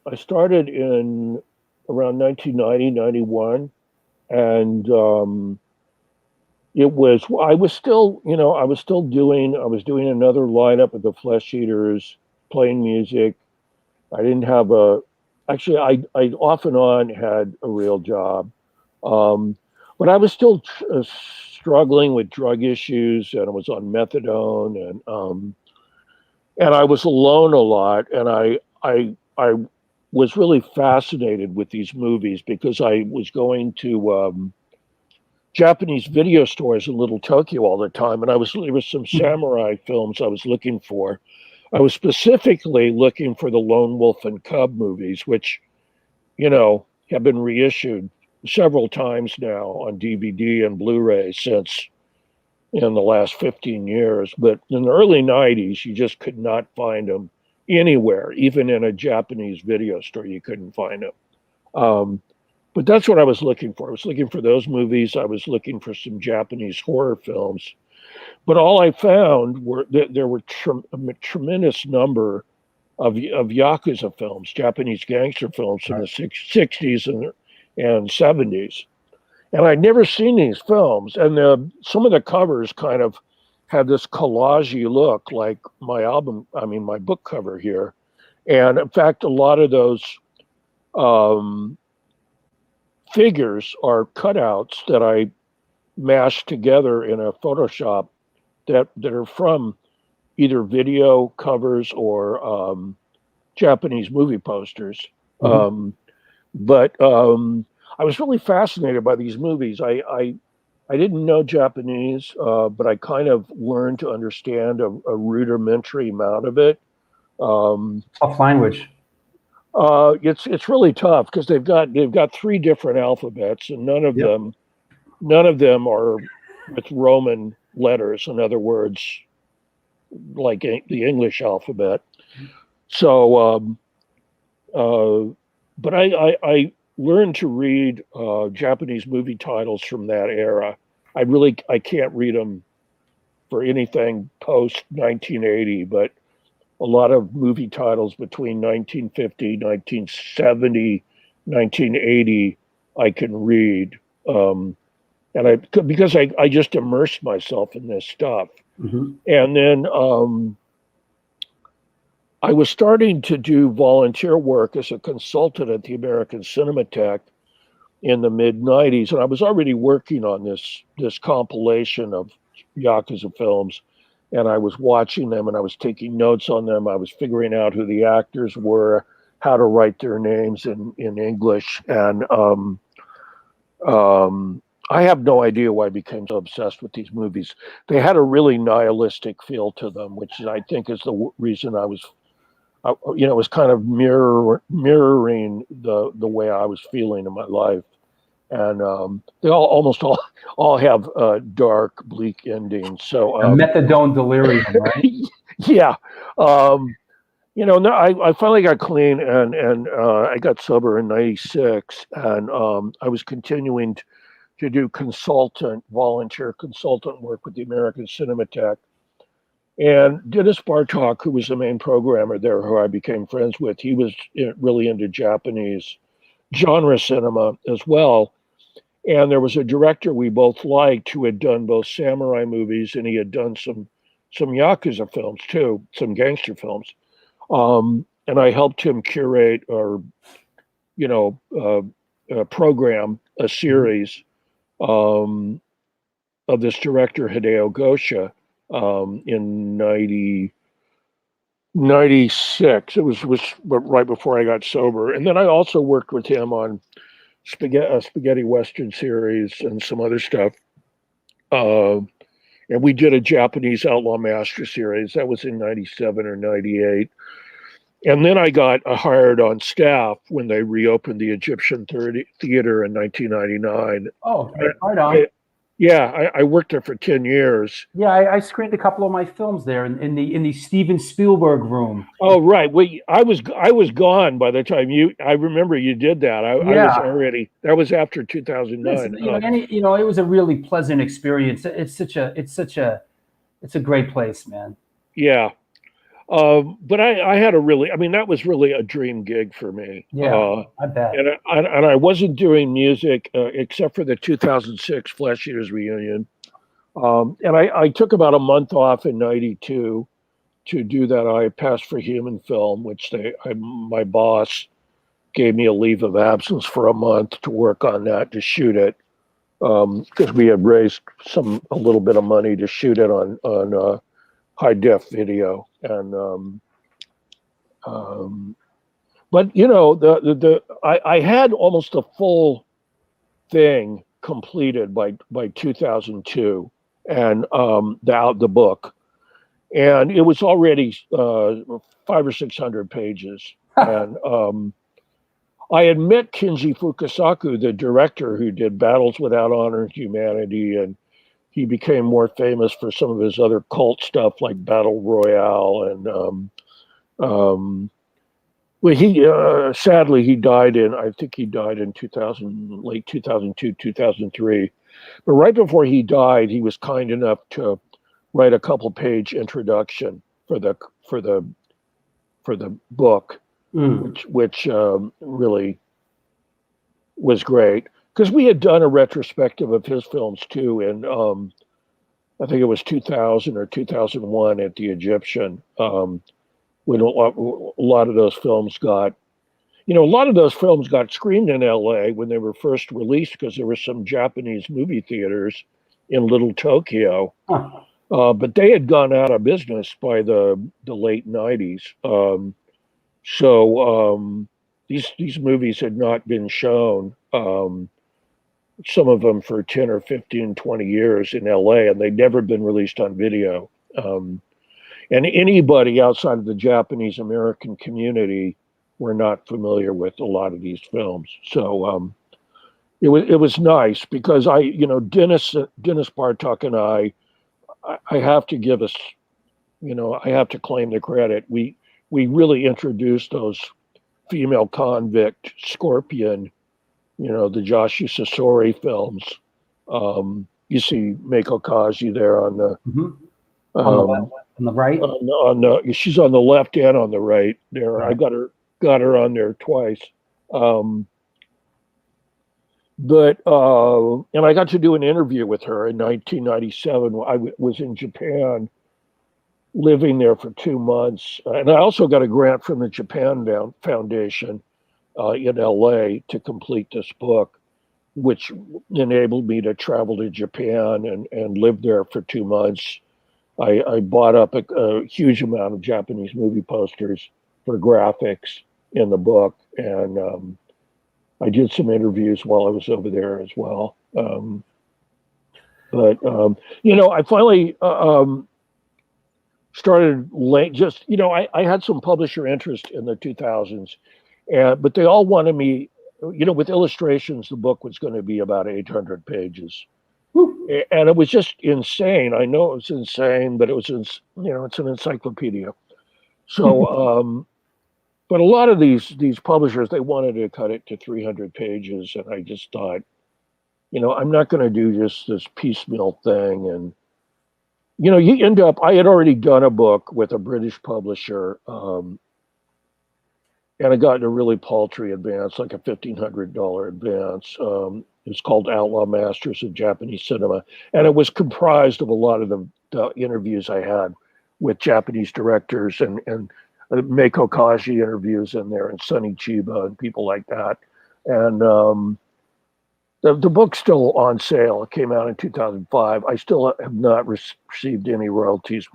I started in around 1990, 91. And I was still doing another lineup of the Flesh Eaters, playing music. I didn't have actually, I off and on had a real job. But I was still struggling with drug issues, and I was on methadone, and I was alone a lot. And I was really fascinated with these movies because I was going to Japanese video stores in Little Tokyo all the time, and there was some samurai films I was looking for. I was specifically looking for the Lone Wolf and Cub movies, which, you know, have been reissued several times now on DVD and Blu-ray since in the last 15 years. But in the early 90s, you just could not find them anywhere, even in a Japanese video store, you couldn't find them. But that's what I was looking for. I was looking for those movies. I was looking for some Japanese horror films. But all I found were that there were a tremendous number of Yakuza films, Japanese gangster films from the 60s and 70s. And I'd never seen these films. And some of the covers kind of had this collage-y look, like my book cover here. And in fact, a lot of those figures are cutouts that I mashed together in a Photoshop that are from either video covers or Japanese movie posters. Mm-hmm. But I was really fascinated by these movies. I didn't know Japanese, but I kind of learned to understand a rudimentary amount of it. Tough language. It's really tough because they've got three different alphabets, and none of them are with Roman letters. In other words, like the English alphabet. So, but I learned to read Japanese movie titles from that era. I can't read them for anything post 1980, but a lot of movie titles between 1950, 1970, 1980, I can read. And because I just immersed myself in this stuff. Mm-hmm. And then I was starting to do volunteer work as a consultant at the American Cinematheque in the mid 90s. And I was already working on this compilation of Yakuza films. And I was watching them and I was taking notes on them. I was figuring out who the actors were, how to write their names in English. And I have no idea why I became so obsessed with these movies. They had a really nihilistic feel to them, which I think is the reason I was, was kind of mirroring the way I was feeling in my life. And they almost all have dark, bleak endings. So methadone delirium, right? Yeah. I finally got clean and I got sober in 96, and I was continuing to do volunteer consultant work with the American Cinematheque. And Dennis Bartok, who was the main programmer there, who I became friends with, he was really into Japanese genre cinema as well. And there was a director we both liked who had done both samurai movies, and he had done some Yakuza films too, some gangster films. And I helped him curate or, program a series of this director, Hideo Gosha, in 96. It was right before I got sober. And then I also worked with him on spaghetti Western series and some other stuff. And we did a Japanese Outlaw Master series. That was in 97 or 98. And then I got hired on staff when they reopened the Egyptian Theater in 1999. Oh, right on. Yeah, I worked there for 10 years. Yeah, I screened a couple of my films there in the Steven Spielberg room. Oh, right. I was gone by the time I remember you did that. I was Yeah. already, that was after Listen, 2009. it was a really pleasant experience. It's a great place, man. Yeah. But I had I mean, that was really a dream gig for me. Yeah, I bet. And I wasn't doing music except for the 2006 Flesh Eaters reunion. And I took about a month off in '92 to do that. I passed for human film, which my boss gave me a leave of absence for a month to work on that, to shoot it, because we had raised a little bit of money to shoot it on high def video. And but you know, I had almost a full thing completed by 2002, and the book, and it was already 500 or 600 pages, and I had met Kinji Fukasaku, the director who did Battles Without Honor and Humanity, and he became more famous for some of his other cult stuff like Battle Royale. And well, he sadly he died I think he died in 2000, late 2002, 2003. But right before he died, he was kind enough to write a couple-page introduction for the book, which really was great, because we had done a retrospective of his films too in I think it was 2000 or 2001 at the Egyptian. When a lot of those films got, a lot of those films got screened in LA when they were first released, because there were some Japanese movie theaters in Little Tokyo. But they had gone out of business by the late 90s. So these movies had not been shown, some of them for 10 or 15, 20 years in LA, and they'd never been released on video. And anybody outside of the Japanese American community were not familiar with a lot of these films. So it was nice, because Dennis Bartok and I have to give us, I have to claim the credit. We really introduced those female convict Scorpion, the Joshi Sasori films. You see Meiko Kaji there on the on the right. She's on the left and on the right there. Right. I got her on there twice. But and I got to do an interview with her in 1997. I was in Japan, living there for 2 months, and I also got a grant from the Japan Foundation in LA to complete this book, which enabled me to travel to Japan and live there for 2 months. I bought up a huge amount of Japanese movie posters for graphics in the book, and I did some interviews while I was over there as well. But I finally started late. Just I had some publisher interest in the 2000s, but they all wanted me. With illustrations, the book was going to be about 800 pages. And it was just insane. I know it was insane, but it was, it's an encyclopedia. So, but a lot of these publishers, they wanted to cut it to 300 pages. And I just thought, I'm not going to do just this piecemeal thing. And, you end up, I had already done a book with a British publisher, and I got a really paltry advance, like a $1,500 advance. It's called Outlaw Masters of Japanese Cinema. And it was comprised of a lot of the interviews I had with Japanese directors, and Meiko Kaji interviews in there, and Sonny Chiba and people like that. And the book's still on sale. It came out in 2005. I still have not received any royalties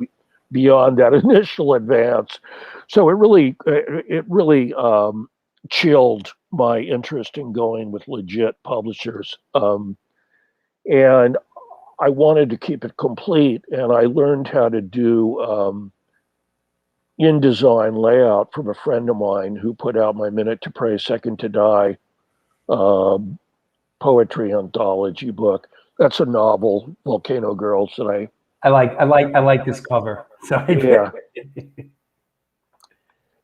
beyond that initial advance. So it really chilled my interest in going with legit publishers. And I wanted to keep it complete, and I learned how to do InDesign layout from a friend of mine who put out my Minute to Pray, Second to Die poetry anthology book. That's a novel, Volcano Girls, that I like this cover. So yeah.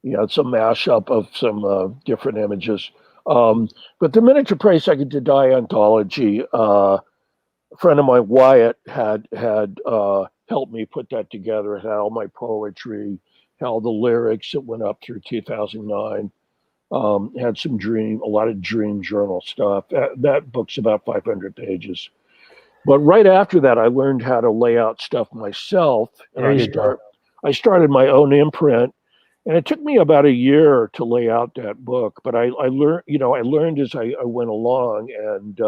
Yeah, it's a mashup of some different images. But the Miniature Pray Second to Die anthology, a friend of mine, Wyatt, had helped me put that together. It had all my poetry, had all the lyrics that went up through 2009. Had a lot of dream journal stuff. That book's about 500 pages. But right after that, I learned how to lay out stuff myself, and I started my own imprint. And it took me about a year to lay out that book, but I learned, I learned as I went along, and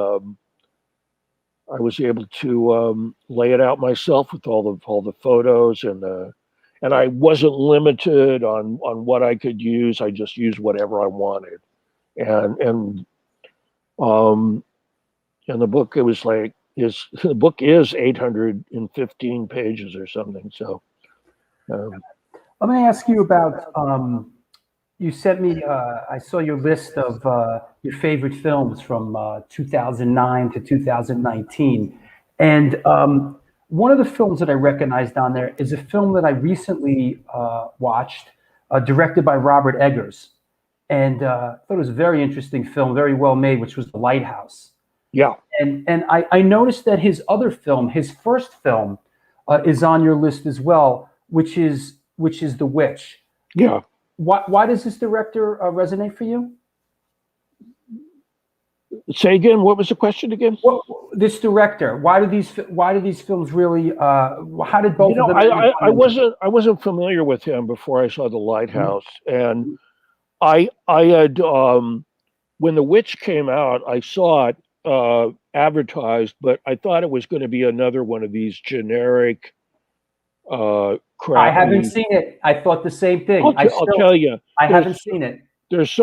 I was able to lay it out myself with all the photos, and I wasn't limited on what I could use. I just used whatever I wanted, and the book, it was like the book is 815 pages or something. So. Let me ask you about, you sent me, I saw your list of your favorite films from 2009 to 2019. And one of the films that I recognized on there is a film that I recently watched, directed by Robert Eggers. And I thought it was a very interesting film, very well made, which was The Lighthouse. Yeah. And I noticed that his other film, his first film, is on your list as well, which is The Witch. Yeah. Why does this director resonate for you? Say again. What was the question again? Well, this director. Why do these films really? How did both of them? I wasn't familiar with him before I saw The Lighthouse, and I had when The Witch came out, I saw it advertised, but I thought it was going to be another one of these generic. I haven't seen it. I thought the same thing. I'll tell you, I haven't seen it. There's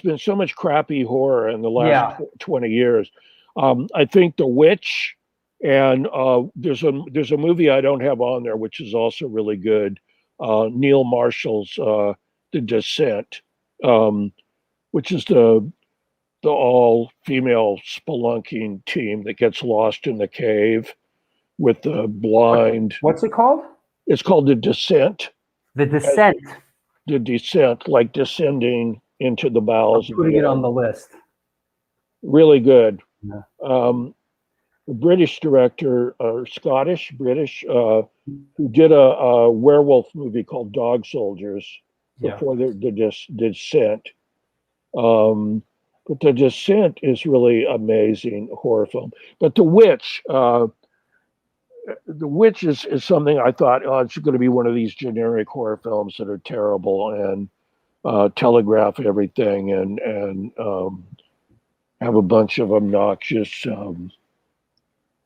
been so much crappy horror in the last 20 years. I think The Witch, and there's a movie I don't have on there, which is also really good. Neil Marshall's The Descent, which is the all-female spelunking team that gets lost in the cave with the blind. What's it called? It's called The Descent. The Descent. The Descent, like descending into the bowels. I'm putting it on the list. Really good. Yeah. The British director, or Scottish, British, who did a werewolf movie called Dog Soldiers before the Descent. But The Descent is really amazing horror film. But The Witch, is something I thought, it's going to be one of these generic horror films that are terrible and telegraph everything and have a bunch of obnoxious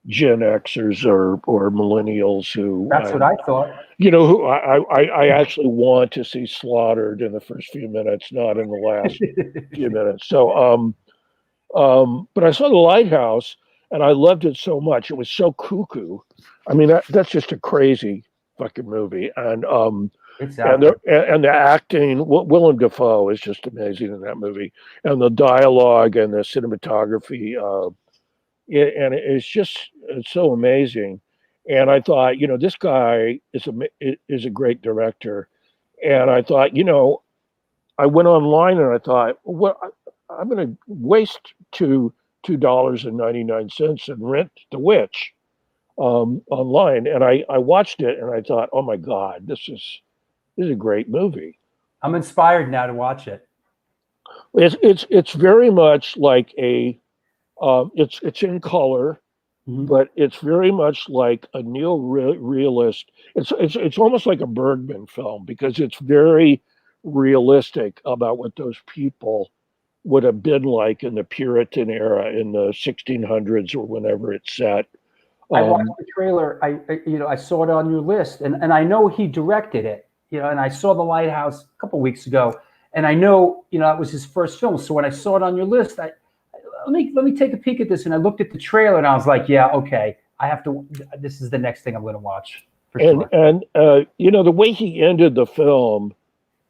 Gen Xers or millennials who. That's what I thought. Who I actually want to see slaughtered in the first few minutes, not in the last few minutes. So, but I saw The Lighthouse, and I loved it so much. It was so cuckoo. I mean, that's just a crazy fucking movie. And the acting, Willem Dafoe is just amazing in that movie, and the dialogue and the cinematography, and it's so amazing. And I thought, this guy is a great director. And I thought, I went online and I thought, well, I'm going to waste $2.99 and rent The Witch online. And I watched it and I thought, oh my God, this is a great movie. I'm inspired now to watch it. It's very much like it's in color, but it's very much like a neo-realist. It's almost like a Bergman film because it's very realistic about what those people would have been like in the Puritan era in the 1600s or whenever it's set. I watched the trailer. I saw it on your list, and I know he directed it. And I saw The Lighthouse a couple weeks ago, and I know it was his first film. So when I saw it on your list, let me take a peek at this, and I looked at the trailer, and I was like, yeah, okay, I have to. This is the next thing I'm going to watch. For sure. And the way he ended the film,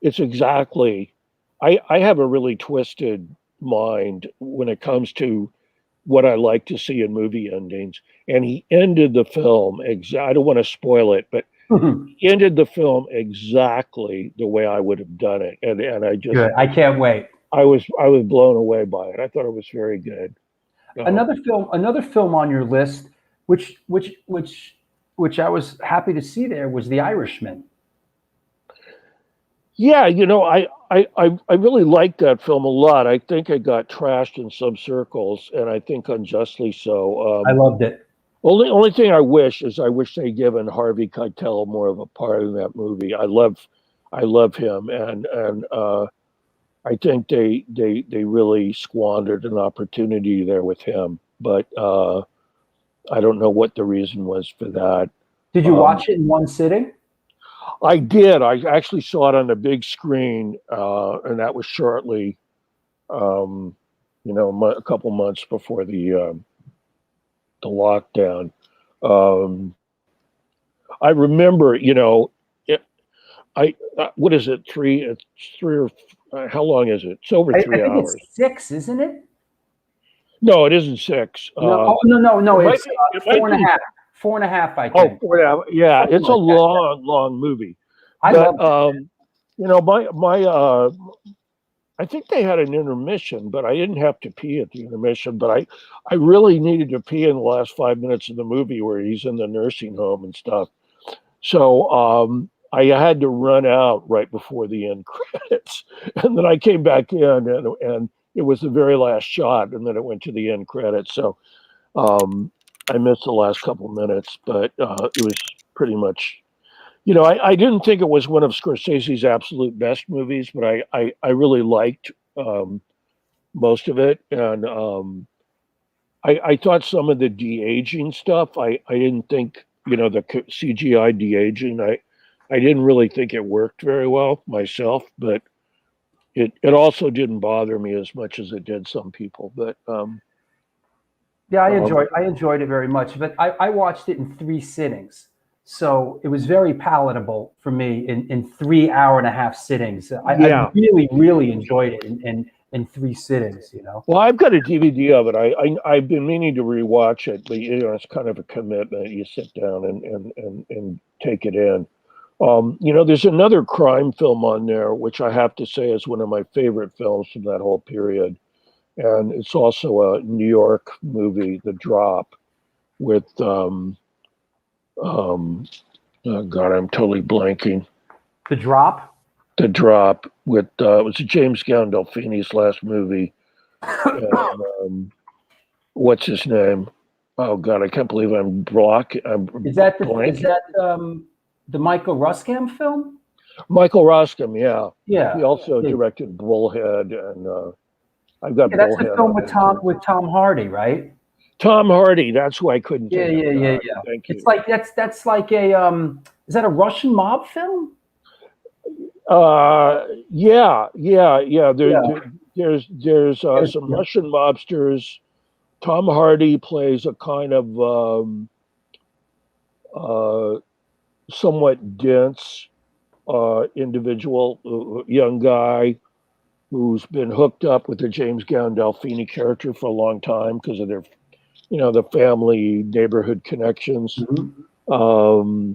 it's exactly. I have a really twisted mind when it comes to what I like to see in movie endings. And he ended the film, I don't want to spoil it, but he ended the film exactly the way I would have done it. And I just, Good. I can't wait. I was blown away by it. I thought it was very good. Another film on your list, which I was happy to see there, was The Irishman. Yeah, I really liked that film a lot. I think it got trashed in some circles, and I think unjustly so. I loved it. Only thing I wish they'd given Harvey Keitel more of a part in that movie. I love him, and I think they really squandered an opportunity there with him. But I don't know what the reason was for that. Did you watch it in one sitting? I did. I actually saw it on the big screen, and that was shortly, a couple months before the lockdown. I remember, what is it? It's three or how long is it? It's over 3 hours. It's 6, isn't it? No, it isn't 6. No. It's 4.5. 4.5, I think. Oh, 4.5. Yeah, Something it's a like long movie. I love it. I think they had an intermission, but I didn't have to pee at the intermission. But I really needed to pee in the last 5 minutes of the movie where he's in the nursing home and stuff. So I had to run out right before the end credits, and then I came back in, and it was the very last shot, and then it went to the end credits. So I missed the last couple minutes, but it was pretty much, I didn't think it was one of Scorsese's absolute best movies, but I really liked most of it. And I thought some of the de-aging stuff, I didn't think, the CGI de-aging, I didn't really think it worked very well myself, but it also didn't bother me as much as it did some people. But yeah, I enjoyed it very much, but I watched it in 3 sittings. So it was very palatable for me in 3 hour-and-a-half sittings. I really, really enjoyed it in 3 sittings, Well, I've got a DVD of it. I've been meaning to rewatch it, but it's kind of a commitment. You sit down and take it in. There's another crime film on there, which I have to say is one of my favorite films from that whole period. And it's also a New York movie, The Drop, with oh God, I'm totally blanking. The Drop? The Drop with it was James Gandolfini's last movie. And, what's his name? Oh God, I can't believe I'm blanking. Is that the Michael Ruscam film? Michael Ruscam, yeah. Yeah. He also directed Bullhead, and I've got that's Bullhead. the film with Tom Hardy, right? Tom Hardy, that's who I couldn't think of. Yeah. Thank you. It's like that's like a is that a Russian mob film? Yeah. There's some Russian mobsters. Tom Hardy plays a kind of somewhat dense individual, young guy who's been hooked up with the James Gandolfini character for a long time because of their, the family neighborhood connections. Mm-hmm.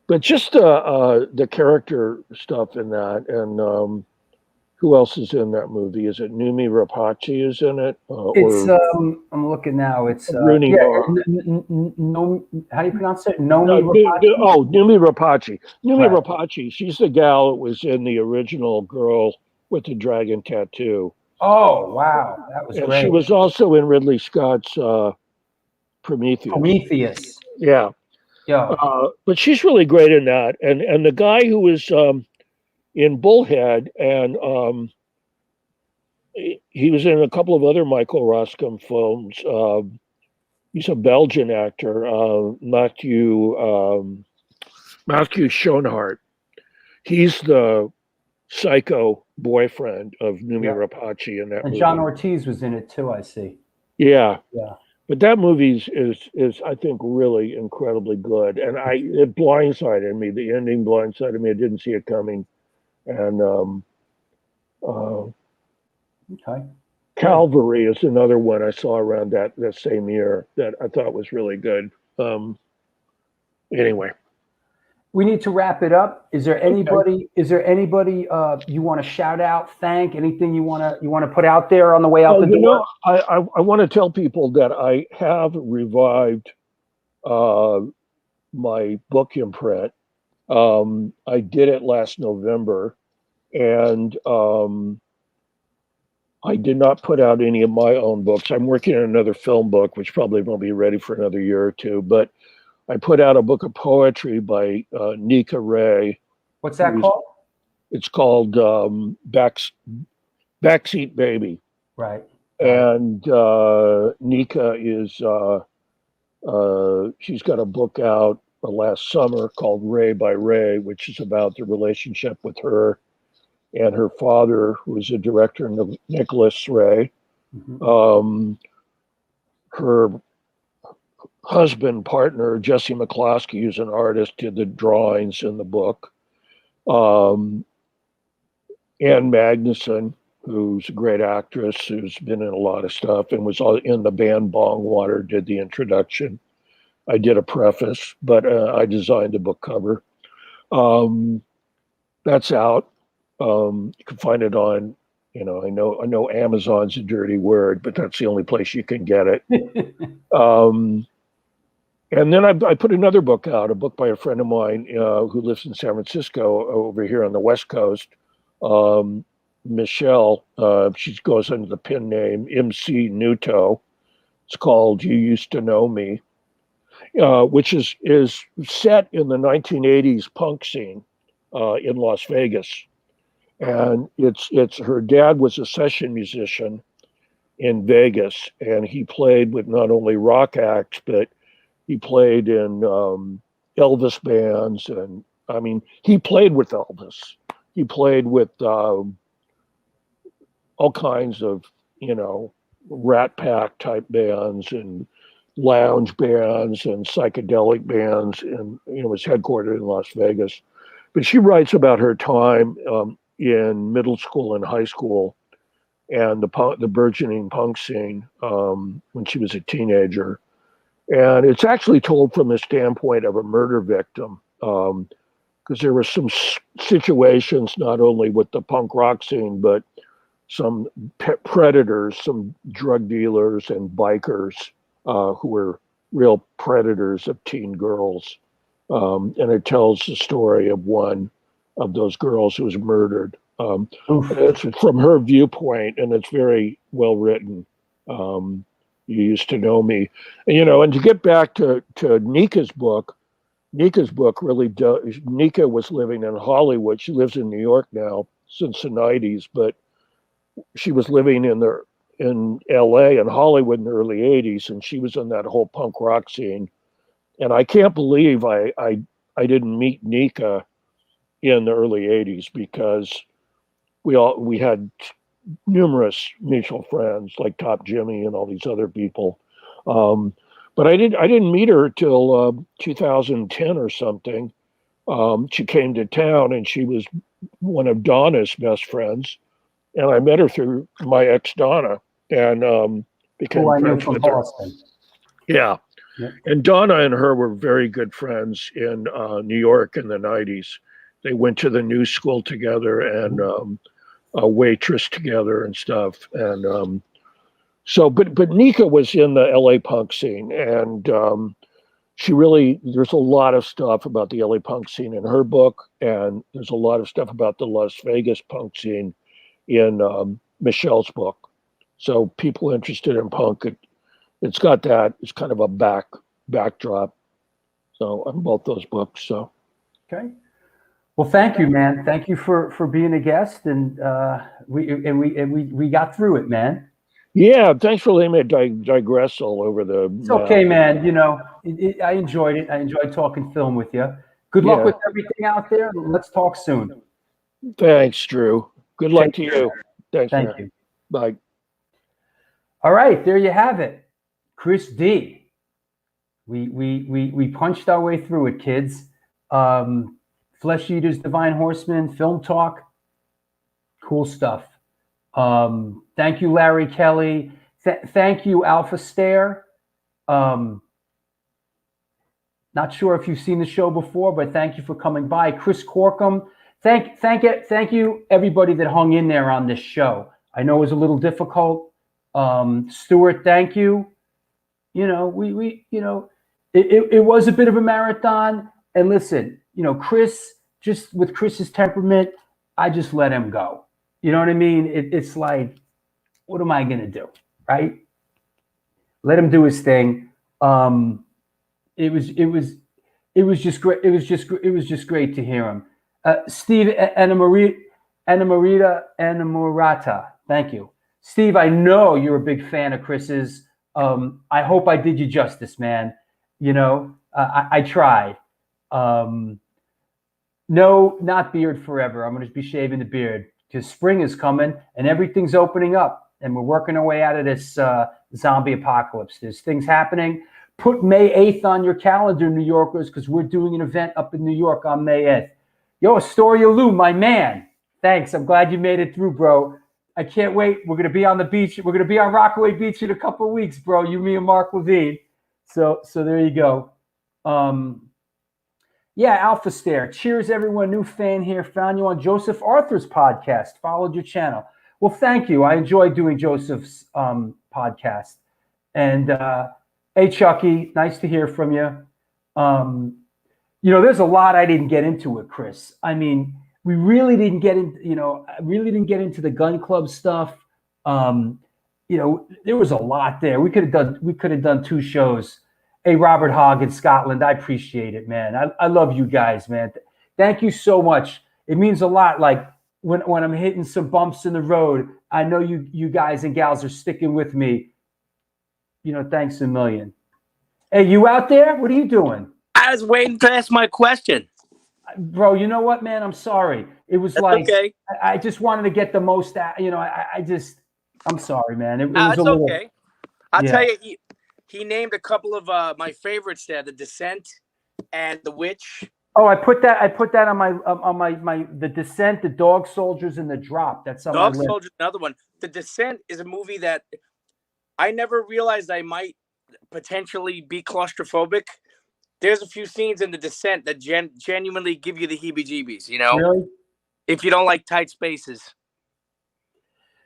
But just the character stuff in that, and who else is in that movie? Is it Numi Rapace is in it? I'm looking now. It's Rooney how do you pronounce it? Numi Rapace. Numi Right. Rapace. She's the gal that was in the original Girl with the Dragon Tattoo. Oh wow, that was And great. she was also in Ridley Scott's Prometheus. Yeah. But she's really great in that. And the guy who was in Bullhead, and he was in a couple of other Michael Ruscam films. He's a Belgian actor, Matthew Schoenhart. He's the psycho boyfriend of Numi Rapace in that movie. And John Ortiz was in it too, I see. Yeah. Yeah. But that movie is I think really incredibly good, and it blindsided me. The ending blindsided me. I didn't see it coming, and Okay. Calvary is another one I saw around that same year that I thought was really good. Anyway, We need to wrap it up. Is there anybody? Is there anybody you want to shout out, thank, anything you want to put out there on the way out the door? I want to tell people that I have revived my book imprint. I did it last November, and I did not put out any of my own books. I'm working on another film book, which probably won't be ready for another year or two, but I put out a book of poetry by Nika Ray. What's that called? It's called Backseat Baby. Right. And Nika is, she's got a book out last summer called Ray by Ray, which is about the relationship with her and her father, who was a director, Nicholas Ray. Mm-hmm. Her husband, partner, Jesse McCloskey, who's an artist, did the drawings in the book. Anne Magnuson, who's a great actress, who's been in a lot of stuff and was in the band Bongwater, did the introduction. I did a preface, but I designed the book cover. That's out. You can find it on, I know Amazon's a dirty word, but that's the only place you can get it. And then I put another book out, a book by a friend of mine who lives in San Francisco over here on the West Coast, Michelle. She goes under the pen name MC Nuto. It's called You Used to Know Me, which is set in the 1980s punk scene in Las Vegas. And it's her dad was a session musician in Vegas, and he played with not only rock acts, but he played in Elvis bands. And I mean, he played with Elvis. He played with all kinds of, Rat Pack type bands and lounge bands and psychedelic bands, and was headquartered in Las Vegas. But she writes about her time in middle school and high school and the burgeoning punk scene when she was a teenager. And it's actually told from the standpoint of a murder victim, because there were some situations not only with the punk rock scene, but some predators, some drug dealers and bikers who were real predators of teen girls. And it tells the story of one of those girls who was murdered. It's from her viewpoint, and it's very well written. You Used to Know Me. And to get back to Nika's book really does. Nika was living in Hollywood. She lives in New York now since the 90s, but she was living in LA and Hollywood in the early 80s, and she was in that whole punk rock scene. And I can't believe I didn't meet Nika in the early 80s, because we had numerous mutual friends like Top Jimmy and all these other people. But I didn't meet her till 2010 or something. She came to town, and she was one of Donna's best friends. And I met her through my ex Donna, and became friends with her. Horseman. Yeah. Yep. And Donna and her were very good friends in New York in the 90s. They went to the New School together and waitress together and stuff. And but Nika was in the LA punk scene, and there's a lot of stuff about the LA punk scene in her book, and there's a lot of stuff about the Las Vegas punk scene in Michelle's book. So people interested in punk, it's got that. It's kind of a backdrop. So on both those books. So okay. Well, thank you, man. Thank you for being a guest, and we got through it, man. Yeah, thanks for letting me digress all over the. It's okay, man. I enjoyed it. I enjoyed talking film with you. Good luck with everything out there. Let's talk soon. Thanks, Drew. Good luck to you. Thanks. Thank you. Bye. All right, there you have it, Chris D. We punched our way through it, kids. Flesh Eaters, Divine Horseman, Film Talk, cool stuff. Thank you, Larry Kelly. Thank you, Alpha Stare. Not sure if you've seen the show before, but thank you for coming by. Chris Corkum. Thank you, everybody that hung in there on this show. I know it was a little difficult. Stuart, thank you. You know, it was a bit of a marathon. And listen, you know, Chris, just with Chris's temperament, I just let him go. You know what I mean? It's like, what am I going to do? Right? Let him do his thing. It was just great. It was just great to hear him. Steve Anamorata. Thank you. Steve, I know you're a big fan of Chris's. I hope I did you justice, man. You know, I tried. No, not beard forever. I'm going to be shaving the beard because spring is coming and everything's opening up and we're working our way out of this zombie apocalypse. There's things happening. Put May 8th on your calendar, New Yorkers, because we're doing an event up in New York on May 8th. Yo, Astoria Lou, my man. Thanks. I'm glad you made it through, bro. I can't wait. We're going to be on the beach. We're going to be on Rockaway Beach in a couple of weeks, bro. You, me, and Mark Levine. So there you go. Yeah, Alpha Stare. Cheers, everyone. New fan here. Found you on Joseph Arthur's podcast. Followed your channel. Well, thank you. I enjoy doing Joseph's podcast. And hey, Chucky, nice to hear from you. You know, there's a lot I didn't get into with Chris. I mean, we really didn't get into, the gun club stuff. You know, there was a lot there. We could have done 2 shows. Hey, Robert Hogg in Scotland, I appreciate it, man. I love you guys, man. Thank you so much. It means a lot. Like when I'm hitting some bumps in the road, I know you guys and gals are sticking with me. You know, thanks a million. Hey, you out there? What are you doing? I was waiting to ask my question. Bro, you know what, man? I'm sorry. It was That's like, okay. I just wanted to get the most out. You know, I'm sorry, man. It was It's a little. okay. I'll Yeah. tell you, he named a couple of my favorites there, The Descent and The Witch. Oh, I put that on my The Descent, The Dog Soldiers, and The Drop. That's on Dog my list. Soldier, another one. The Descent is a movie that I never realized I might potentially be claustrophobic. There's a few scenes in The Descent that genuinely give you the heebie-jeebies, you know? Really? If you don't like tight spaces.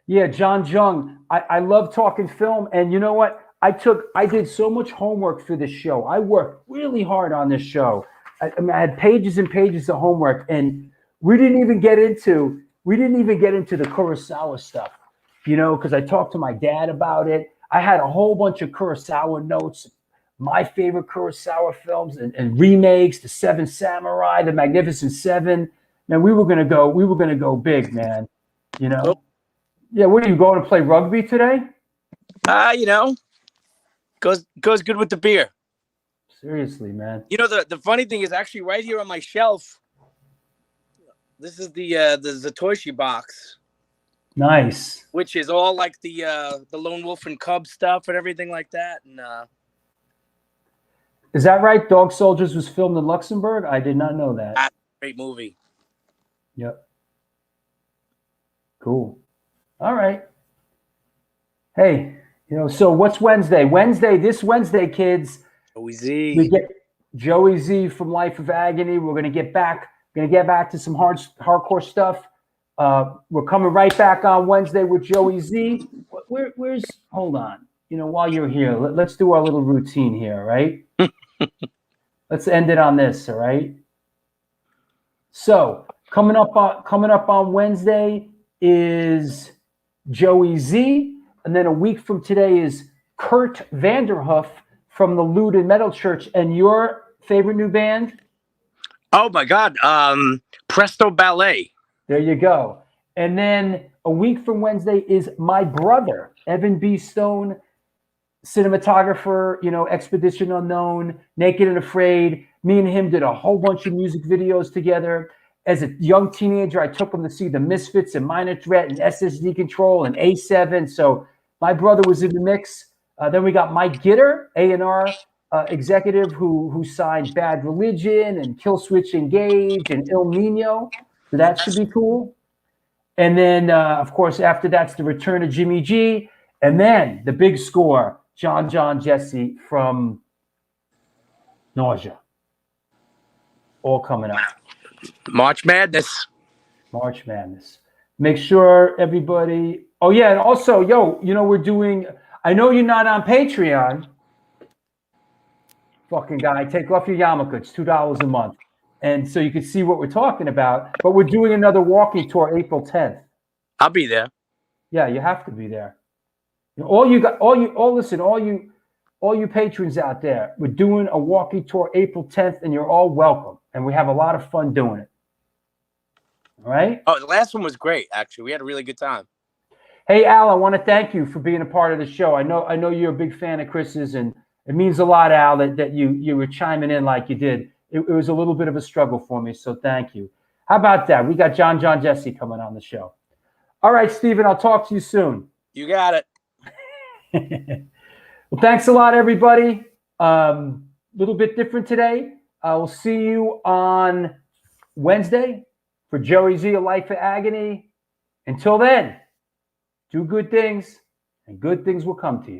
Yeah, John Jung. I love talking film, and you know what? I did so much homework for this show. I worked really hard on this show. I had pages and pages of homework, and we didn't even get into the Kurosawa stuff, you know, because I talked to my dad about it. I had a whole bunch of Kurosawa notes, my favorite Kurosawa films and remakes, The Seven Samurai, The Magnificent Seven. Man, we were gonna go big, man. You know. Cool. Yeah, what are you going to play rugby today? You know, goes good with the beer. Seriously, man. You know, the funny thing is actually right here on my shelf. This is the Zatoichi box. Nice. Which is all like the Lone Wolf and Cub stuff and everything like that. And is that right? Dog Soldiers was filmed in Luxembourg? I did not know that. Great movie. Yep. Cool. All right. Hey, you know, so what's Wednesday? This Wednesday, kids. Joey Z. We get Joey Z from Life of Agony. We're gonna get back to some hardcore stuff. We're coming right back on Wednesday with Joey Z. Where's hold on. You know, while you're here, let's do our little routine here, all right? Let's end it on this, all right? So coming up on Wednesday is Joey Z, and then a week from today is Kurt Vanderhoof from the Lewd and Metal Church. And your favorite new band? Oh my God, Presto Ballet. There you go. And then a week from Wednesday is my brother, Evan B. Stone, cinematographer, you know, Expedition Unknown, Naked and Afraid. Me and him did a whole bunch of music videos together. As a young teenager, I took him to see the Misfits and Minor Threat and SSD Control and A7. So my brother was in the mix. Then we got Mike Gitter, A&R executive who signed Bad Religion and Killswitch Engage and Il Nino. So that should be cool. And then, of course, after that's the return of Jimmy G. And then the big score, John Jesse from Nausea. All coming up. March Madness. March Madness. Make sure everybody. Oh, yeah. And also, we're doing. I know you're not on Patreon. Fucking guy. Take off your yarmulke. It's $2 a month. And so you can see what we're talking about. But we're doing another walking tour April 10th. I'll be there. Yeah, you have to be there. All you patrons out there, we're doing a walking tour April 10th, and you're all welcome. And we have a lot of fun doing it. All right? Oh, the last one was great, actually. We had a really good time. Hey, Al, I want to thank you for being a part of the show. I know you're a big fan of Chris's, and it means a lot, Al, that you were chiming in like you did. It was a little bit of a struggle for me, so thank you. How about that? We got John Jesse coming on the show. All right, Steven, I'll talk to you soon. You got it. Well, thanks a lot, everybody. Little bit different today. We'll see you on Wednesday for Joey Z, A Life of Agony. Until then, do good things, and good things will come to you.